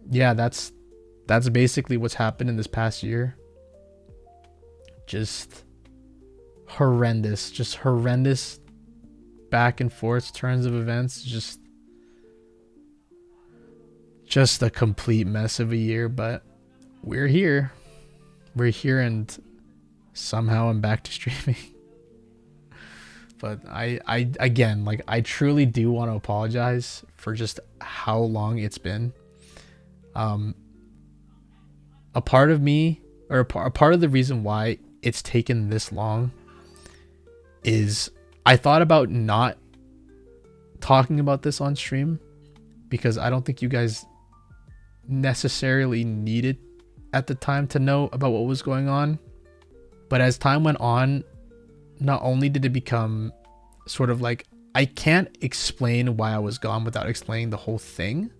yeah, that's basically what's happened in this past year. Just horrendous back and forth turns of events. Just a complete mess of a year, but we're here, and somehow I'm back to streaming. But I again, like, I truly do want to apologize for just how long it's been. A part of me, or a part of the reason why it's taken this long, is I thought about not talking about this on stream, because I don't think you guys necessarily needed at the time to know about what was going on. But as time went on, not only did it become sort of like, I can't explain why I was gone without explaining the whole thing.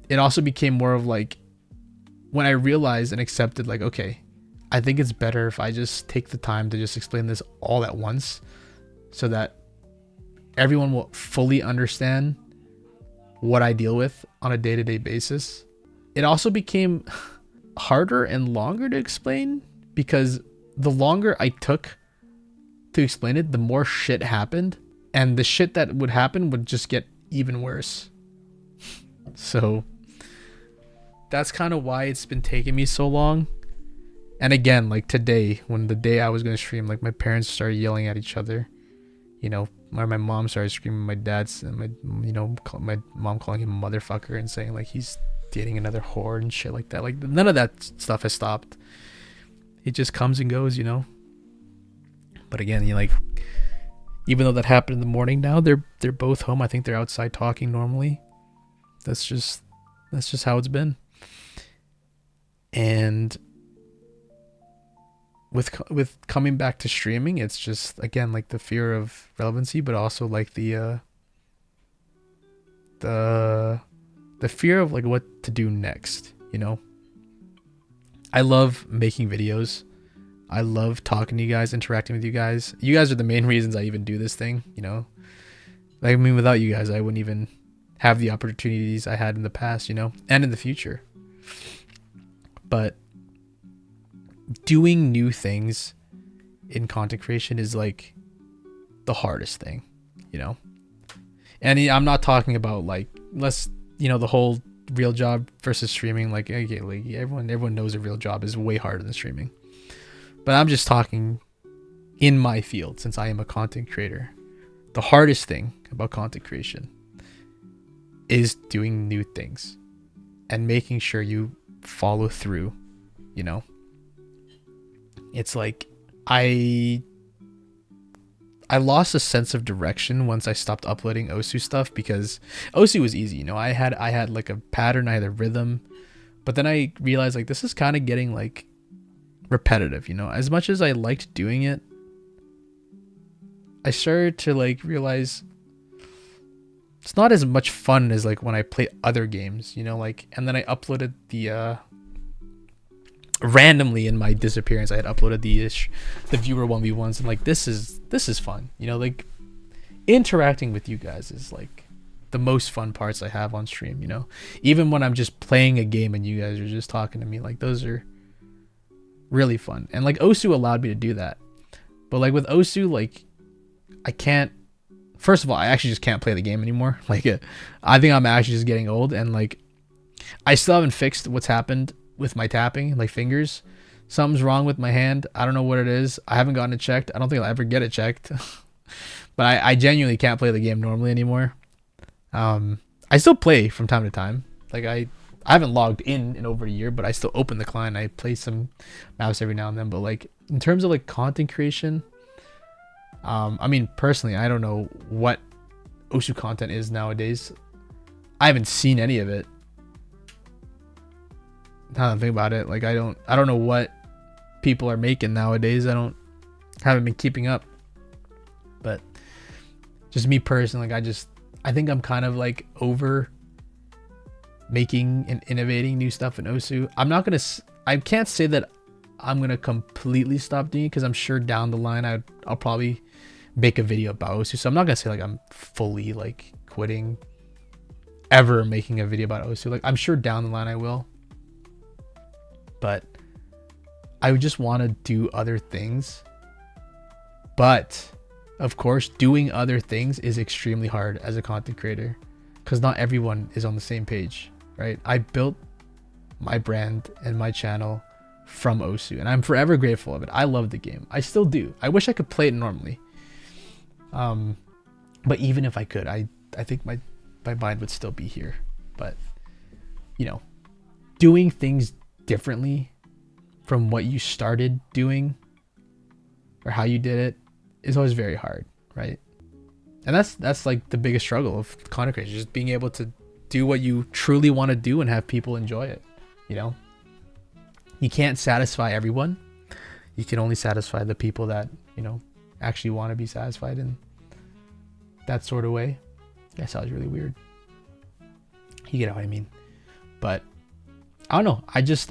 It also became more of like, when I realized and accepted, like, okay, I think it's better if I just take the time to just explain this all at once, so that everyone will fully understand what I deal with on a day-to-day basis. It also became harder and longer to explain, because the longer I took to explain it, the more shit happened, and the shit that would happen would just get even worse. So that's kind of why it's been taking me so long. And again, like today, when the day I was going to stream, like my parents started yelling at each other, my mom started screaming at my dad's, and my mom calling him a motherfucker and saying like he's dating another whore and shit like that. Like none of that stuff has stopped. It just comes and goes, But again, like, even though that happened in the morning, now they're both home. I think they're outside talking normally. That's just how it's been. And with coming back to streaming, it's just again like the fear of relevancy, but also like the fear of like what to do next, you know. I love making videos. I love talking to you guys, interacting with you guys. You guys are the main reasons I even do this thing, you know. Like, I mean, without you guys, I wouldn't even have the opportunities I had in the past, you know, and in the future. But doing new things in content creation is like the hardest thing, you know. And I'm not talking about like, let's, you know, the whole real job versus streaming. Like, okay, like everyone knows a real job is way harder than streaming. But I'm just talking in my field, since I am a content creator. The hardest thing about content creation is doing new things and making sure you follow through, you know. It's like I lost a sense of direction once I stopped uploading Osu stuff, because Osu was easy, you know. I had like a pattern, I had a rhythm, but then I realized like this is kind of getting like repetitive, you know. As much as I liked doing it, I started to like realize it's not as much fun as like when I play other games, you know, like. And then I uploaded the randomly in my disappearance, I had uploaded the viewer 1v1s, and like this is fun, you know. Like interacting with you guys is like the most fun parts I have on stream, you know. Even when I'm just playing a game and you guys are just talking to me, like those are really fun. And like Osu allowed me to do that. But like with Osu, like I can't, first of all, I actually just can't play the game anymore. Like I think I'm actually just getting old, and like I still haven't fixed what's happened with my tapping, like fingers. Something's wrong with my hand. I don't know what it is. I haven't gotten it checked. I don't think I'll ever get it checked. But I genuinely can't play the game normally anymore. I still play from time to time. Like I haven't logged in over a year, but I still open the client. I play some maps every now and then. But like in terms of like content creation, I mean, personally, I don't know what Osu content is nowadays. I haven't seen any of it. Now that I think about it, like I don't know what people are making nowadays. Haven't been keeping up. But just me personally, like I think I'm kind of like over making and innovating new stuff in Osu. I can't say that I'm gonna completely stop doing it, because I'm sure down the line I'll probably make a video about Osu. So I'm not gonna say like I'm fully like quitting ever making a video about Osu. Like I'm sure down the line I will. But I would just want to do other things. But of course, doing other things is extremely hard as a content creator, because not everyone is on the same page, right? I built my brand and my channel from Osu, and I'm forever grateful of it. I love the game. I still do. I wish I could play it normally. But even if I could, I think my mind would still be here. But you know, doing things differently from what you started doing or how you did it is always very hard, right? And that's like the biggest struggle of content creation, just being able to do what you truly want to do and have people enjoy it, you know. You can't satisfy everyone. You can only satisfy the people that, you know, actually want to be satisfied in that sort of way. That sounds really weird. You get what I mean. But I don't know.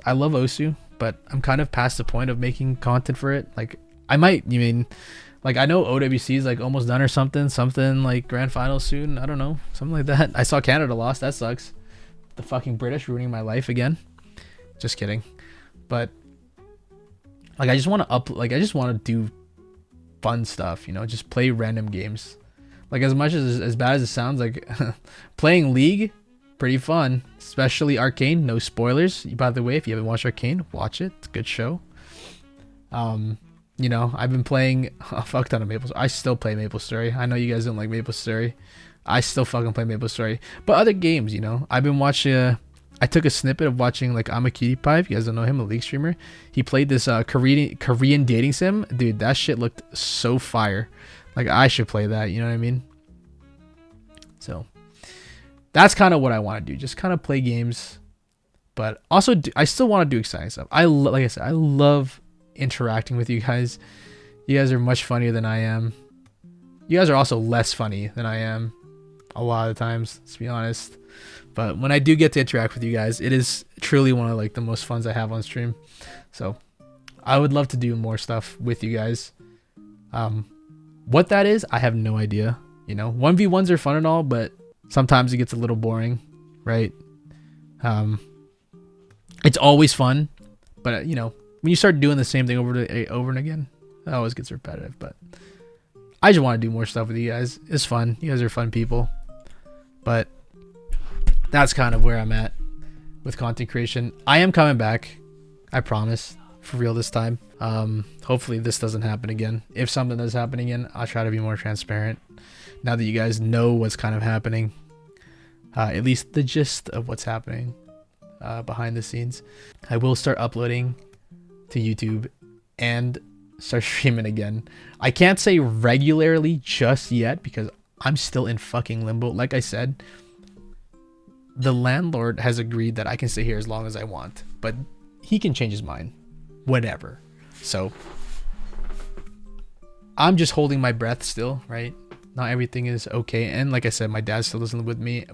I love Osu, but I'm kind of past the point of making content for it. Like I might, you mean, like I know OWC is like almost done or something like grand final soon. I don't know, something like that. I saw Canada lost. That sucks. The fucking British ruining my life again. Just kidding. But like I just want to do fun stuff, you know, just play random games. Like as much as bad as it sounds, like playing League, pretty fun, especially Arcane. No spoilers, by the way. If you haven't watched Arcane, watch it. It's a good show. You know, I've been playing a fuck ton of Maple. I still play Maple Story. I know you guys don't like Maple Story. I still fucking play Maple Story. But other games, you know, I've been watching. I took a snippet of watching like I'm a Cutie Pie. If you guys don't know him, a League streamer. He played this Korean dating sim. Dude, that shit looked so fire. Like I should play that. You know what I mean? So that's kind of what I want to do. Just kind of play games, but also I still want to do exciting stuff. Like I said, I love interacting with you guys. You guys are much funnier than I am. You guys are also less funny than I am a lot of times, to be honest. But when I do get to interact with you guys, it is truly one of like the most funs I have on stream. So I would love to do more stuff with you guys. What that is, I have no idea. You know, 1v1s are fun and all, but sometimes it gets a little boring, right? It's always fun, but you know, when you start doing the same thing over and again, that always gets repetitive. But I just want to do more stuff with you guys. It's fun. You guys are fun people. But that's kind of where I'm at with content creation. I am coming back. I promise. For real this time. Hopefully this doesn't happen again. If something does happen again, I'll try to be more transparent. Now that you guys know what's kind of happening. At least the gist of what's happening behind the scenes. I will start uploading to YouTube and start streaming again. I can't say regularly just yet because I'm still in fucking limbo. Like I said, the landlord has agreed that I can stay here as long as I want, but he can change his mind whenever. So I'm just holding my breath still, right? Not everything is okay. And like I said, my dad still doesn't live with me.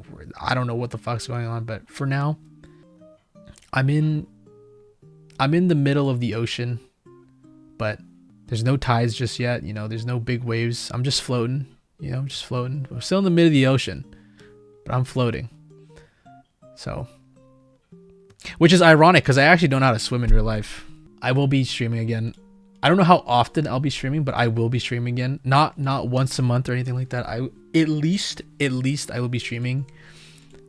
I don't know what the fuck's going on, but for now, I'm in the middle of the ocean, but there's no tides just yet. You know, there's no big waves. I'm just floating. You know, I'm just floating. I'm still in the middle of the ocean, but I'm floating. So, which is ironic because I actually don't know how to swim in real life. I will be streaming again. I don't know how often I'll be streaming, but I will be streaming again. Not once a month or anything like that. At least I will be streaming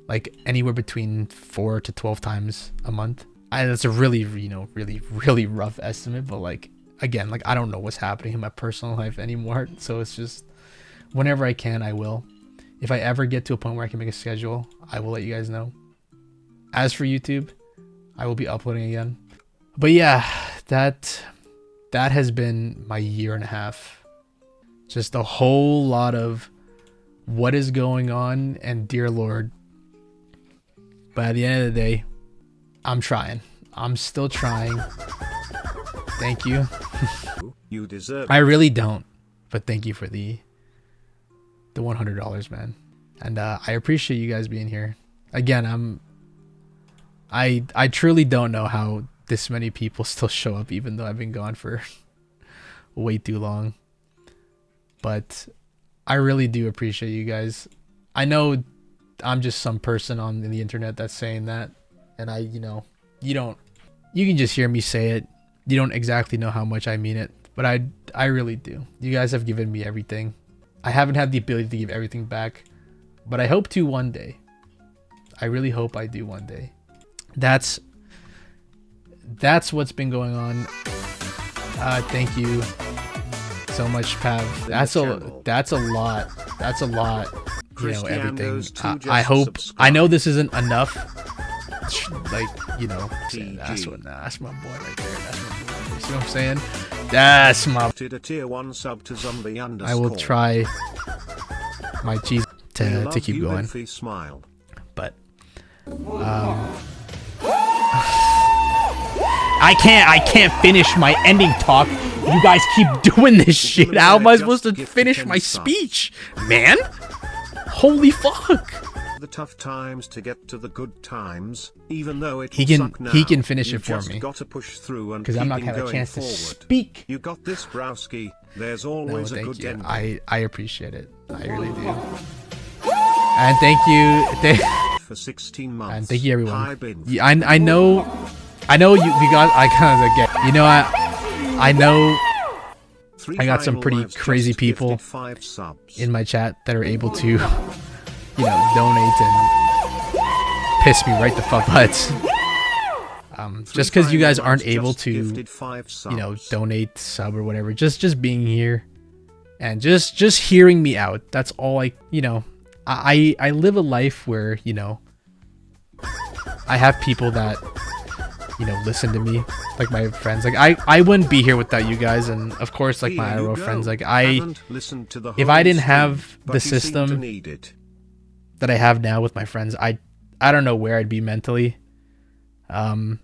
like anywhere between 4 to 12 times a month. That's a really, you know, really rough estimate, but like again, like I don't know what's happening in my personal life anymore. So it's just whenever I can, I will. If I ever get to a point where I can make a schedule, I will let you guys know. As for YouTube, I will be uploading again. But yeah, that has been my year and a half. Just a whole lot of what is going on, and dear Lord. But at the end of the day, I'm trying. I'm still trying. Thank you. You deserve. I really don't, but thank you for the $100, man. And I appreciate you guys being here. Again, I truly don't know how this many people still show up, even though I've been gone for way too long. But I really do appreciate you guys. I know I'm just some person on the internet that's saying that, and you can just hear me say it. You don't exactly know how much I mean it, but I really do. You guys have given me everything. I haven't had the ability to give everything back, but I hope to one day. I really hope I do one day. That's what's been going on. Thank you so much, Pav. That's a lot. That's a lot. You know, everything. I hope. I know this isn't enough. Like, you know, that's my boy right there. That's my boy. You see what I'm saying? That's my. A tier 1 sub to zombie _ I will try my cheese to keep going. Smile. But I can't finish my ending talk. You guys keep doing this shit. How am I supposed to finish my speech, man? Holy fuck. The tough times to get to the good times, even though it he can finish it for me. Got to push through and because I'm not gonna have a chance forward. To speak. You got this, Browski. There's always a good ending. I appreciate it. I really do. And thank you. For 16 months. And thank you, everyone. I know you got. I kind of get. You know, I know. I got some pretty crazy people in my chat that are able to, you know, donate and piss me right the fuck butts. Just because you guys aren't able to, you know, donate, sub or whatever. Just being here and just hearing me out. That's all you know. I live a life where, you know, I have people that, you know, listen to me, like my friends. Like I wouldn't be here without you guys, and of course, like my IRL friends. Like if I didn't have the system that I have now with my friends, I don't know where I'd be mentally. But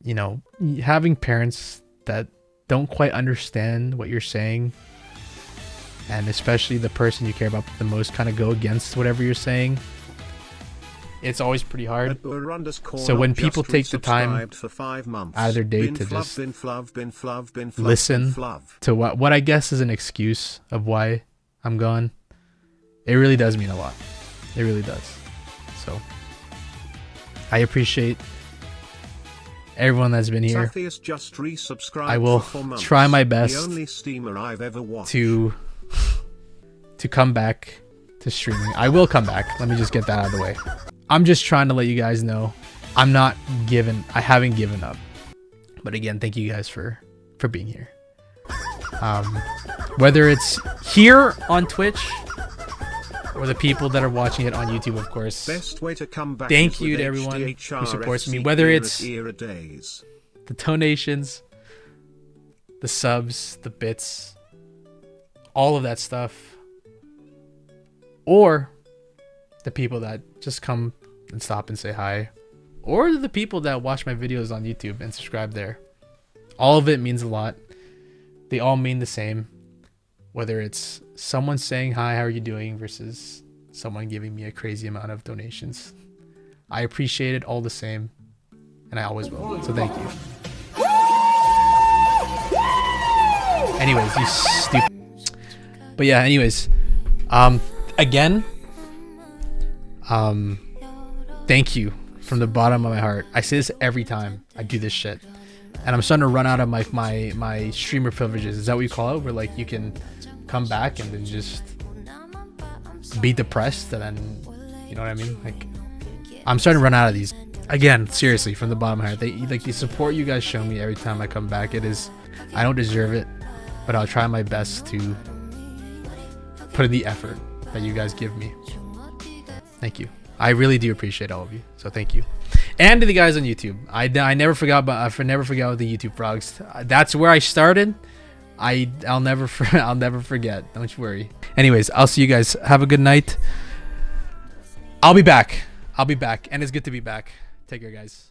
you know, having parents that don't quite understand what you're saying, and especially the person you care about the most kind of go against whatever you're saying, it's always pretty hard. So when people take the time out of their day to just listen to what I guess is an excuse of why I'm gone, it really does mean a lot. It really does. So I appreciate everyone that's been here. I will try my best to come back to streaming. I will come back. Let me just get that out of the way. I'm just trying to let you guys know I haven't given up. But again, thank you guys for being here. Whether it's here on Twitch or the people that are watching it on YouTube, of course. Best way to come back. Thank you to everyone who supports me, whether it's the donations, the subs, the bits, all of that stuff, or the people that just come and stop and say hi, or the people that watch my videos on YouTube and subscribe there. All of it means a lot. They all mean the same, whether it's someone saying hi, how are you doing, versus someone giving me a crazy amount of donations. I appreciate it all the same, and I always will. So thank you. Anyways, you stupid. But yeah, anyways, again, thank you from the bottom of my heart. I say this every time I do this shit, and I'm starting to run out of my streamer privileges. Is that what you call it? Where like you can come back and then just be depressed, and then, you know what I mean? Like, I'm starting to run out of these. Again, seriously, from the bottom of my heart, the support you guys show me every time I come back, I don't deserve it, but I'll try my best to put in the effort that you guys give me. Thank you. I really do appreciate all of you. So thank you. And to the guys on YouTube. I never forgot about the YouTube frogs. That's where I started. I'll never forget. Don't you worry. Anyways, I'll see you guys. Have a good night. I'll be back. And it's good to be back. Take care, guys.